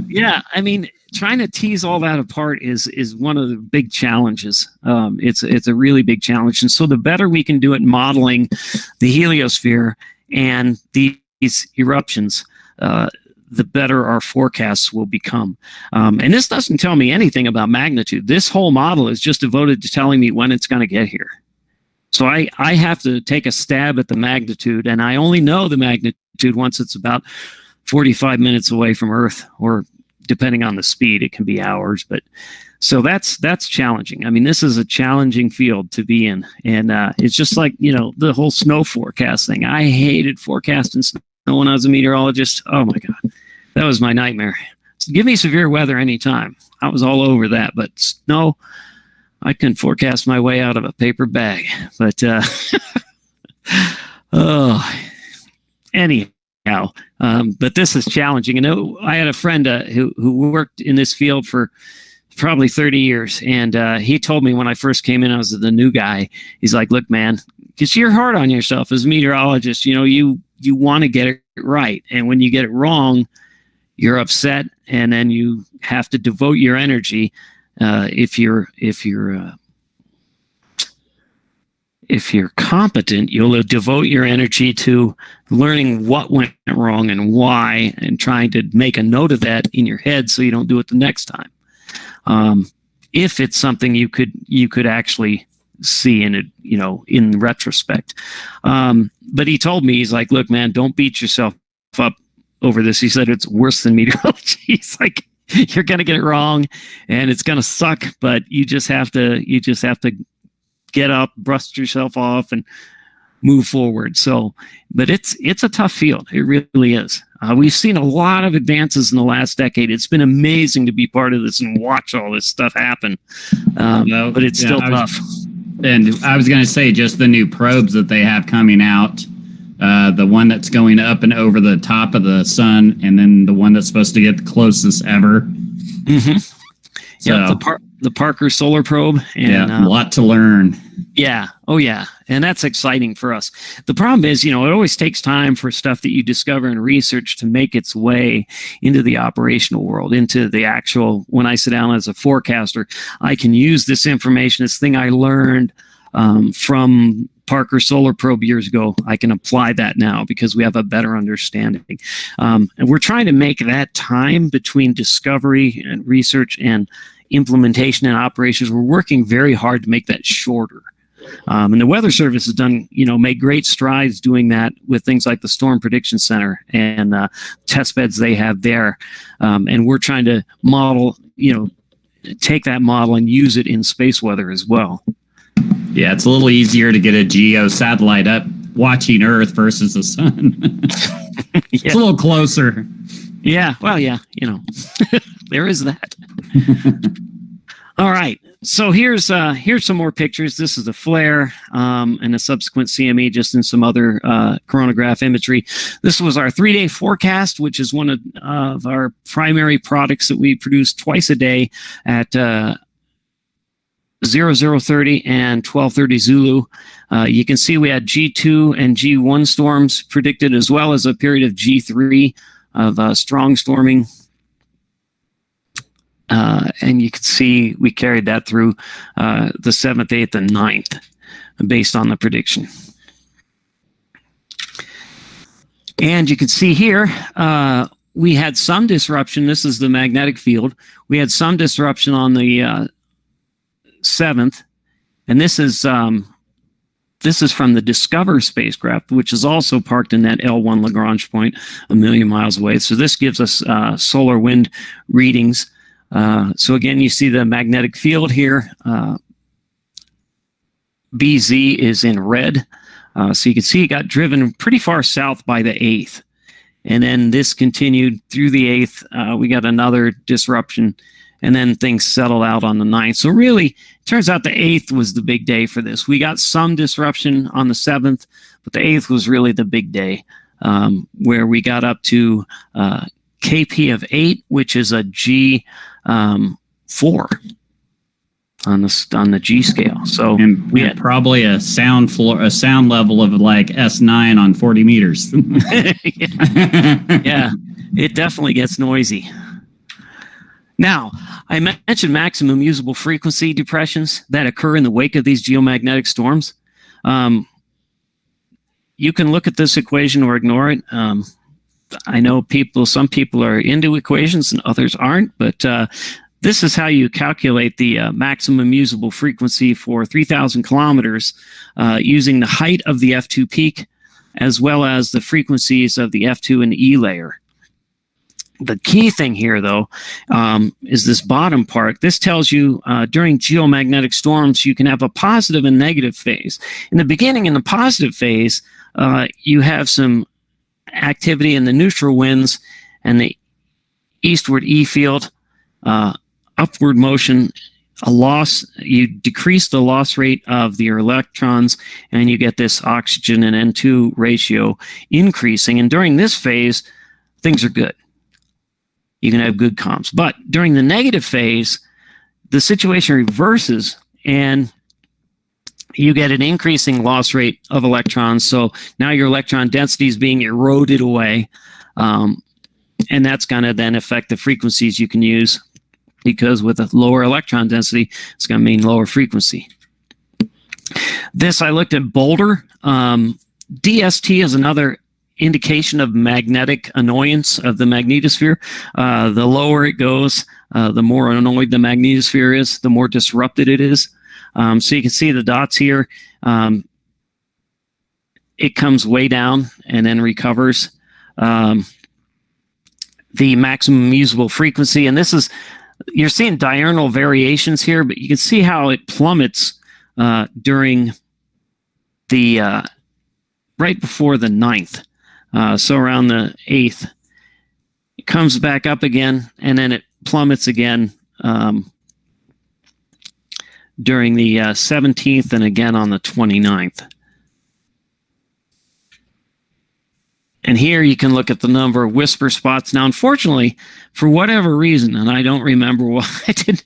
Yeah, I mean, trying to tease all that apart is one of the big challenges. It's a really big challenge. And so the better we can do at modeling the heliosphere and these eruptions, the better our forecasts will become. And this doesn't tell me anything about magnitude. This whole model is just devoted to telling me when it's going to get here. So I have to take a stab at the magnitude, and I only know the magnitude once it's about 45 minutes away from Earth, or depending on the speed, it can be hours. But so that's challenging. I mean, this is a challenging field to be in, and it's just like, you know, the whole snow forecast thing. I hated forecasting snow when I was a meteorologist. Oh my God, that was my nightmare. So give me severe weather anytime. I was all over that, but snow, I couldn't forecast my way out of a paper bag. But anyhow, but this is challenging. And I had a friend who worked in this field for probably 30 years. And he told me when I first came in, I was the new guy. He's like, look, man, because you're hard on yourself as a meteorologist. You know, you want to get it right. And when you get it wrong, you're upset. And then you have to devote your energy. If you're competent, you'll devote your energy to learning what went wrong and why, and trying to make a note of that in your head so you don't do it the next time. If it's something you could actually see in it, you know, in retrospect. But he told me, he's like, look, man, don't beat yourself up over this. He said it's worse than meteorology. He's like, you're going to get it wrong and it's going to suck, but you just have to get up, brush yourself off, and move forward. So, but it's a tough field. It really is. We've seen a lot of advances in the last decade. It's been amazing to be part of this and watch all this stuff happen. But it's still tough. And I was going to say, just the new probes that they have coming out, the one that's going up and over the top of the sun, and then the one that's supposed to get the closest ever. Mm-hmm. So, yeah, the Parker Solar Probe. And, a lot to learn. Yeah. Oh, yeah. And that's exciting for us. The problem is, you know, it always takes time for stuff that you discover and research to make its way into the operational world, into the actual, when I sit down as a forecaster, I can use this information, this thing I learned from Parker Solar Probe years ago. I can apply that now because we have a better understanding. And we're trying to make that time between discovery and research and implementation and operations. We're working very hard to make that shorter. And the Weather Service has done, you know, made great strides doing that with things like the Storm Prediction Center and test beds they have there. And we're trying to model, you know, take that model and use it in space weather as well. Yeah, it's a little easier to get a geo satellite up watching Earth versus the sun. It's a little closer. Yeah, well, yeah, you know, there is that. All right, so here's some more pictures. This is a flare and a subsequent CME, just in some other coronagraph imagery. This was our 3-day forecast, which is one of our primary products that we produce twice a day at 0030 and 1230 Zulu. You can see we had G2 and G1 storms predicted, as well as a period of G3 of strong storming. And you can see we carried that through the 7th, 8th, and 9th based on the prediction. And you can see here, we had some disruption. This is the magnetic field. We had some disruption on the 7th, and this is from the Discover spacecraft, which is also parked in that L1 Lagrange point a million miles away. So this gives us solar wind readings. So again, you see the magnetic field here. BZ is in red. So you can see it got driven pretty far south by the 8th. And then this continued through the 8th. We got another disruption, and then things settled out on the 9th. So really, it turns out the 8th was the big day for this. We got some disruption on the 7th, but the 8th was really the big day, where we got up to KP of 8, which is a G 4 on the G scale. So we had probably a sound level of like S9 on 40 meters. Yeah, it definitely gets noisy. Now, I mentioned maximum usable frequency depressions that occur in the wake of these geomagnetic storms. You can look at this equation or ignore it. I know some people are into equations and others aren't, but this is how you calculate the maximum usable frequency for 3,000 kilometers using the height of the F2 peak as well as the frequencies of the F2 and E layer. The key thing here, though, is this bottom part. This tells you during geomagnetic storms, you can have a positive and negative phase. In the beginning, in the positive phase, you have some activity in the neutral winds and the eastward E field, upward motion, a loss. You decrease the loss rate of your electrons, and you get this oxygen and N2 ratio increasing. And during this phase, things are good. You can have good comps. But during the negative phase, the situation reverses and you get an increasing loss rate of electrons. So now your electron density is being eroded away. And that's going to then affect the frequencies you can use, because with a lower electron density, it's going to mean lower frequency. This, I looked at Boulder. DST is another indication of magnetic annoyance of the magnetosphere. The lower it goes, the more annoyed the magnetosphere is, the more disrupted it is. So you can see the dots here. It comes way down and then recovers. The maximum usable frequency, and this is, you're seeing diurnal variations here, but you can see how it plummets during the right before the 9th. So around the 8th, it comes back up again, and then it plummets again during the 17th and again on the 29th. And here you can look at the number of whisper spots. Now, unfortunately, for whatever reason, and I don't remember what I did,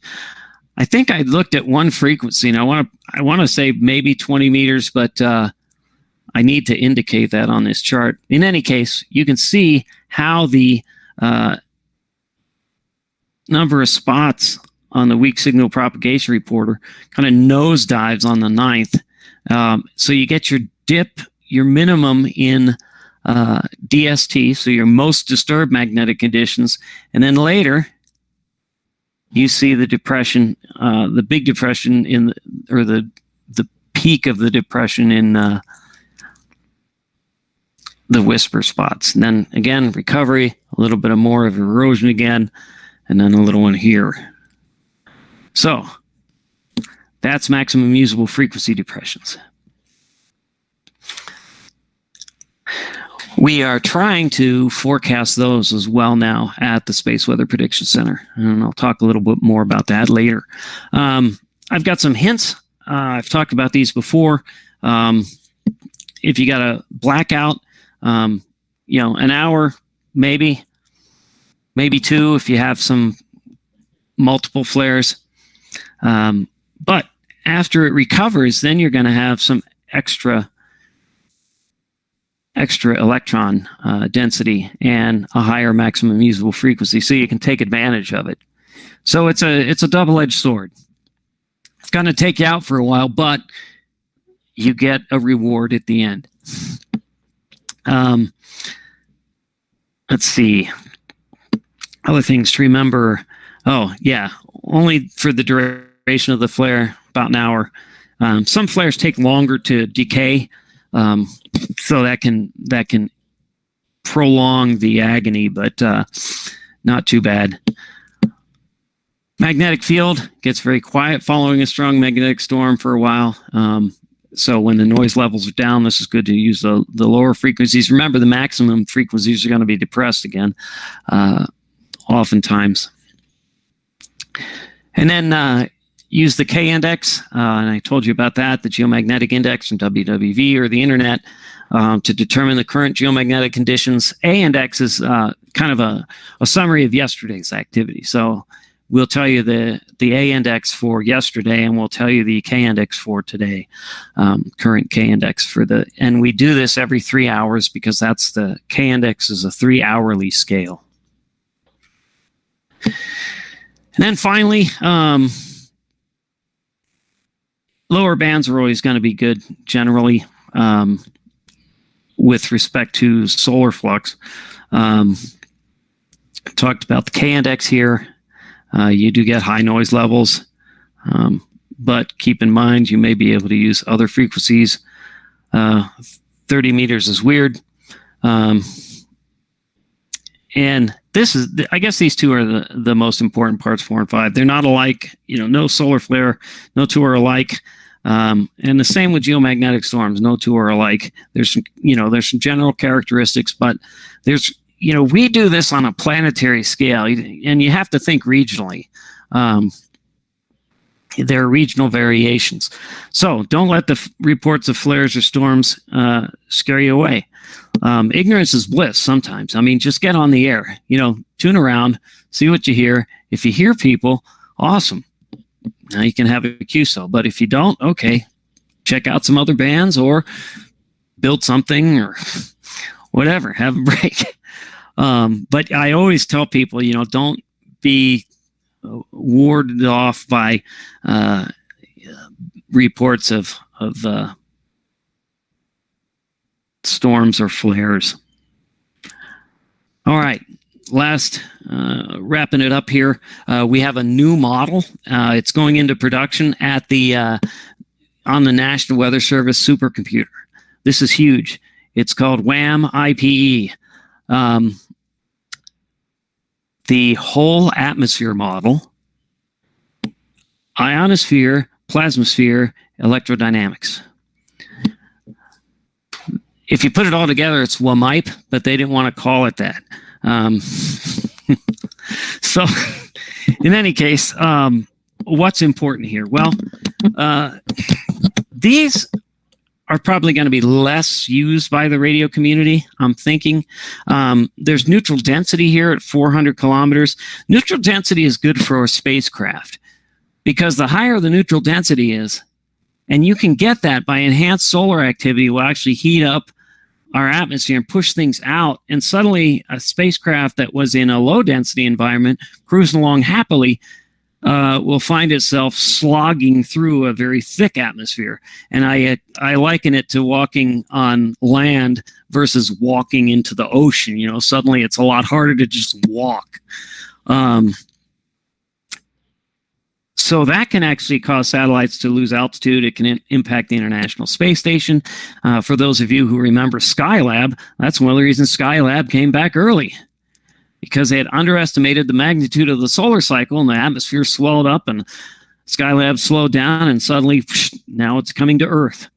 I think I looked at one frequency, and I want to say maybe 20 meters, but I need to indicate that on this chart. In any case, you can see how the number of spots on the weak signal propagation reporter kind of nosedives on the 9th. So you get your dip, your minimum in DST, so your most disturbed magnetic conditions, and then later you see the depression, the big depression or the peak of the depression in the whisper spots. And then again, recovery, a little bit of more of erosion again, and then a little one here. So that's maximum usable frequency depressions. We are trying to forecast those as well now at the Space Weather Prediction Center, and I'll talk a little bit more about that later. I've got some hints. I've talked about these before. If you got a blackout, an hour, maybe 2 if you have some multiple flares. But after it recovers, then you're going to have some extra electron density and a higher maximum usable frequency, so you can take advantage of it. So it's a double-edged sword. It's going to take you out for a while, but you get a reward at the end. Let's see. Other things to remember. Oh, yeah. Only for the duration of the flare, about an hour. Some flares take longer to decay, so that can prolong the agony, but not too bad. Magnetic field gets very quiet following a strong magnetic storm for a while. So when the noise levels are down, this is good to use the lower frequencies. Remember, the maximum frequencies are going to be depressed again, oftentimes. And then use the K-index, and I told you about that, the geomagnetic index from WWV or the internet, to determine the current geomagnetic conditions. A-index is kind of a summary of yesterday's activity. So we'll tell you the A-index for yesterday, and we'll tell you the K-index for today, current K-index and we do this every 3 hours because that's the K-index is a 3-hourly scale. And then finally, lower bands are always going to be good generally. with respect to solar flux. Talked about the K index here. You do get high noise levels, but keep in mind you may be able to use other frequencies. 30 meters is weird. And this is, I guess these two are the most important parts, 4 and 5. They're not alike, no solar flare, no two are alike. And the same with geomagnetic storms, no two are alike. There's some general characteristics, but we do this on a planetary scale, and you have to think regionally. There are regional variations. So don't let the reports of flares or storms scare you away. Ignorance is bliss sometimes. I mean, just get on the air, tune around, see what you hear. If you hear people, awesome. Now you can have a QSO. But if you don't, okay, check out some other bands or build something or whatever, have a break. But I always tell people, don't be warded off by reports of storms or flares. All right, wrapping it up here. We have a new model. It's going into production at on the National Weather Service supercomputer. This is huge. It's called WAM IPE. The whole atmosphere model, ionosphere, plasmasphere, electrodynamics. If you put it all together, it's WAMIPE, but they didn't want to call it that. So, in any case, what's important here? Well, these are probably going to be less used by the radio community, I'm thinking. There's neutral density here at 400 kilometers. Neutral density is good for a spacecraft because the higher the neutral density is, and you can get that by enhanced solar activity, will actually heat up our atmosphere and push things out. And suddenly a spacecraft that was in a low density environment cruising along happily will find itself slogging through a very thick atmosphere. And I liken it to walking on land versus walking into the ocean. Suddenly it's a lot harder to just walk. So that can actually cause satellites to lose altitude. It can impact the International Space Station. For those of you who remember Skylab, that's one of the reasons Skylab came back early, because they had underestimated the magnitude of the solar cycle and the atmosphere swelled up and Skylab slowed down and suddenly now it's coming to Earth.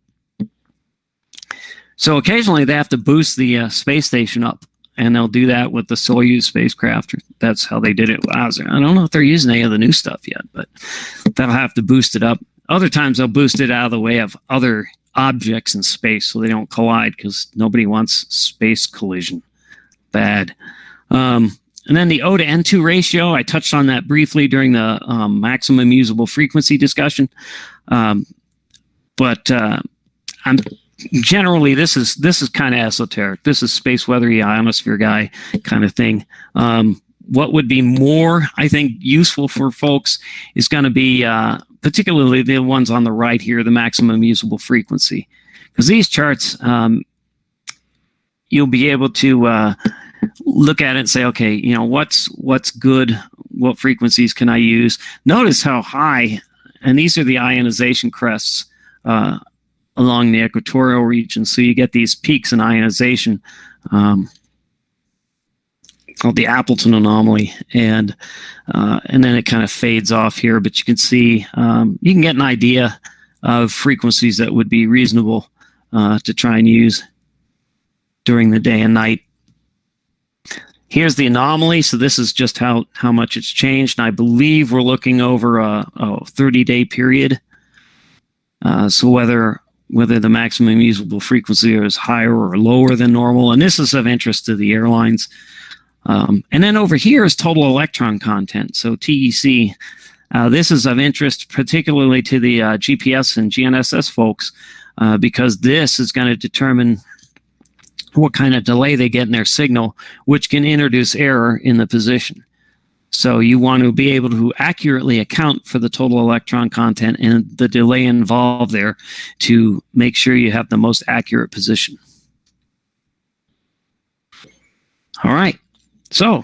So occasionally they have to boost the space station up, and they'll do that with the Soyuz spacecraft. That's how they did it. I don't know if they're using any of the new stuff yet, but they'll have to boost it up. Other times they'll boost it out of the way of other objects in space so they don't collide, because nobody wants space collision. Bad. And then the O to N2 ratio, I touched on that briefly during the maximum usable frequency discussion. But I'm generally, this is kind of esoteric. This is space weathery ionosphere guy kind of thing. What would be more, I think, useful for folks is going to be particularly the ones on the right here, the maximum usable frequency, because these charts you'll be able to look at it and say, okay, what's good? What frequencies can I use? Notice how high, and these are the ionization crests along the equatorial region. So you get these peaks in ionization called the Appleton anomaly, and then it kind of fades off here. But you can see, you can get an idea of frequencies that would be reasonable to try and use during the day and night. Here's the anomaly. So this is just how much it's changed. And I believe we're looking over a 30-day period. So whether the maximum usable frequency is higher or lower than normal. And this is of interest to the airlines. And then over here is total electron content. So TEC. This is of interest particularly to the GPS and GNSS folks, because this is going to determine what kind of delay they get in their signal, which can introduce error in the position. So you want to be able to accurately account for the total electron content and the delay involved there to make sure you have the most accurate position. All right. So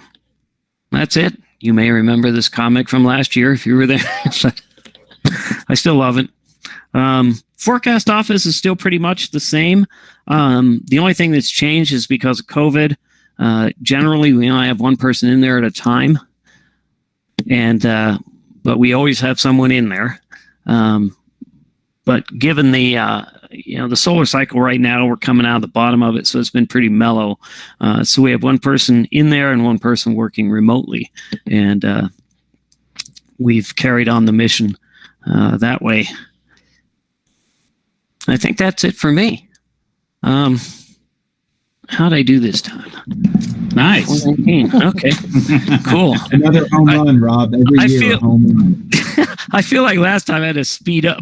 that's it. You may remember this comic from last year if you were there. I still love it. Forecast office is still pretty much the same. The only thing that's changed is because of COVID. Generally, we only have one person in there at a time, but we always have someone in there. But given the the solar cycle right now, we're coming out of the bottom of it, so it's been pretty mellow. So we have one person in there and one person working remotely, and we've carried on the mission that way. I think that's it for me. How'd I do this time? Nice. 419. Okay. Cool. Another home run, Rob. Every year, a home run. I feel like last time I had to speed up.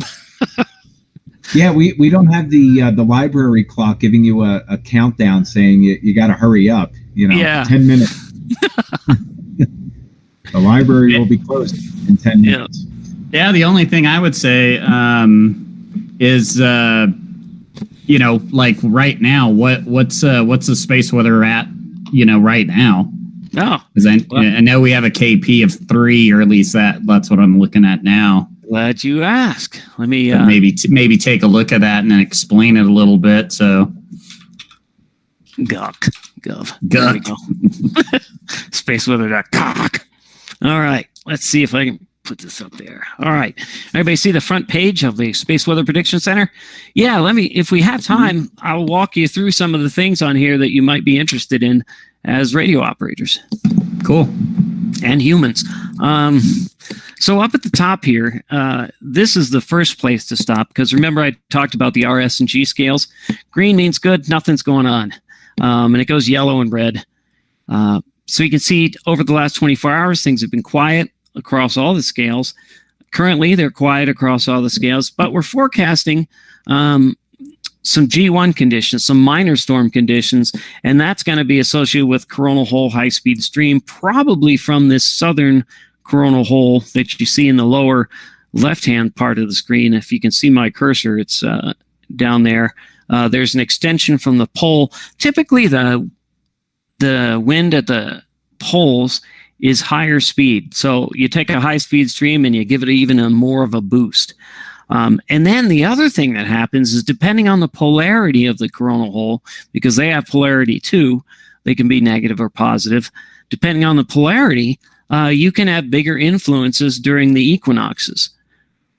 Yeah, we don't have the library clock giving you a countdown saying you got to hurry up. 10 minutes. The library will be closed in 10 minutes. Yeah, the only thing I would say is like right now, what's the space weather at right now? Oh, because I know we have a KP of 3, or at least that's what I'm looking at now. Glad you asked. Let me maybe take a look at that and then explain it a little bit. So, gov. There we go. Space weather.cock. All right, let's see if I can put this up there. All right, everybody see the front page of the Space Weather Prediction Center? Yeah, if we have time, I'll walk you through some of the things on here that you might be interested in as radio operators. Cool. And humans. So up at the top here, this is the first place to stop, because remember I talked about the RS and G scales. Green means good, nothing's going on. And it goes yellow and red. So you can see over the last 24 hours, things have been quiet across all the scales. Currently, they're quiet across all the scales, but we're forecasting some G1 conditions, some minor storm conditions, and that's going to be associated with coronal hole high-speed stream, probably from this southern coronal hole that you see in the lower left-hand part of the screen. If you can see my cursor, it's down there. There's an extension from the pole. Typically, the wind at the poles is higher speed. So you take a high-speed stream and you give it even more of a boost. And then the other thing that happens is, depending on the polarity of the coronal hole, because they have polarity too, they can be negative or positive. Depending on the polarity, you can have bigger influences during the equinoxes.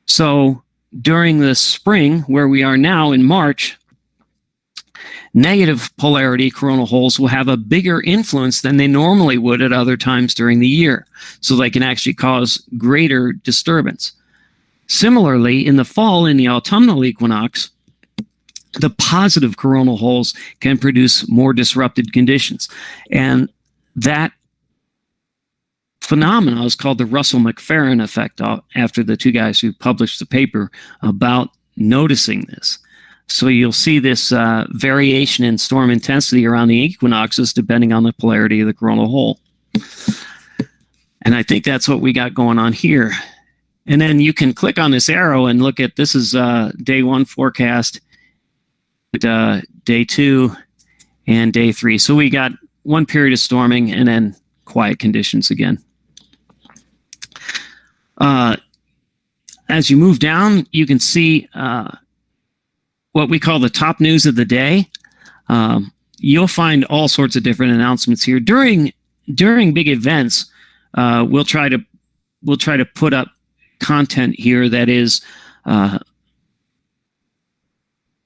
So during the spring, where we are now in March, negative polarity coronal holes will have a bigger influence than they normally would at other times during the year. So they can actually cause greater disturbance. Similarly, in the fall, in the autumnal equinox, the positive coronal holes can produce more disrupted conditions. And that phenomena is called the Russell-McFerrin effect, after the two guys who published the paper about noticing this. So you'll see this variation in storm intensity around the equinoxes depending on the polarity of the coronal hole. And I think that's what we got going on here. And then you can click on this arrow and look at, this is day 1 forecast, day 2, and day 3. So we got one period of storming and then quiet conditions again. As you move down, you can see what we call the top news of the day. You'll find all sorts of different announcements here. During big events, we'll try to put up content here that is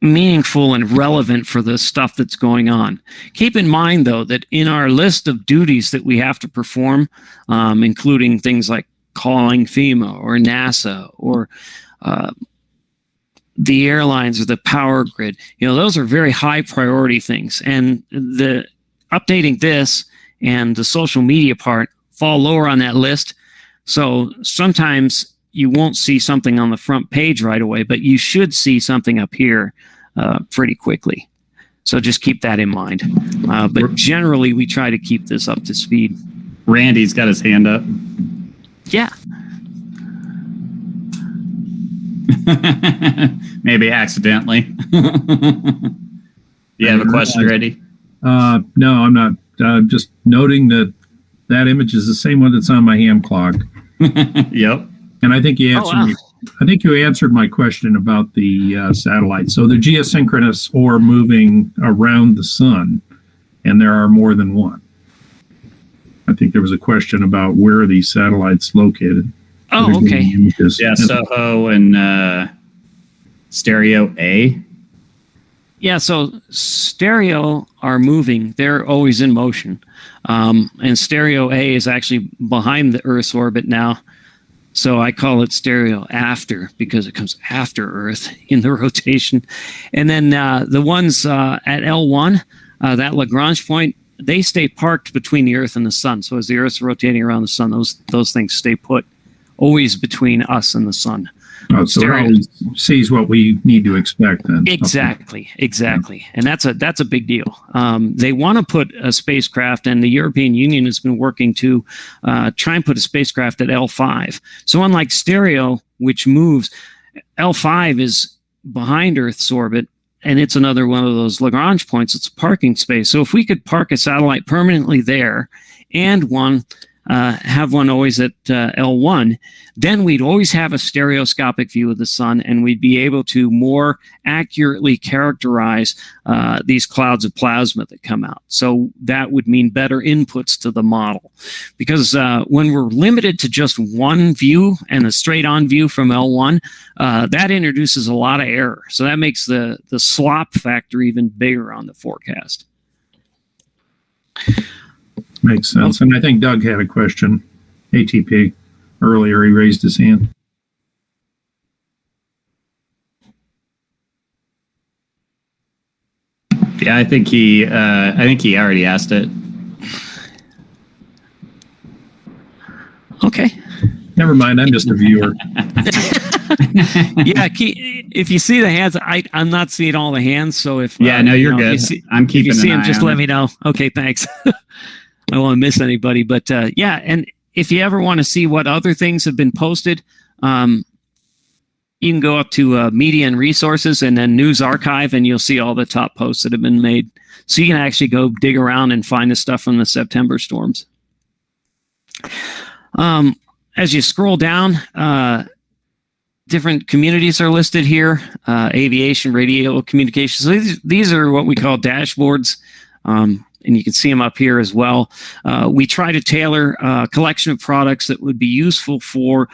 meaningful and relevant for the stuff that's going on. Keep in mind, though, that in our list of duties that we have to perform, including things like calling FEMA or NASA or the airlines or the power grid, those are very high priority things. And the updating this and the social media part fall lower on that list. So sometimes you won't see something on the front page right away, but you should see something up here pretty quickly. So just keep that in mind. But generally, we try to keep this up to speed. Randy's got his hand up. Yeah. Maybe accidentally. You have a question ready? No, I'm not. Just noting that that image is the same one that's on my ham clock. Yep. And I think you answered. Oh, wow. I think you answered my question about the satellite. So the geosynchronous or moving around the sun, and there are more than one. I think there was a question about where are these satellites located. Oh, okay. Yeah, Soho and Stereo A. Yeah, so stereo are moving. They're always in motion. And stereo A is actually behind the Earth's orbit now. So I call it stereo after because it comes after Earth in the rotation. And then the ones at L1, that Lagrange point, they stay parked between the Earth and the Sun. So as the Earth's rotating around the Sun, those things stay put always between us and the Sun. Oh, so it always sees what we need to expect then. Exactly. And that's a big deal. They want to put a spacecraft, and the European Union has been working to try and put a spacecraft at L5. So unlike stereo, which moves, L5 is behind Earth's orbit, and it's another one of those Lagrange points. It's a parking space. So if we could park a satellite permanently there and have one always at L1, then we'd always have a stereoscopic view of the sun, and we'd be able to more accurately characterize these clouds of plasma that come out. So that would mean better inputs to the model. Because when we're limited to just one view and a straight-on view from L1, that introduces a lot of error. So that makes the slop factor even bigger on the forecast. Makes sense. And I think Doug had a question, ATP, earlier. He raised his hand. Yeah, I think he already asked it. Okay. Never mind. I'm just a viewer. Yeah, if you see the hands, I'm not seeing all the hands. So if you're good. I'm keeping. If you see an them, eye just on let it. me know. Okay, thanks. I don't want to miss anybody, but yeah, and if you ever want to see what other things have been posted, you can go up to Media and Resources and then News Archive, and you'll see all the top posts that have been made. So you can actually go dig around and find the stuff from the September storms. As you scroll down, different communities are listed here: aviation, radio, communications. So these are what we call dashboards. And you can see them up here as well. We try to tailor a collection of products that would be useful for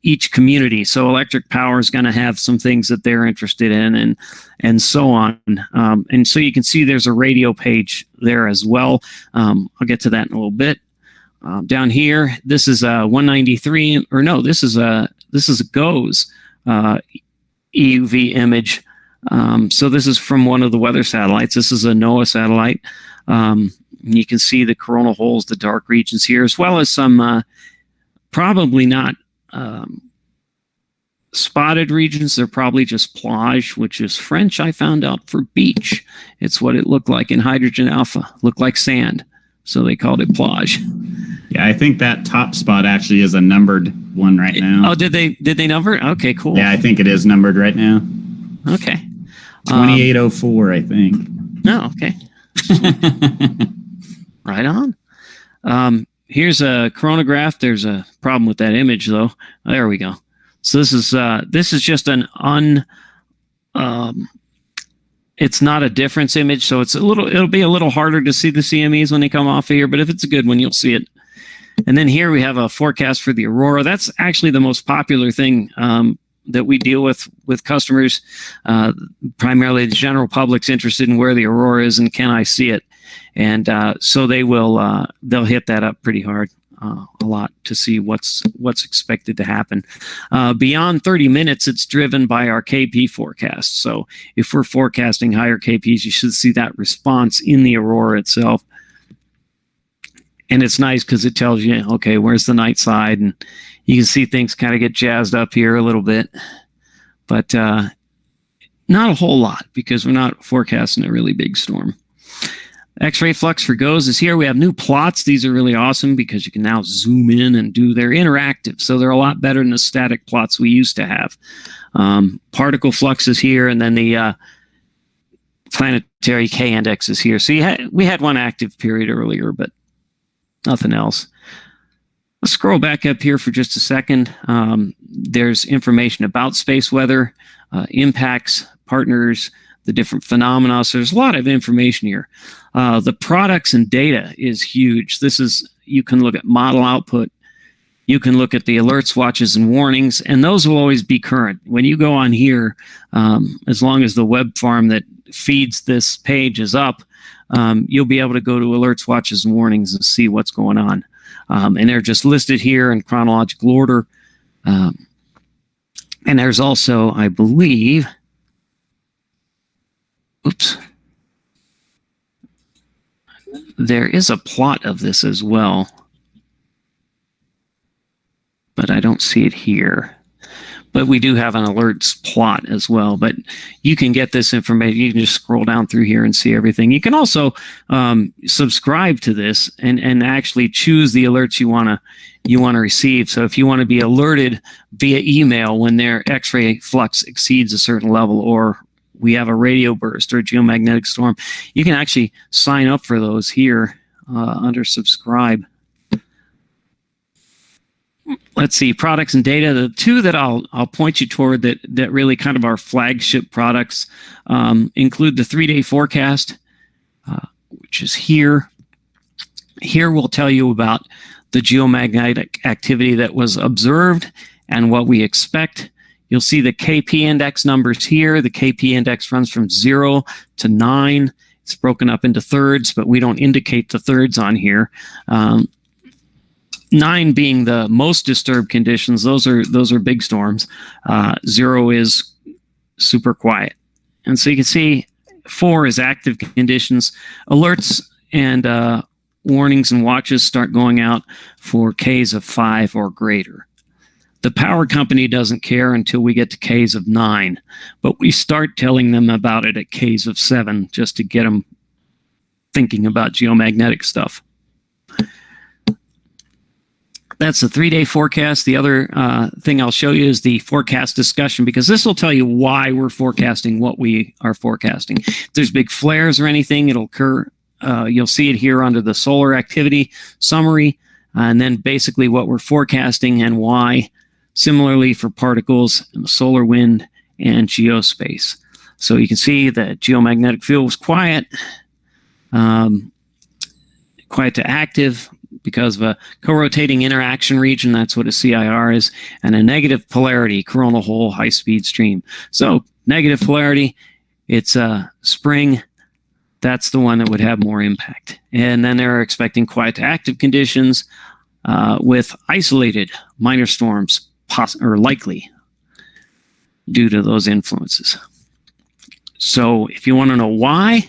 each community. So electric power is going to have some things that they're interested in and so on. And so you can see there's a radio page there as well. I'll get to that in a little bit. Down here, this is a 193, or no, this is a GOES EUV image. So this is from one of the weather satellites. This is a NOAA satellite. You can see the coronal holes, the dark regions here, as well as some probably not spotted regions. They're probably just plage, which is French, I found out, for beach. It's what it looked like in hydrogen alpha. Looked like sand. So they called it plage. Yeah, I think that top spot actually is a numbered one right now. Oh, did they number it? Okay, cool. Yeah, I think it is numbered right now. Okay. 2804, I think. No, okay. Right on. Here's a coronagraph. There's a problem with that image, though. There we go. So this is just an it's not a difference image, so it'll be a little harder to see the CMEs when they come off of here, but if it's a good one, you'll see it. And then here we have a forecast for the aurora. That's actually the most popular thing that we deal with customers. Primarily the general public's interested in where the aurora is and can I see it. And so they'll hit that up pretty hard a lot to see what's expected to happen. Beyond 30 minutes, it's driven by our KP forecast. So if we're forecasting higher KPs, you should see that response in the aurora itself. And it's nice because it tells you, okay, where's the night side? And you can see things kind of get jazzed up here a little bit. But not a whole lot because we're not forecasting a really big storm. X-ray flux for GOES is here. We have new plots. These are really awesome because you can now zoom in and they're interactive. So they're a lot better than the static plots we used to have. Particle flux is here, and then the planetary K index is here. So we had one active period earlier, but nothing else. Let's scroll back up here for just a second. There's information about space weather, impacts, partners, the different phenomena. So there's a lot of information here. The products and data is huge. You can look at model output. You can look at the alerts, watches, and warnings, and those will always be current. When you go on here, as long as the web farm that feeds this page is up, you'll be able to go to alerts, watches, and warnings and see what's going on. And they're just listed here in chronological order. And there's also, I believe, there is a plot of this as well, but I don't see it here. But we do have an alerts plot as well. But you can get this information. You can just scroll down through here and see everything. You can also subscribe to this and actually choose the alerts you want to receive. So if you want to be alerted via email when their X-ray flux exceeds a certain level, or we have a radio burst or a geomagnetic storm, you can actually sign up for those here under subscribe. Let's see, products and data. The two that I'll point you toward that really kind of are flagship products include the 3-day forecast, which is here. Here we'll tell you about the geomagnetic activity that was observed and what we expect. You'll see the KP index numbers here. The KP index runs from 0 to 9. It's broken up into thirds, but we don't indicate the thirds on here. 9 being the most disturbed conditions. Those are big storms. 0 is super quiet. And so you can see 4 is active conditions. Alerts and warnings and watches start going out for Ks of 5 or greater. The power company doesn't care until we get to Ks of 9, but we start telling them about it at Ks of 7 just to get them thinking about geomagnetic stuff. That's the 3-day forecast. The other thing I'll show you is the forecast discussion, because this will tell you why we're forecasting what we are forecasting. If there's big flares or anything, it'll occur. You'll see it here under the solar activity summary, and then basically what we're forecasting and why. Similarly for particles, and the solar wind, and geospace. So you can see that geomagnetic field was quiet, quiet to active, because of a co-rotating interaction region. That's what a CIR is, and a negative polarity coronal hole high-speed stream. So negative polarity, it's a spring. That's the one that would have more impact. And then they're expecting quiet to active conditions with isolated minor storms or likely due to those influences. So if you want to know why,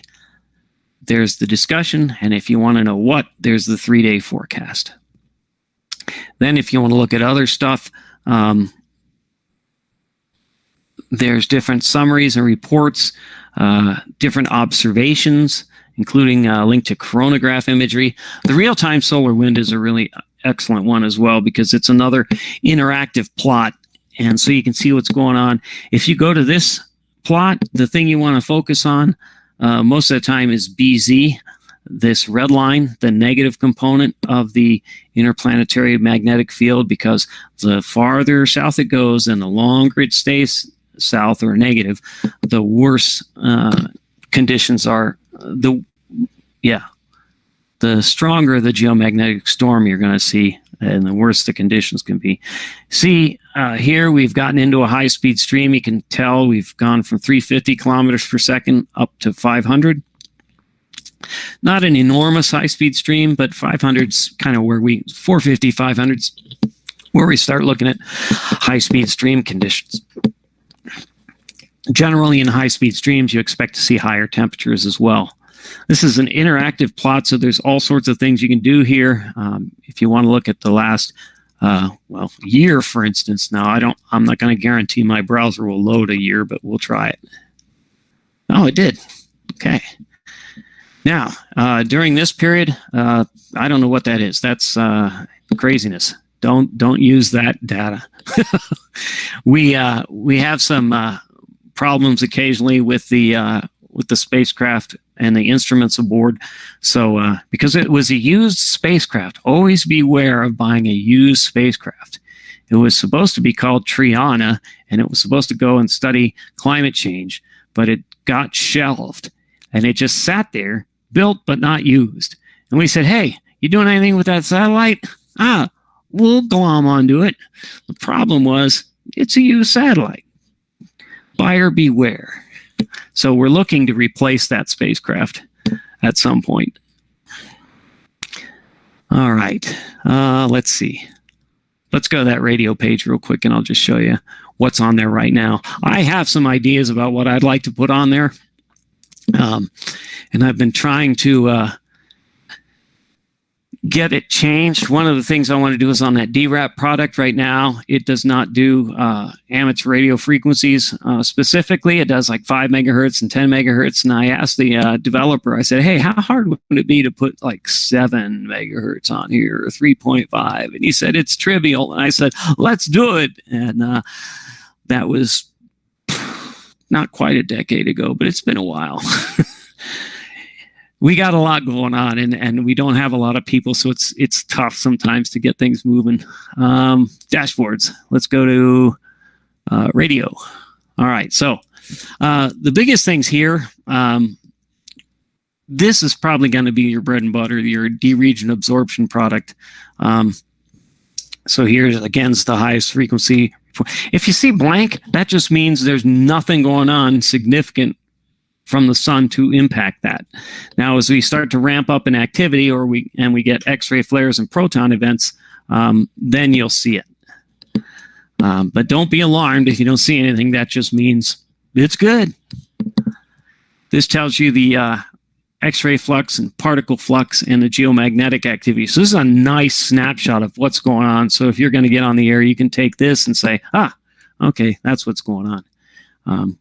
there's the discussion, and if you want to know what, there's the 3-day forecast. Then if you want to look at other stuff, there's different summaries and reports, different observations, including a link to coronagraph imagery. The real-time solar wind is a really excellent one as well, because it's another interactive plot, and so you can see what's going on. If you go to this plot, the thing you want to focus on most of the time is BZ, this red line, the negative component of the interplanetary magnetic field, because the farther south it goes and the longer it stays south or negative, the worse conditions are. The stronger the geomagnetic storm you're going to see, and the worse the conditions can be. See, here we've gotten into a high-speed stream. You can tell we've gone from 350 kilometers per second up to 500. Not an enormous high-speed stream, but 500's kind of where 450, 500's where we start looking at high-speed stream conditions. Generally, in high-speed streams, you expect to see higher temperatures as well. This is an interactive plot, so there's all sorts of things you can do here. If you want to look at the last year, for instance. Now, I'm not going to guarantee my browser will load a year, but we'll try it. Oh, it did. Okay. Now, during this period, I don't know what that is. That's craziness. Don't use that data. We have some problems occasionally with the spacecraft and the instruments aboard. So because it was a used spacecraft, always beware of buying a used spacecraft. It was supposed to be called Triana, and it was supposed to go and study climate change, but it got shelved, and it just sat there, built but not used. And we said, hey, you doing anything with that satellite? We'll glom onto it. The problem was it's a used satellite. Buyer beware. So we're looking to replace that spacecraft at some point. All right. Let's see. Let's go to that radio page real quick, and I'll just show you what's on there right now. I have some ideas about what I'd like to put on there. And I've been trying to get it changed. One of the things I want to do is on that DRAP product right now. It does not do amateur radio frequencies specifically. It does like 5 megahertz and 10 megahertz. And I asked the developer, I said, hey, how hard would it be to put like 7 megahertz on here or 3.5? And he said, it's trivial. And I said, let's do it. And that was not quite a decade ago, but it's been a while. We got a lot going on, and we don't have a lot of people, so it's tough sometimes to get things moving. Dashboards. Let's go to radio. All right. So the biggest things here. This is probably going to be your bread and butter, your D-region absorption product. So here's again the highest frequency. If you see blank, that just means there's nothing going on significant from the sun to impact that. Now, as we start to ramp up in activity, or we get X-ray flares and proton events, then you'll see it. But don't be alarmed if you don't see anything. That just means it's good. This tells you the X-ray flux and particle flux and the geomagnetic activity. So this is a nice snapshot of what's going on. So if you're going to get on the air, you can take this and say, okay, that's what's going on.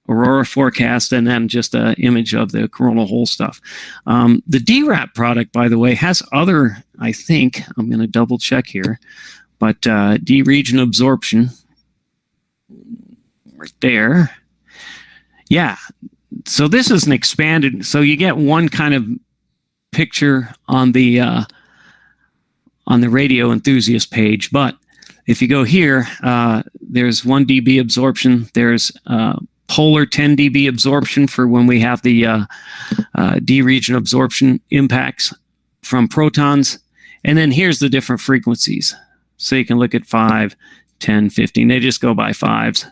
Aurora forecast, and then just an image of the coronal hole stuff. The DRAP product, by the way, has other, I think, I'm going to double check here, but D-region absorption right there. Yeah. So this is an expanded, so you get one kind of picture on the radio enthusiast page, but if you go here, there's 1 dB absorption, there's polar 10 dB absorption for when we have the D-region absorption impacts from protons. And then here's the different frequencies. So you can look at 5, 10, 15. They just go by fives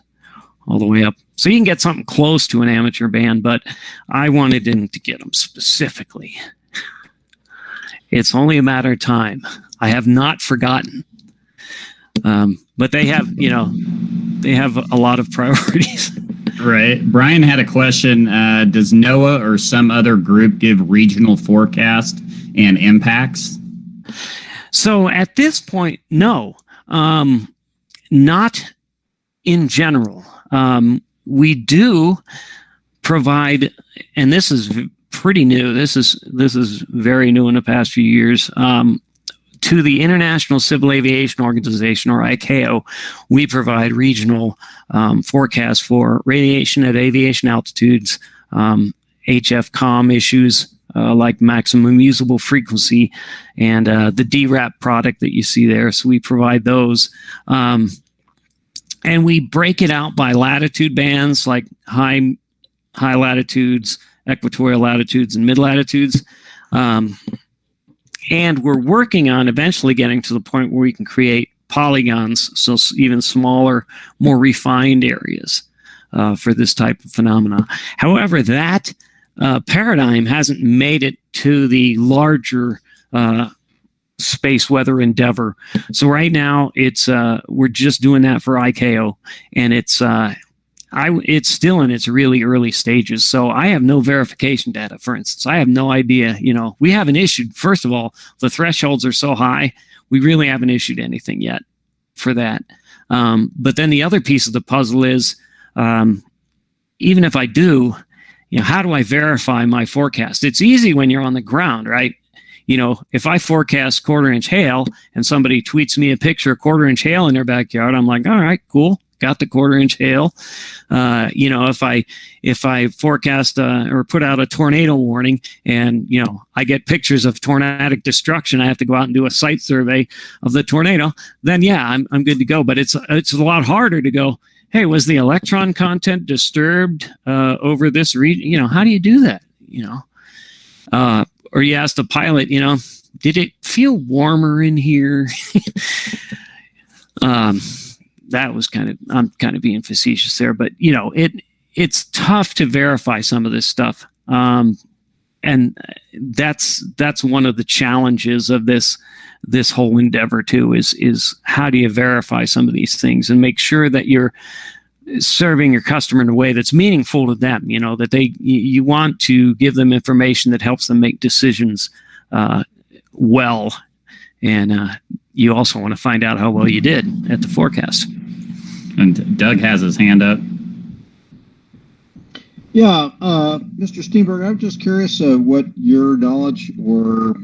all the way up. So you can get something close to an amateur band, but I wanted to get them specifically. It's only a matter of time. I have not forgotten. But they have, they have a lot of priorities. Right. Brian had a question. Does NOAA or some other group give regional forecast and impacts? So at this point, no. Not in general. We do provide, and this is pretty new. This is very new in the past few years. To the International Civil Aviation Organization, or ICAO, we provide regional forecasts for radiation at aviation altitudes, HFCOM issues like maximum usable frequency, and the DRAP product that you see there. So we provide those. And we break it out by latitude bands, like high latitudes, equatorial latitudes, and mid latitudes. And we're working on eventually getting to the point where we can create polygons, so even smaller, more refined areas for this type of phenomena. However, that paradigm hasn't made it to the larger space weather endeavor. So right now, it's we're just doing that for ICAO, and it's still in its really early stages. So I have no verification data, for instance. I have no idea, we haven't issued, first of all, the thresholds are so high, we really haven't issued anything yet for that. But then the other piece of the puzzle is, even if I do, how do I verify my forecast? It's easy when you're on the ground, right? If I forecast 1/4 inch hail and somebody tweets me a picture of 1/4 inch hail in their backyard, I'm like, all right, cool. got the quarter-inch hail. If I forecast or put out a tornado warning, and I get pictures of tornadic destruction, I have to go out and do a site survey of the tornado. Then I'm good to go. But it's a lot harder to go, hey, was the electron content disturbed over this region? How do you do that? Or you ask the pilot, did it feel warmer in here? That was I'm kind of being facetious there, but it's tough to verify some of this stuff. And that's one of the challenges of this whole endeavor too, is how do you verify some of these things and make sure that you're serving your customer in a way that's meaningful to them, that you want to give them information that helps them make decisions well. And you also want to find out how well you did at the forecast. And Doug has his hand up. Yeah, Mr. Steenburgh, I'm just curious what your knowledge or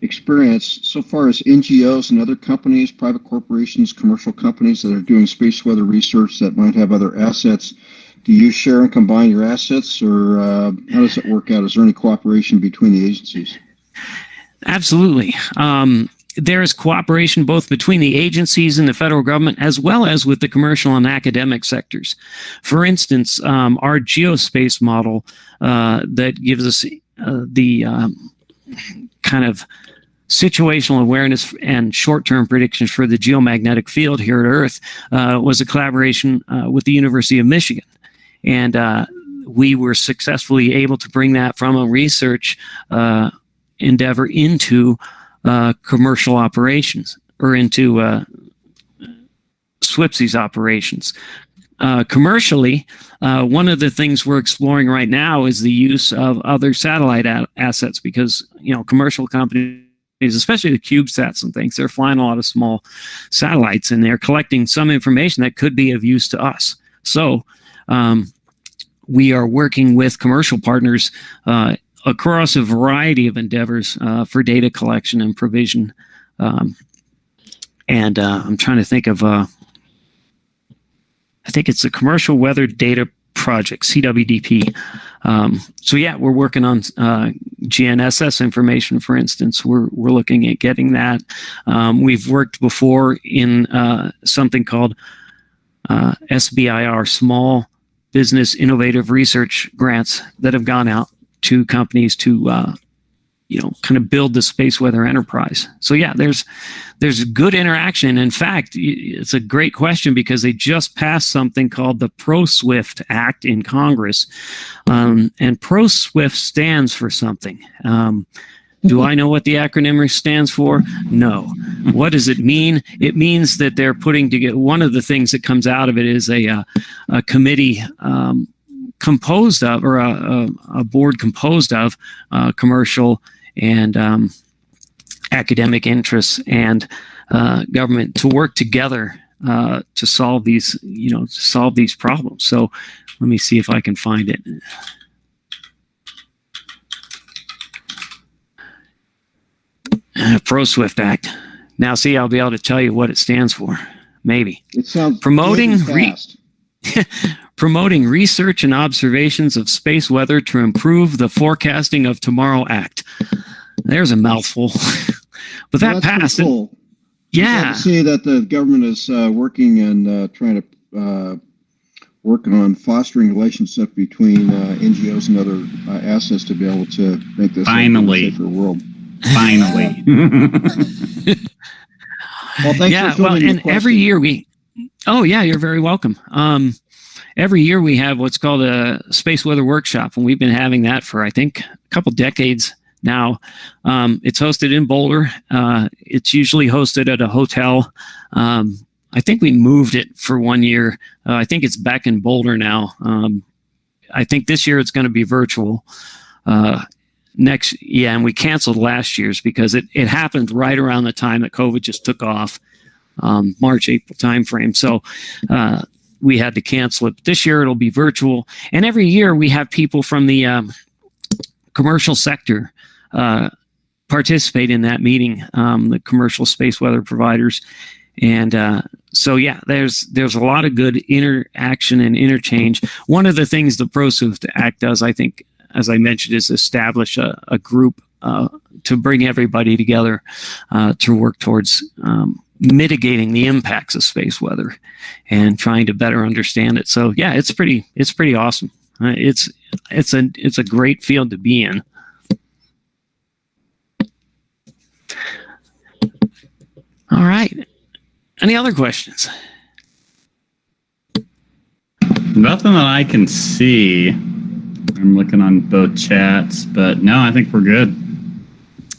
experience so far as NGOs and other companies, private corporations, commercial companies that are doing space weather research that might have other assets. Do you share and combine your assets, or how does it work out? Is there any cooperation between the agencies? Absolutely. There is cooperation both between the agencies and the federal government, as well as with the commercial and academic sectors. For instance, our geospace model that gives us the kind of situational awareness and short-term predictions for the geomagnetic field here at Earth was a collaboration with the University of Michigan. And we were successfully able to bring that from a research endeavor into commercial operations, or into SWPC's operations. Commercially, one of the things we're exploring right now is the use of other satellite assets, because commercial companies, especially the CubeSats and things, they're flying a lot of small satellites, and they're collecting some information that could be of use to us. So we are working with commercial partners across a variety of endeavors for data collection and provision. And I'm trying to think of, I think it's the Commercial Weather Data Project, CWDP. So yeah, we're working on GNSS information, for instance. We're looking at getting that. We've worked before in something called SBIR, Small Business Innovative Research Grants, that have gone out to companies to kind of build the space weather enterprise. So yeah, there's good interaction. In fact, it's a great question, because they just passed something called the ProSwift Act in Congress, and ProSwift stands for something. Do I know what the acronym stands for? No. What does it mean? It means that they're putting together, one of the things that comes out of it is a committee composed of, or a board composed of commercial and academic interests and government, to work together to solve these problems. So let me see if I can find it. ProSwift Act. Now, see, I'll be able to tell you what it stands for. Maybe. It sounds promoting fast. Promoting research and observations of space weather to improve the forecasting of tomorrow Act. There's a mouthful. But that passed. Cool. Yeah. I see that the government is working and trying to working on fostering relationship between NGOs and other assets to be able to make this a safer world. Finally. Well, thanks for filling and every year you're very welcome. Every year we have what's called a space weather workshop, and we've been having that for, I think, a couple decades now. It's hosted in Boulder. It's usually hosted at a hotel. I think we moved it for 1 year. I think it's back in Boulder now. I think this year it's going to be virtual. And we canceled last year's because it happened right around the time that COVID just took off, March, April timeframe. So we had to cancel it. But this year it'll be virtual. And every year we have people from the commercial sector participate in that meeting, the commercial space weather providers. And so yeah, there's a lot of good interaction and interchange. One of the things the ProSwift Act does, I think, as I mentioned, is establish a group to bring everybody together to work towards mitigating the impacts of space weather and trying to better understand it. So yeah, it's pretty awesome. It's a great field to be in. All right. Any other questions? Nothing that I can see. I'm looking on both chats, but no, I think we're good.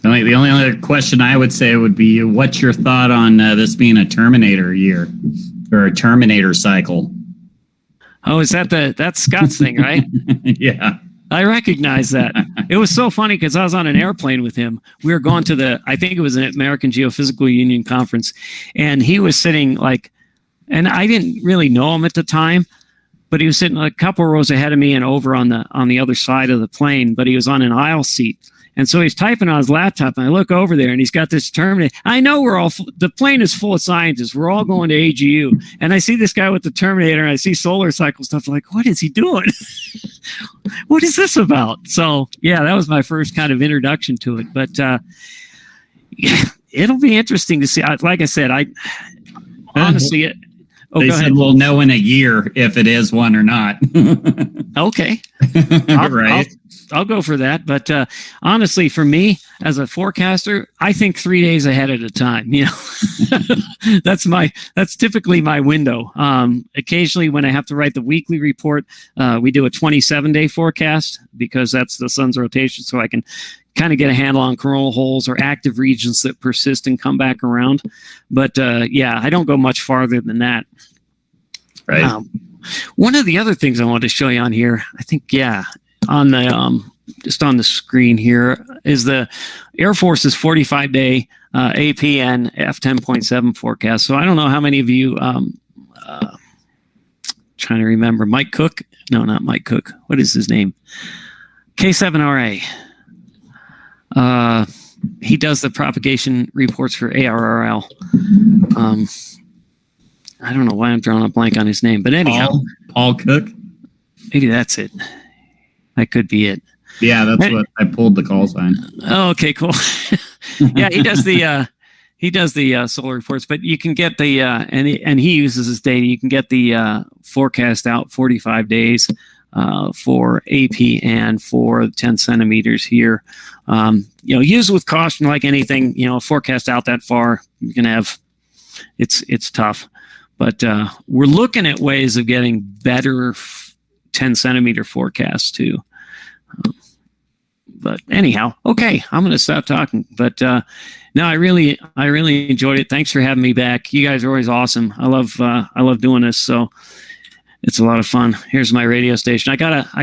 The only other question I would say would be, what's your thought on this being a Terminator year or a Terminator cycle? Oh, is that's Scott's thing, right? Yeah. I recognize that. It was so funny because I was on an airplane with him. We were going to I think it was an American Geophysical Union conference, and he was sitting and I didn't really know him at the time, but he was sitting a couple rows ahead of me and over on the other side of the plane, but he was on an aisle seat. And so he's typing on his laptop, and I look over there, and he's got this Terminator. I know the plane is full of scientists. We're all going to AGU. And I see this guy with the Terminator, and I see solar cycle stuff. I'm like, what is he doing? What is this about? So, yeah, that was my first kind of introduction to it. But yeah, it'll be interesting to see. Like I said, honestly, they said we'll know in a year if it is one or not. Okay. Right. I'll go for that. But honestly, for me as a forecaster, I think 3 days ahead at a time. That's typically my window. Occasionally, when I have to write the weekly report, we do a 27-day forecast because that's the sun's rotation, so I can kind of get a handle on coronal holes or active regions that persist and come back around. But yeah, I don't go much farther than that. Right. One of the other things I wanted to show you on here, I think, on the just on the screen here is the Air Force's 45-day APN F10.7 forecast. So I don't know how many of you trying to remember Mike Cook. No, not Mike Cook. What is his name? K7RA. He does the propagation reports for ARRL. I don't know why I'm drawing a blank on his name, but anyhow. Paul Cook? Maybe that's it. That could be it. Yeah, that's what I pulled the call sign. Oh, okay, cool. Yeah, he does the solar reports, but you can get the and he uses his data. You can get the forecast out 45 days for AP and for 10 centimeters here. Use it with caution, like anything. Forecast out that far, you can have it's tough. But we're looking at ways of getting better 10 centimeter forecasts too. But anyhow, okay, I'm going to stop talking. But no, I really enjoyed it. Thanks for having me back. You guys are always awesome. I love doing this. So it's a lot of fun. Here's my radio station. I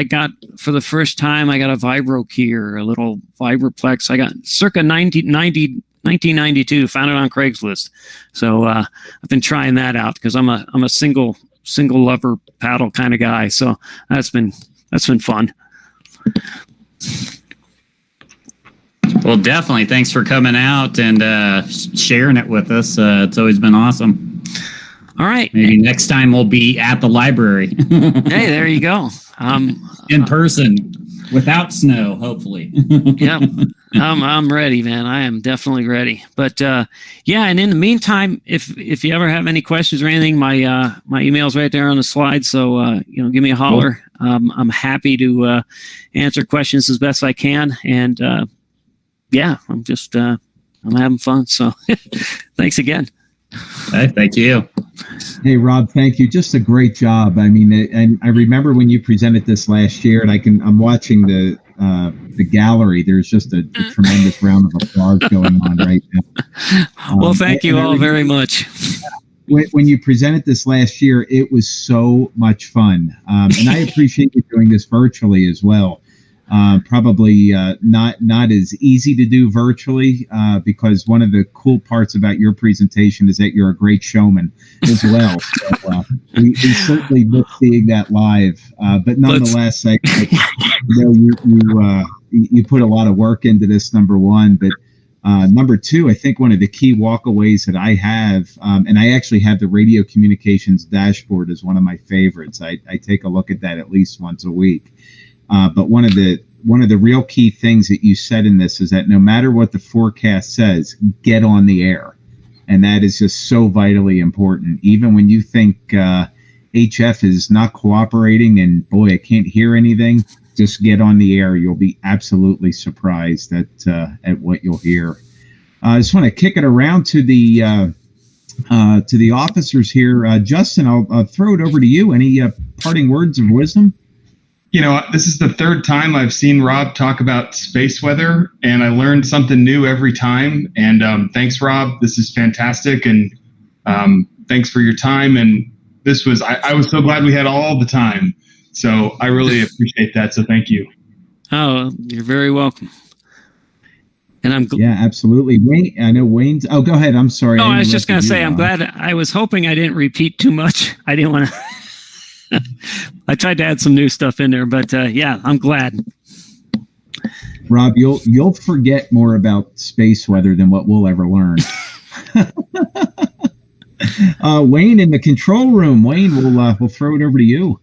got for the first time, I got a vibro keyer, a little vibraplex. I got circa 1992, found it on Craigslist. So I've been trying that out because I'm a single lever paddle kind of guy. So that's been fun. Well, definitely. Thanks for coming out and sharing it with us. It's always been awesome. All right. Maybe next time we'll be at the library. Hey, there you go. In person, without snow, hopefully. Yeah, I'm ready, man. I am definitely ready. But yeah, and in the meantime, if you ever have any questions or anything, my email's right there on the slide. So give me a holler. I'm happy to answer questions as best I can. And yeah, I'm just I'm having fun. So thanks again. Hey, thank you. Hey, Rob, thank you. Just a great job. I mean, and I remember when you presented this last year, and I'm watching the gallery. There's just a tremendous round of applause going on right now. Well, thank you all very much. When you presented this last year, it was so much fun. And I appreciate you doing this virtually as well. Probably not as easy to do virtually because one of the cool parts about your presentation is that you're a great showman as well. So, we certainly miss seeing that live, but nonetheless, you put a lot of work into this, number one. But Number two, I think one of the key walkaways that I have, and I actually have the radio communications dashboard as one of my favorites. I take a look at that at least once a week. But one of the real key things that you said in this is that no matter what the forecast says, get on the air. And that is just so vitally important. Even when you think HF is not cooperating and boy, I can't hear anything, just get on the air. You'll be absolutely surprised at what you'll hear. I just want to kick it around to the officers here. Justin, I'll throw it over to you. Any parting words of wisdom? You know, this is the third time I've seen Rob talk about space weather, and I learned something new every time. And thanks, Rob. This is fantastic, and thanks for your time. And this was I was so glad we had all the time. So I really appreciate that. So thank you. Oh, you're very welcome. And yeah, absolutely. Wayne, I know Wayne's. Oh, go ahead. I'm sorry. No, I was just going to say, I'm glad. I was hoping I didn't repeat too much. I didn't want to. I tried to add some new stuff in there, but yeah, I'm glad. Rob, you'll forget more about space weather than what we'll ever learn. Wayne in the control room. Wayne, we'll throw it over to you.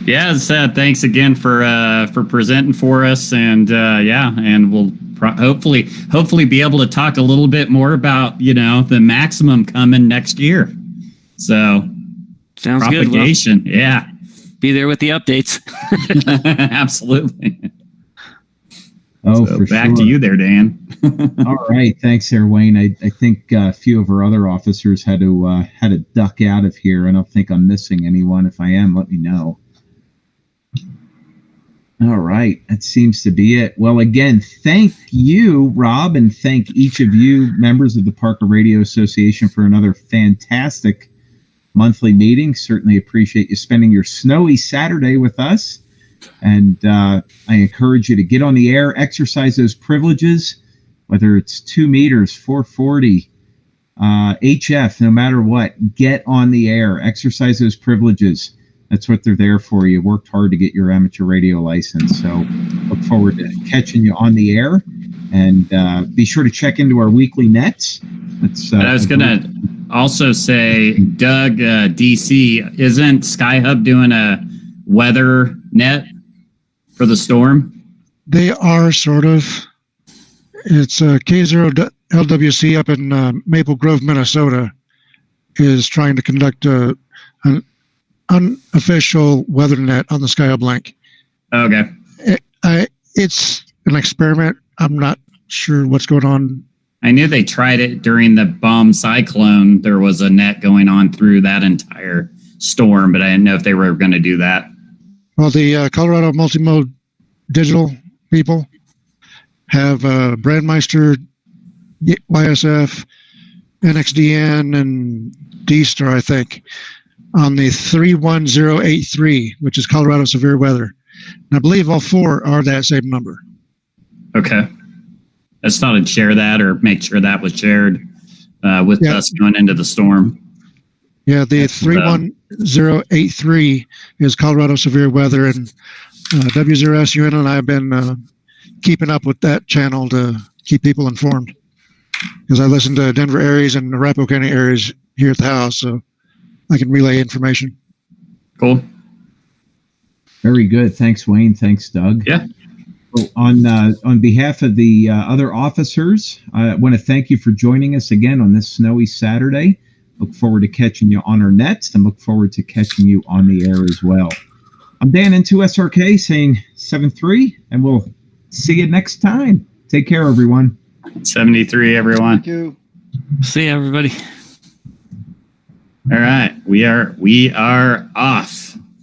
Yeah, thanks again for presenting for us, and and we'll hopefully be able to talk a little bit more about the maximum coming next year. So sounds propagation, good. Well, yeah, be there with the updates. Absolutely. Oh, so for back sure. to you there, Dan. All right, thanks there, Wayne. I think a few of our other officers had to duck out of here. I don't think I'm missing anyone. If I am, let me know. All right, that seems to be it. Well, again, thank you, Rob, and thank each of you members of the Parker Radio Association for another fantastic monthly meeting. Certainly appreciate you spending your snowy Saturday with us. And I encourage you to get on the air, exercise those privileges, whether it's 2 meters, 440, HF, no matter what, get on the air, exercise those privileges. That's what they're there for. You worked hard to get your amateur radio license. So look forward to catching you on the air. And be sure to check into our weekly nets. I was going to also say, Doug, DC, isn't SkyHub doing a weather net for the storm? They are sort of. It's K0LWC up in Maple Grove, Minnesota, is trying to conduct an unofficial weather net on the SkyHub link. Okay. It's an experiment. I'm not sure what's going on. I knew they tried it during the bomb cyclone. There was a net going on through that entire storm, but I didn't know if they were going to do that. Well, the Colorado Multimode Digital people have Brandmeister, YSF, NXDN, and D-Star, I think, on the 31083, which is Colorado Severe Weather. And I believe all four are that same number. Okay. I just thought I'd share that or make sure that was shared with us going into the storm. Yeah, the 31083 is Colorado Severe Weather, and W0SUN and I have been keeping up with that channel to keep people informed. Because I listen to Denver areas and Arapahoe County areas here at the house, so I can relay information. Cool. Very good. Thanks, Wayne. Thanks, Doug. Yeah. So on behalf of the other officers, I want to thank you for joining us again on this snowy Saturday. Look forward to catching you on our nets and look forward to catching you on the air as well. I'm Dan N2SRK saying 7-3, and we'll see you next time. Take care, everyone. 73, everyone. Thank you. See you, everybody. All right. We are off.